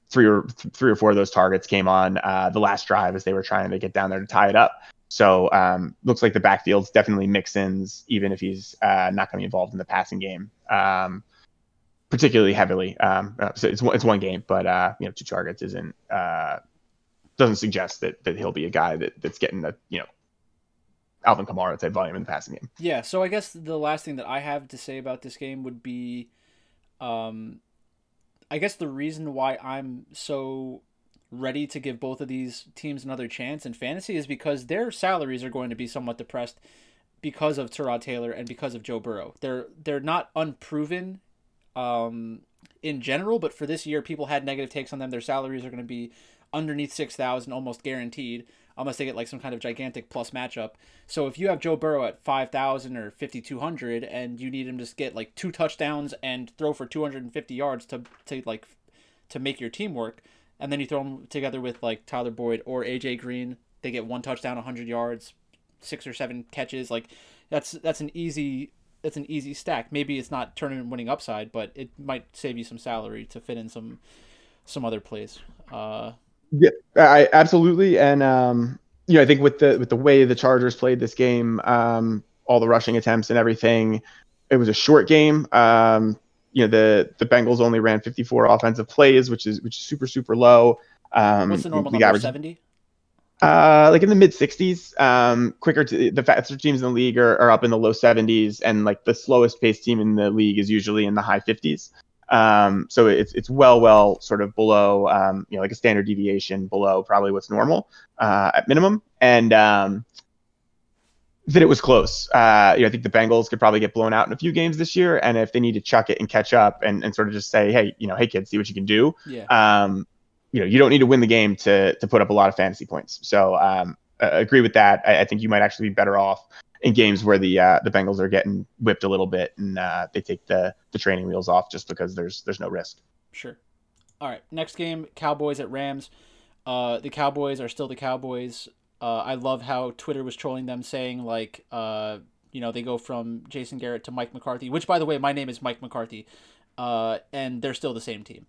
three or four of those targets came on the last drive as they were trying to get down there to tie it up. So looks like the backfield's definitely mix-ins, even if he's not going to be involved in the passing game particularly heavily. So it's one game, but 2 targets doesn't suggest that he'll be a guy that's getting the Alvin Kamara type volume in the passing game. Yeah, so I guess the last thing that I have to say about this game would be, I guess the reason why I'm so ready to give both of these teams another chance in fantasy is because their salaries are going to be somewhat depressed because of Tyrod Taylor and because of Joe Burrow. They're not unproven in general, but for this year, people had negative takes on them. Their salaries are going to be underneath 6,000, almost guaranteed, unless they get like some kind of gigantic plus matchup. So if you have Joe Burrow at 5,000 or 5,200 and you need him to get like 2 touchdowns and throw for 250 yards to make your team work, and then you throw them together with like Tyler Boyd or AJ Green, they get 1 touchdown, 100 yards, 6 or 7 catches. Like that's an easy stack. Maybe it's not tournament winning upside, but it might save you some salary to fit in some other plays. Yeah, I absolutely. And I think with the way the Chargers played this game, all the rushing attempts and everything, it was a short game. The Bengals only ran 54 offensive plays, which is super, super low. What's the normal number? 70? Like in the mid 60s. Quicker to the faster teams in the league are up in the low 70s, and like the slowest paced team in the league is usually in the high 50s. So it's well sort of below, like a standard deviation below probably what's normal at minimum, and that it was close. I think the Bengals could probably get blown out in a few games this year, and if they need to chuck it and catch up and sort of just say, hey kids, see what you can do. Yeah. You don't need to win the game to put up a lot of fantasy points. So agree with that. I think you might actually be better off in games where the Bengals are getting whipped a little bit and they take the training wheels off just because there's no risk. Sure. All right. Next game, Cowboys at Rams. The Cowboys are still the Cowboys. I love how Twitter was trolling them saying like, they go from Jason Garrett to Mike McCarthy, which by the way, my name is Mike McCarthy. And they're still the same team.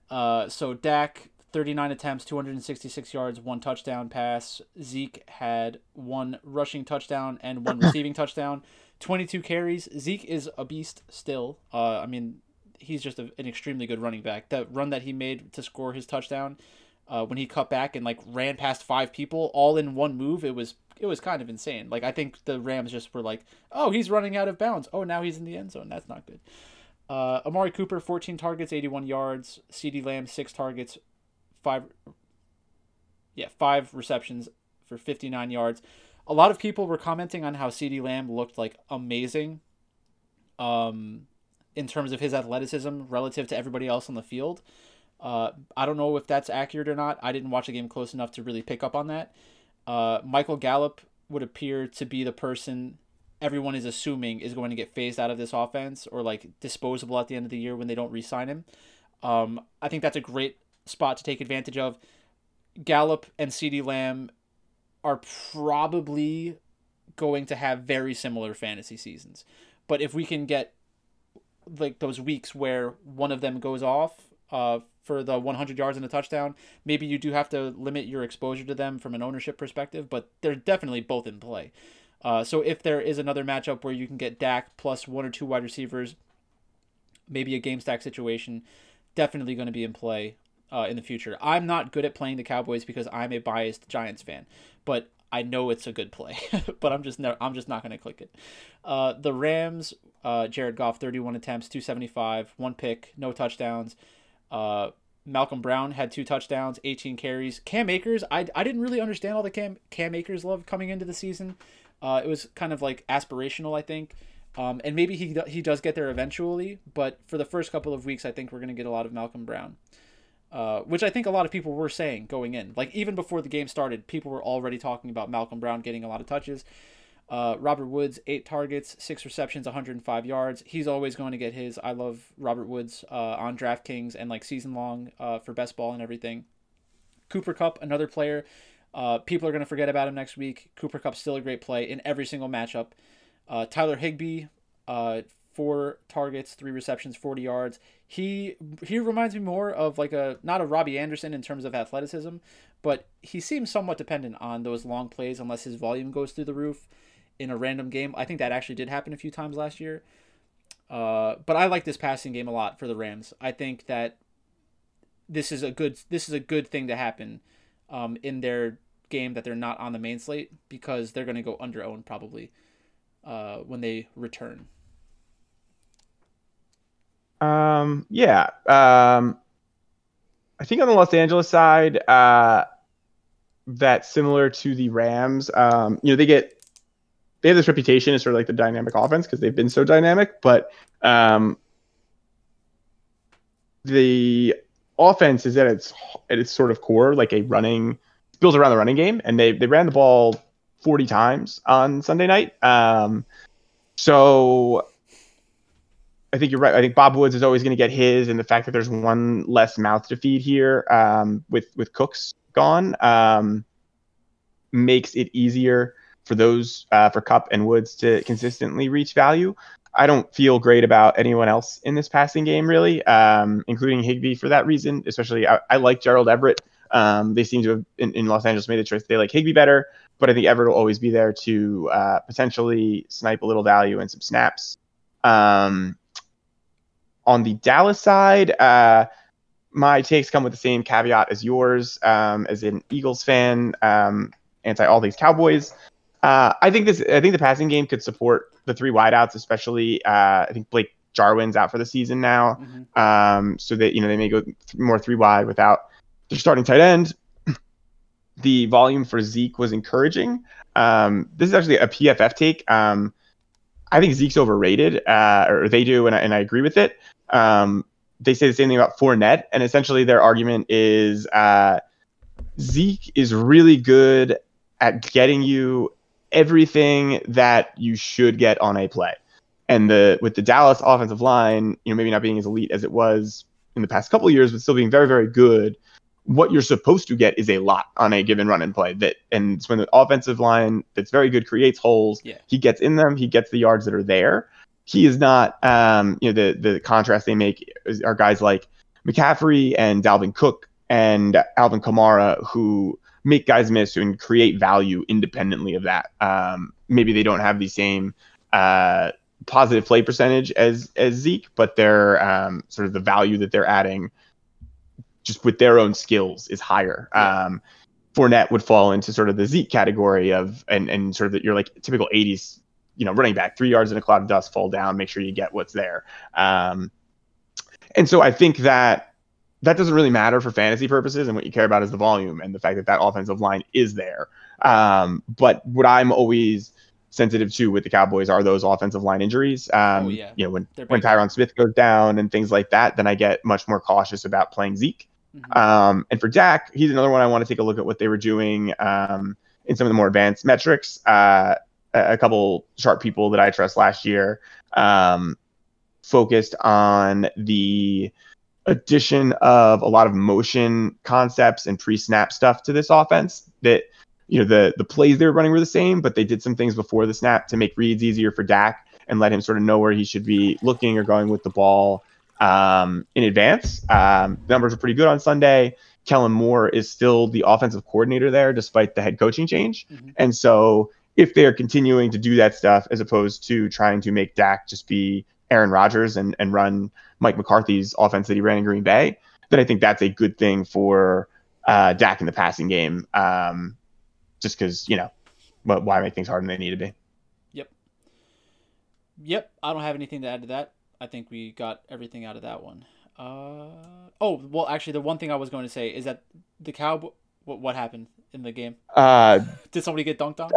So Dak, 39 attempts, 266 yards, 1 touchdown pass. Zeke had 1 rushing touchdown and 1 receiving touchdown, 22 carries. Zeke is a beast still. He's just an extremely good running back. That run that he made to score his touchdown, when he cut back and like ran past 5 people all in one move, it was kind of insane. Like I think the Rams just were like, oh, he's running out of bounds. Oh, now he's in the end zone. That's not good. Amari Cooper, 14 targets, 81 yards. CeeDee Lamb, 6 targets, 5 receptions for 59 yards. A lot of people were commenting on how CeeDee Lamb looked like amazing in terms of his athleticism relative to everybody else on the field. I don't know if that's accurate or not. I didn't watch the game close enough to really pick up on that. Michael Gallup would appear to be the person everyone is assuming is going to get phased out of this offense or like disposable at the end of the year when they don't re-sign him. I think that's a great spot to take advantage of. Gallup and CeeDee Lamb are probably going to have very similar fantasy seasons. But if we can get like those weeks where one of them goes off for the 100 yards and a touchdown, maybe you do have to limit your exposure to them from an ownership perspective, but they're definitely both in play. So if there is another matchup where you can get Dak plus 1 or 2 wide receivers, maybe a game stack situation, definitely going to be in play. in the future. I'm not good at playing the Cowboys because I'm a biased Giants fan, but I know it's a good play. But I'm just not going to click it. The Rams, Jared Goff, 31 attempts, 275, one pick, no touchdowns. Malcolm Brown had 2 touchdowns, 18 carries. Cam Akers, I didn't really understand all the Cam Akers love coming into the season. It was kind of like aspirational, I think. And maybe he does get there eventually, but for the first couple of weeks, I think we're going to get a lot of Malcolm Brown, which I think a lot of people were saying going in. Like, even before the game started, people were already talking about Malcolm Brown getting a lot of touches. Robert Woods, 8 targets, 6 receptions, 105 yards. He's always going to get his. I love Robert Woods on DraftKings and like season long for best ball and everything. Cooper Kupp, another player. People are going to forget about him next week. Cooper Kupp's still a great play in every single matchup. Tyler Higbee, 4 targets, 3 receptions, 40 yards. He reminds me more of like not a Robbie Anderson in terms of athleticism, but he seems somewhat dependent on those long plays unless his volume goes through the roof in a random game. I think that actually did happen a few times last year. But I like this passing game a lot for the Rams. I think that this is a good thing to happen in their game that they're not on the main slate, because they're going to go under-owned probably when they return. Yeah. I think on the Los Angeles side, that's similar to the Rams. They have this reputation as sort of like the dynamic offense because they've been so dynamic, but the offense is at its sort of core, like built around the running game, and they ran the ball 40 times on Sunday night. So I think you're right. I think Bob Woods is always going to get his, and the fact that there's one less mouth to feed here with Cooks gone makes it easier for for Kupp and Woods to consistently reach value. I don't feel great about anyone else in this passing game, really, including Higbee for that reason. Especially, I like Gerald Everett. They seem to have, in Los Angeles, made the choice. They like Higbee better, but I think Everett will always be there to potentially snipe a little value and some snaps. On the Dallas side, my takes come with the same caveat as yours, as an Eagles fan, anti all these Cowboys. I think the passing game could support the 3 wideouts, especially I think Blake Jarwin's out for the season now. Mm-hmm. So that, they may go more 3 wide without their starting tight end. The volume for Zeke was encouraging. This is actually a PFF take. I think Zeke's overrated, or they do, and I agree with it. They say the same thing about Fournette, and essentially their argument is Zeke is really good at getting you everything that you should get on a play. And with the Dallas offensive line, maybe not being as elite as it was in the past couple of years, but still being very, very good, what you're supposed to get is a lot on a given run and play. And it's when the offensive line that's very good creates holes. Yeah. He gets in them. He gets the yards that are there. He is not, the contrast they make are guys like McCaffrey and Dalvin Cook and Alvin Kamara, who make guys miss and create value independently of that. Maybe they don't have the same positive play percentage as Zeke, but they're sort of the value that they're adding just with their own skills is higher. Fournette would fall into sort of the Zeke category of, and sort of you're like typical 80s, running back, 3 yards in a cloud of dust, fall down, make sure you get what's there. And so I think that doesn't really matter for fantasy purposes, and what you care about is the volume and the fact that offensive line is there. But what I'm always sensitive to with the Cowboys are those offensive line injuries. When Tyron Smith goes down and things like that, then I get much more cautious about playing Zeke. Mm-hmm. And for Dak, he's another one I want to take a look at what they were doing in some of the more advanced metrics. A couple sharp people that I trust last year focused on the addition of a lot of motion concepts and pre-snap stuff to this offense. That the plays they were running were the same, but they did some things before the snap to make reads easier for Dak and let him sort of know where he should be looking or going with the ball in advance. The numbers were pretty good on Sunday. Kellen Moore is still the offensive coordinator there despite the head coaching change. Mm-hmm. And so if they're continuing to do that stuff as opposed to trying to make Dak just be Aaron Rodgers and run Mike McCarthy's offense that he ran in Green Bay, then I think that's a good thing for Dak in the passing game. Just because, why make things harder than they need to be? Yep. I don't have anything to add to that. I think we got everything out of that one. Well, actually, the one thing I was going to say is that the Cowboy. What happened in the game? Did somebody get dunked on?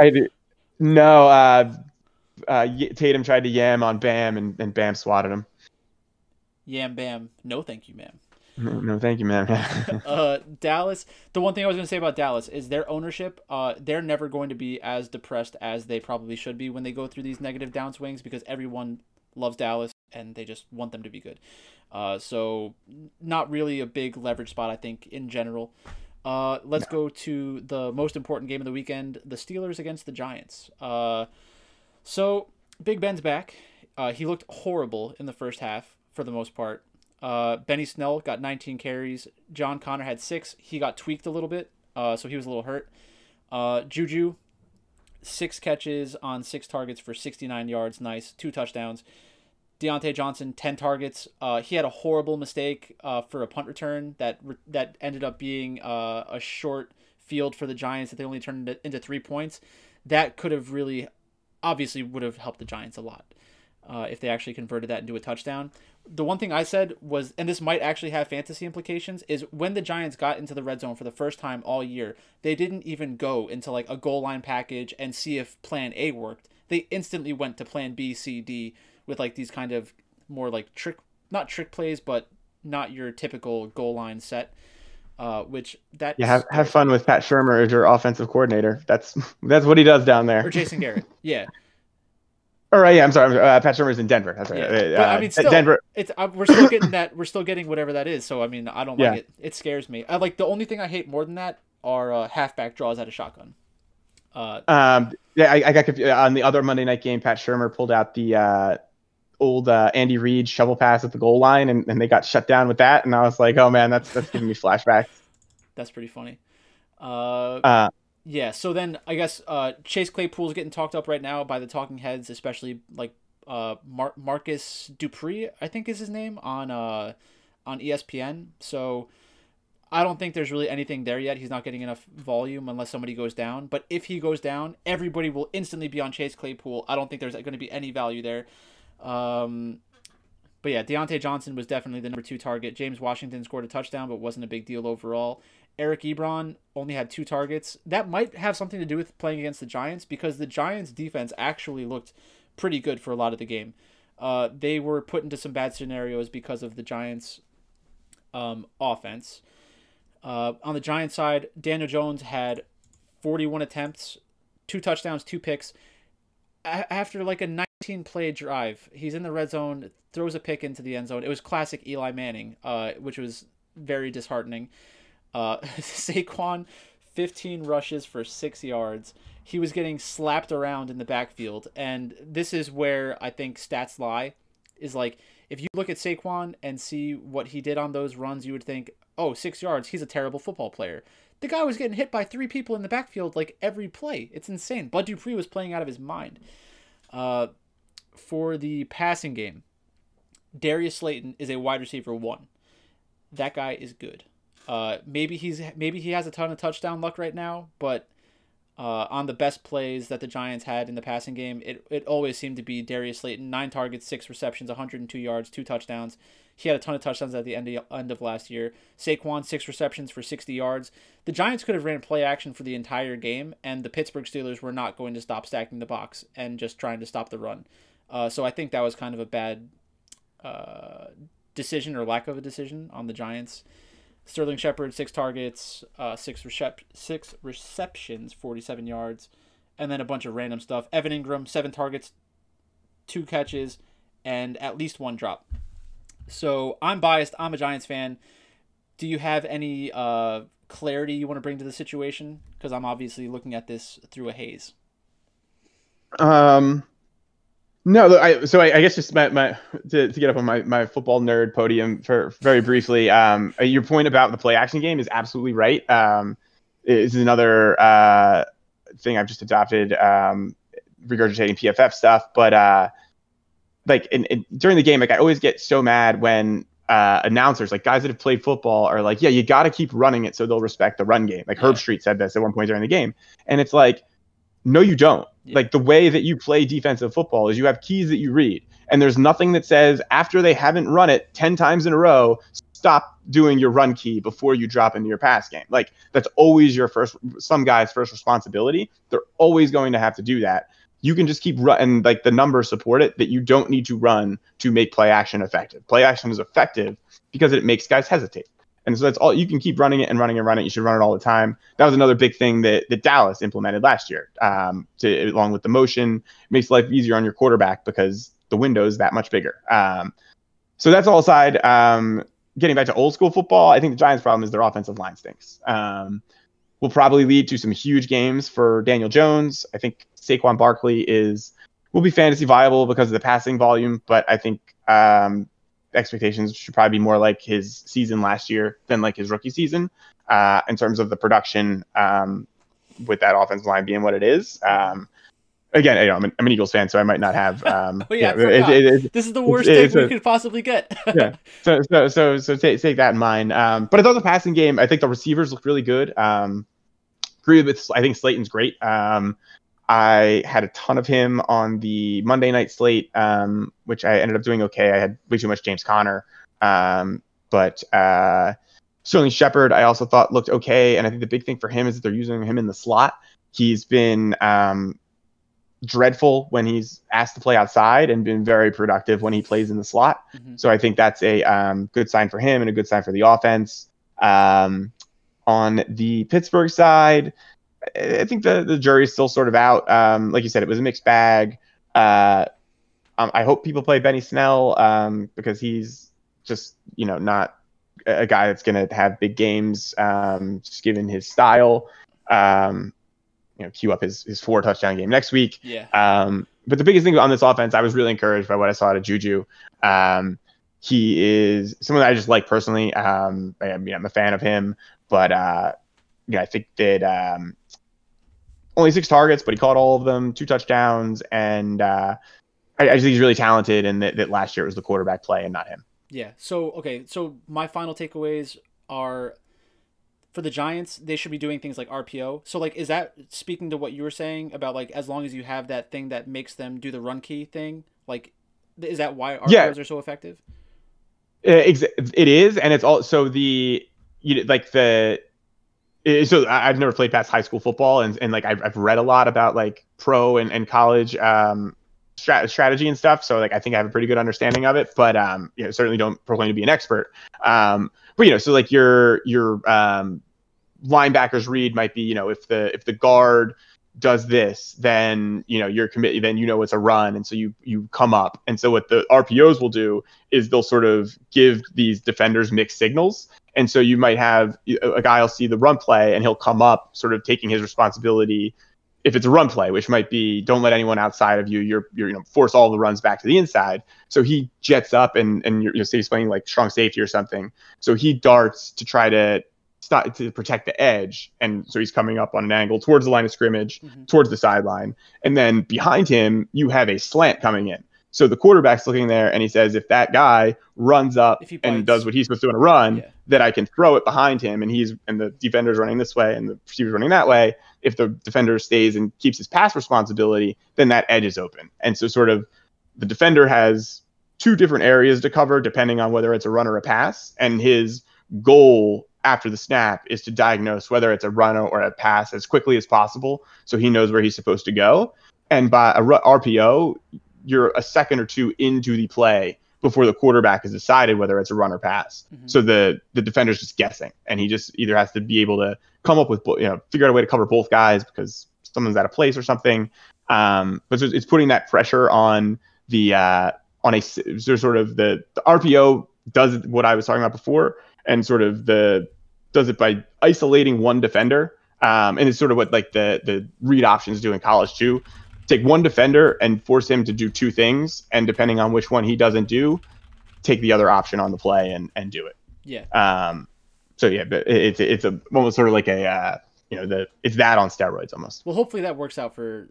No. Tatum tried to yam on Bam, and Bam swatted him. Yam Bam. No, thank you, ma'am. No, thank you, ma'am. Dallas. The one thing I was going to say about Dallas is their ownership. They're never going to be as depressed as they probably should be when they go through these negative downswings, because everyone loves Dallas and they just want them to be good. So not really a big leverage spot, I think, in general. Let's go to the most important game of the weekend, the Steelers against the Giants. So Big Ben's back. He looked horrible in the first half for the most part. Benny Snell got 19 carries. John Connor had 6. He got tweaked a little bit, so he was a little hurt. Juju, 6 catches on 6 targets for 69 yards. Nice. 2 touchdowns. Deontay Johnson, 10 targets. He had a horrible mistake for a punt return that ended up being a short field for the Giants that they only turned into 3 points. That could have really, obviously would have helped the Giants a lot if they actually converted that into a touchdown. The one thing I said was, and this might actually have fantasy implications, is when the Giants got into the red zone for the first time all year, they didn't even go into like a goal line package and see if plan A worked. They instantly went to plan B, C, D with like these kind of more like not trick plays, but not your typical goal line set. Have fun with Pat Shurmur as your offensive coordinator. That's what he does down there. Or Jason Garrett. Yeah. All right, yeah, I'm sorry. Pat Shurmur's in Denver. That's right. Yeah. But, I mean, still, Denver. We're still getting that. We're still getting whatever that is. So I mean, I don't like it. It scares me. I like the only thing I hate more than that are halfback draws out of shotgun. I got confused. On the other Monday night game, Pat Shurmur pulled out the old Andy Reid shovel pass at the goal line, and they got shut down with that. And I was like, oh man, that's giving me flashbacks. That's pretty funny. Yeah, so then I guess Chase Claypool's getting talked up right now by the talking heads, especially like Marcus Dupree, I think is his name, on ESPN. So I don't think there's really anything there yet. He's not getting enough volume unless somebody goes down. But if he goes down, everybody will instantly be on Chase Claypool. I don't think there's going to be any value there. But yeah, Deontay Johnson was definitely the number 2 target. James Washington scored a touchdown, but wasn't a big deal overall. Eric Ebron only had 2 targets. That might have something to do with playing against the Giants, because the Giants' defense actually looked pretty good for a lot of the game. They were put into some bad scenarios because of the Giants' offense. On the Giants side, Daniel Jones had 41 attempts, 2 touchdowns, 2 picks. After like a 19-play drive, he's in the red zone, throws a pick into the end zone. It was classic Eli Manning, which was very disheartening. Saquon, 15 rushes for 6 yards. He was getting slapped around in the backfield, and this is where I think stats lie. Is like, if you look at Saquon and see what he did on those runs, you would think, oh, 6 yards, he's a terrible football player. The guy was getting hit by 3 people in the backfield like every play. It's insane. Bud Dupree was playing out of his mind. For the passing game, Darius Slayton is a wide receiver 1. That guy is good. Maybe he has a ton of touchdown luck right now, but on the best plays that the Giants had in the passing game, it always seemed to be Darius Slayton. 9 targets, 6 receptions, 102 yards, 2 touchdowns. He had a ton of touchdowns at the end of last year. Saquon, 6 receptions for 60 yards. The Giants could have ran play action for the entire game, and the Pittsburgh Steelers were not going to stop stacking the box and just trying to stop the run. So I think that was kind of a bad decision, or lack of a decision, on the Giants. Sterling Shepard, 6 targets, 6 receptions, 47 yards, and then a bunch of random stuff. Evan Ingram, 7 targets, 2 catches, and at least 1 drop. So I'm biased. I'm a Giants fan. Do you have any clarity you want to bring to the situation? Because I'm obviously looking at this through a haze. No, I guess just to get up on my football nerd podium for very briefly. Your point about the play action game is absolutely right. This is another thing I've just adopted, regurgitating PFF stuff. But like during the game, like I always get so mad when announcers, like guys that have played football, are like, yeah, you got to keep running it so they'll respect the run game. Like Herb Street said this at one point during the game, and it's like, no, you don't. Like the way that you play defensive football is you have keys that you read, and there's nothing that says after they haven't run it 10 times in a row, stop doing your run key before you drop into your pass game. Like that's always some guy's first responsibility. They're always going to have to do that. You can just keep running, like the numbers support it, that you don't need to run to make play action effective. Play action is effective because it makes guys hesitate. And so that's all. You can keep running it and running and running. You should run it all the time. That was another big thing that Dallas implemented last year, along with the motion. It makes life easier on your quarterback because the window is that much bigger. So that's all aside. Getting back to old school football, I think the Giants' problem is their offensive line stinks. Will probably lead to some huge games for Daniel Jones. I think Saquon Barkley will be fantasy viable because of the passing volume, but I think expectations should probably be more like his season last year than like his rookie season in terms of the production with that offensive line being what it is. Again, I'm an Eagles fan, so I might not have. This is the worst thing we could possibly get. Yeah, so take that in mind. But I thought the passing game, I think the receivers looked really good. Agree with, I think Slayton's great. I had a ton of him on the Monday night slate, which I ended up doing okay. I had way too much James Conner, but certainly Shepard I also thought looked okay. And I think the big thing for him is that they're using him in the slot. He's been dreadful when he's asked to play outside and been very productive when he plays in the slot. Mm-hmm. So I think that's a good sign for him and a good sign for the offense. On the Pittsburgh side, I think the jury's still sort of out. Like you said, it was a mixed bag. I hope people play Benny Snell because he's just, not a guy that's going to have big games, just given his style. Queue up his 4 touchdown game next week. Yeah. But the biggest thing on this offense, I was really encouraged by what I saw out of Juju. He is someone that I just like personally. I'm a fan of him, but I think that only 6 targets, but he caught all of them, 2 touchdowns, and I just think he's really talented, and that last year it was the quarterback play and not him. Yeah. So my final takeaways are, for the Giants, they should be doing things like RPO. So, is that speaking to what you were saying about, as long as you have that thing that makes them do the run key thing? Is that why RPOs are so effective? It is, and it's also so I've never played past high school football, and I've read a lot about pro and college strategy and stuff. So I think I have a pretty good understanding of it, but certainly don't proclaim to be an expert. But so your linebackers read might be, if the guard does this, then you're committed, then it's a run, and so you come up. And so what the RPOs will do is they'll sort of give these defenders mixed signals. And so you might have a guy will see the run play and he'll come up sort of taking his responsibility if it's a run play, which might be don't let anyone outside of you. You're force all the runs back to the inside. So he jets up and you're say he's playing strong safety or something. So he darts to try to stop to protect the edge, and so he's coming up on an angle towards the line of scrimmage, towards the sideline, and then behind him you have a slant coming in. So the quarterback's looking there, and he says, if that guy runs up and does what he's supposed to do on a run, that I can throw it behind him, and the defender's running this way and the receiver's running that way. If the defender stays and keeps his pass responsibility, then that edge is open. And so sort of the defender has 2 different areas to cover depending on whether it's a run or a pass, and his goal after the snap is to diagnose whether it's a run or a pass as quickly as possible so he knows where he's supposed to go. And by a RPO, you're a second or 2 into the play before the quarterback has decided whether it's a run or pass. So the defender's just guessing, and he just either has to be able to come up with, figure out a way to cover both guys because someone's out of place or something. But it's putting that pressure on the RPO does what I was talking about before, and sort of does it by isolating one defender. And it's sort of what the read options do in college too. Take one defender and force him to do 2 things, and depending on which one he doesn't do, take the other option on the play and do it. Yeah. So yeah, but it's almost sort of it's that on steroids almost. Well, hopefully that works out for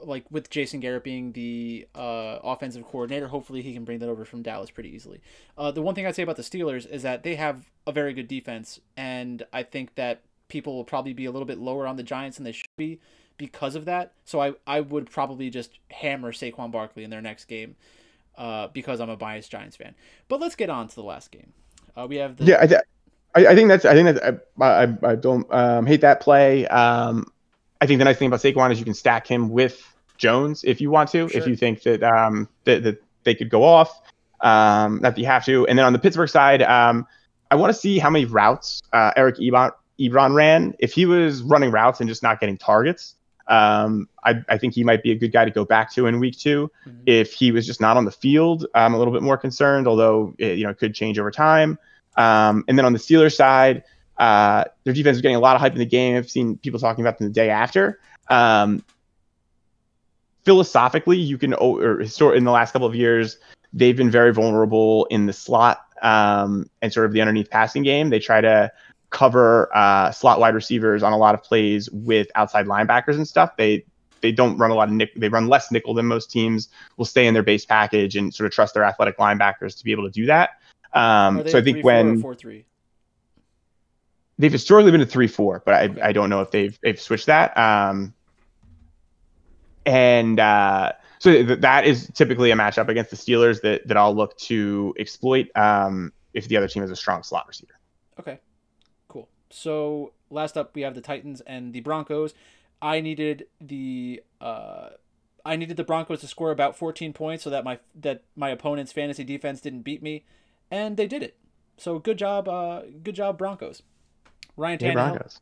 like with Jason Garrett being the offensive coordinator, hopefully he can bring that over from Dallas pretty easily. The one thing I'd say about the Steelers is that they have a very good defense, and I think that people will probably be a little bit lower on the Giants than they should be because of that. So I would probably just hammer Saquon Barkley in their next game because I'm a biased Giants fan. But let's get on to the last game. We have the I think that's I don't hate that play. I think the nice thing about Saquon is you can stack him with Jones if you want to, Sure. if you think that that they could go off, not that you have to. And then on the Pittsburgh side, I want to see how many routes Eric Ebron ran. If he was running routes and just not getting targets, I think he might be a good guy to go back to in week 2. Mm-hmm. If he was just not on the field, I'm a little bit more concerned, although it could change over time. And then on the Steelers side, their defense is getting a lot of hype in the game. I've seen people talking about them the day after. Philosophically, you can, in the last couple of years, they've been very vulnerable in the slot and sort of the underneath passing game. They try to cover slot wide receivers on a lot of plays with outside linebackers and stuff. They don't run a lot of nickel. They run less nickel than most teams. Will stay in their base package and sort of trust their athletic linebackers to be able to do that. So I think when 4-3? they've historically been a 3-4, but Okay. I don't know if they've switched that. So that is typically a matchup against the Steelers that I'll look to exploit if the other team has a strong slot receiver. Okay, cool. So last up, we have the Titans and the Broncos. I needed the Broncos to score about 14 points so that my opponent's fantasy defense didn't beat me, and they did it. So good job Broncos. Ryan Tannehill, Broncos.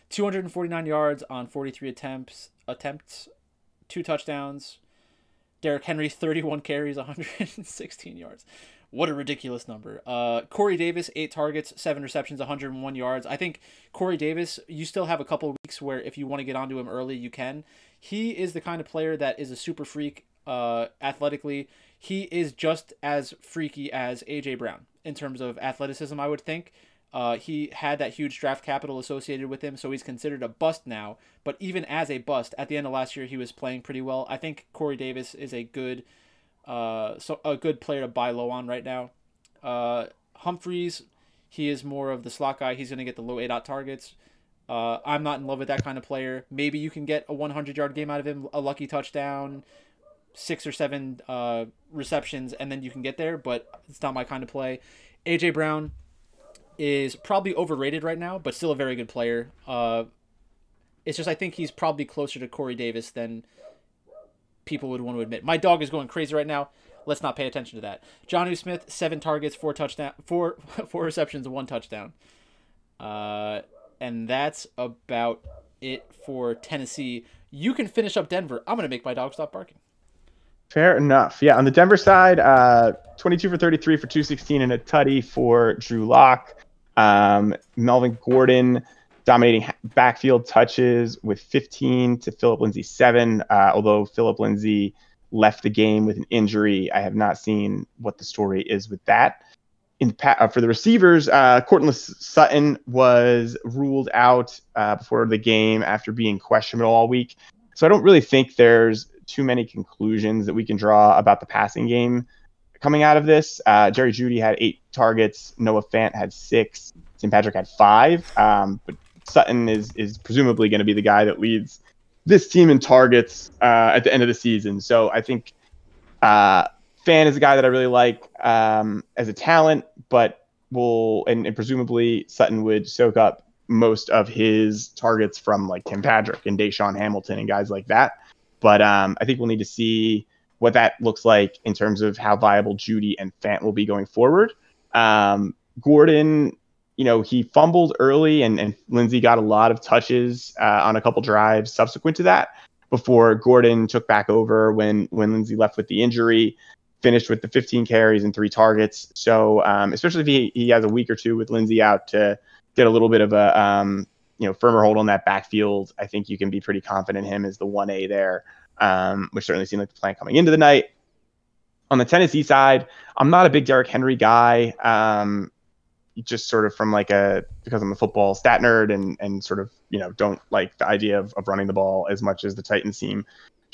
249 yards on 43 attempts, 2 touchdowns. Derrick Henry, 31 carries, 116 yards. What a ridiculous number. Corey Davis, 8 targets, 7 receptions, 101 yards. I think Corey Davis, you still have a couple of weeks where if you want to get onto him early, you can. He is the kind of player that is a super freak athletically. He is just as freaky as A.J. Brown in terms of athleticism, I would think. He had that huge draft capital associated with him, so he's considered a bust now. But even as a bust, at the end of last year, he was playing pretty well. I think Corey Davis is a good player to buy low on right now. Humphreys, he is more of the slot guy. He's going to get the low A dot targets. I'm not in love with that kind of player. Maybe you can get a 100-yard game out of him, a lucky touchdown, 6 or 7 receptions, and then you can get there, but it's not my kind of play. A.J. Brown is probably overrated right now, but still a very good player. It's just I think he's probably closer to Corey Davis than people would want to admit. My dog is going crazy right now. Let's not pay attention to that. Jonnu Smith, 7 targets, 4 receptions, 1 touchdown. And that's about it for Tennessee. You can finish up Denver. I'm going to make my dog stop barking. Fair enough. Yeah, on the Denver side, 22 for 33 for 216 and a tutty for Drew Lock. Melvin Gordon dominating backfield touches with 15 to Phillip Lindsay 7. Although Phillip Lindsay left the game with an injury, I have not seen what the story is with that. For the receivers, Courtland Sutton was ruled out before the game after being questionable all week. So I don't really think there's too many conclusions that we can draw about the passing game coming out of this. Jerry Jeudy had 8 targets. Noah Fant had 6. St. Patrick had 5. But Sutton is presumably going to be the guy that leads this team in targets at the end of the season. So I think Fant is a guy that I really like as a talent, but and presumably Sutton would soak up most of his targets from like Tim Patrick and Deshaun Hamilton and guys like that. But I think we'll need to see what that looks like in terms of how viable Jeudy and Fant will be going forward. Gordon, he fumbled early and Lindsay got a lot of touches on a couple drives subsequent to that before Gordon took back over when Lindsay left with the injury, finished with the 15 carries and 3 targets. So especially if he has a week or two with Lindsay out to get a little bit of a firmer hold on that backfield, I think you can be pretty confident in him as the 1A there, which certainly seemed like the plan coming into the night. On the Tennessee side, I'm not a big Derrick Henry guy, just sort of from because I'm a football stat nerd and sort of, don't like the idea of running the ball as much as the Titans seem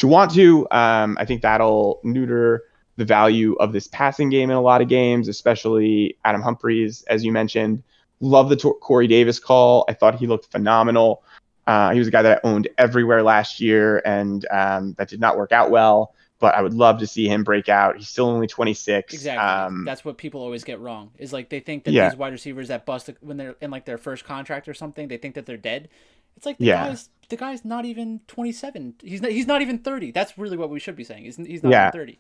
want to. I think that'll neuter the value of this passing game in a lot of games, especially Adam Humphries, as you mentioned. Love the Corey Davis call. I thought he looked phenomenal. He was a guy that I owned everywhere last year, and that did not work out well. But I would love to see him break out. He's still only 26. Exactly. That's what people always get wrong. Is like they think that these wide receivers that bust when they're in like their first contract or something, they think that they're dead. It's like the guy's not even 27. He's not even 30. That's really what we should be saying. He's not even 30.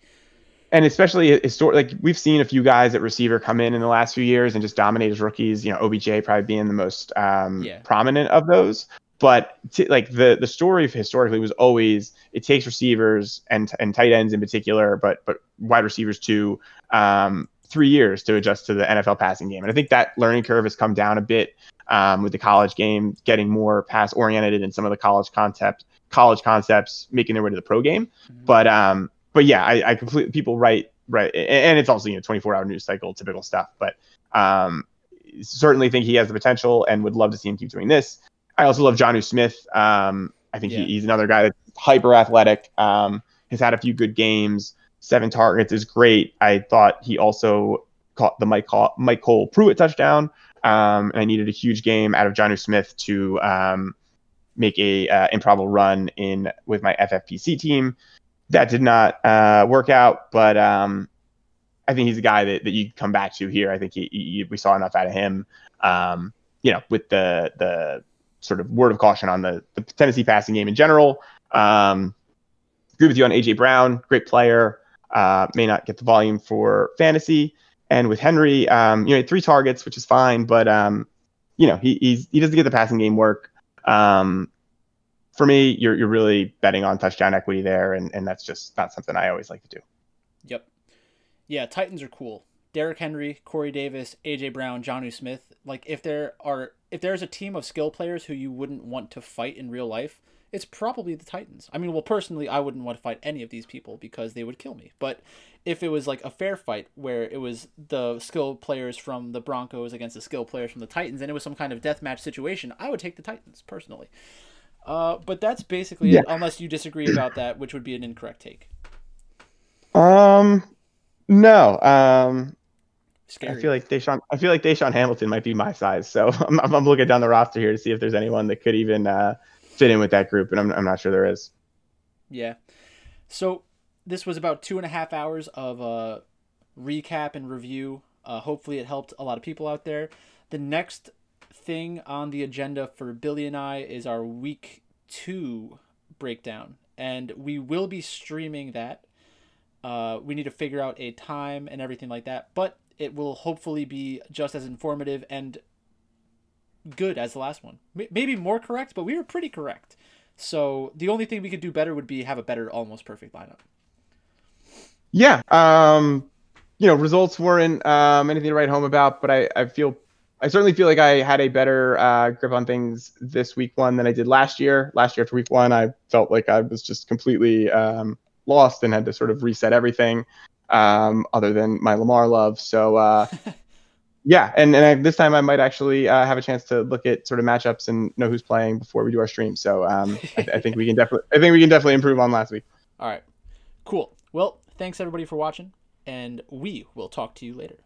And especially like we've seen a few guys at receiver come in the last few years and just dominate as rookies. OBJ probably being the most prominent of those. But like the story historically was always it takes receivers and tight ends in particular, but wide receivers too, 3 years to adjust to the NFL passing game. And I think that learning curve has come down a bit with the college game getting more pass oriented and some of the college concepts making their way to the pro game. Mm-hmm. But yeah, I completely people right, and it's also 24-hour news cycle, typical stuff. But certainly think he has the potential and would love to see him keep doing this. I also love Jonnu Smith. I think he's another guy that's hyper athletic. Has had a few good games. 7 targets is great. I thought he also caught the Mike Cole Pruitt touchdown. And I needed a huge game out of Jonnu Smith to make a improbable run in with my FFPC team. That did not work out, but I think he's a guy that you come back to here. I think we saw enough out of him. With the sort of word of caution on the Tennessee passing game in general. Agree with you on AJ Brown, great player. May not get the volume for fantasy. And with Henry, he had 3 targets, which is fine, but he doesn't get the passing game work. For me, you're really betting on touchdown equity there, and that's just not something I always like to do. Yep. Yeah, Titans are cool. Derrick Henry, Corey Davis, AJ Brown, Jonnu Smith. Like if there's a team of skill players who you wouldn't want to fight in real life, it's probably the Titans. I mean, well, personally, I wouldn't want to fight any of these people because they would kill me. But if it was like a fair fight where it was the skill players from the Broncos against the skill players from the Titans, and it was some kind of deathmatch situation, I would take the Titans personally. But that's basically it, unless you disagree about that, which would be an incorrect take. No. Scary. I feel like Deshaun Hamilton might be my size, so I'm looking down the roster here to see if there's anyone that could even fit in with that group, and I'm not sure there is. Yeah. So this was about 2.5 hours of recap and review. Hopefully it helped a lot of people out there. The next thing on the agenda for Billy and I is our week 2 breakdown, and we will be streaming that. We need to figure out a time and everything like that, but it will hopefully be just as informative and good as the last one. Maybe more correct, but we were pretty correct. So the only thing we could do better would be have a better almost perfect lineup. Yeah. Results weren't anything to write home about, but I certainly feel like I had a better grip on things this week 1 than I did last year. Last year after week 1, I felt like I was just completely lost and had to sort of reset everything other than my Lamar love. So yeah, and this time I might actually have a chance to look at sort of matchups and know who's playing before we do our stream. So I think we can definitely improve on last week. All right, cool. Well, thanks everybody for watching, and we will talk to you later.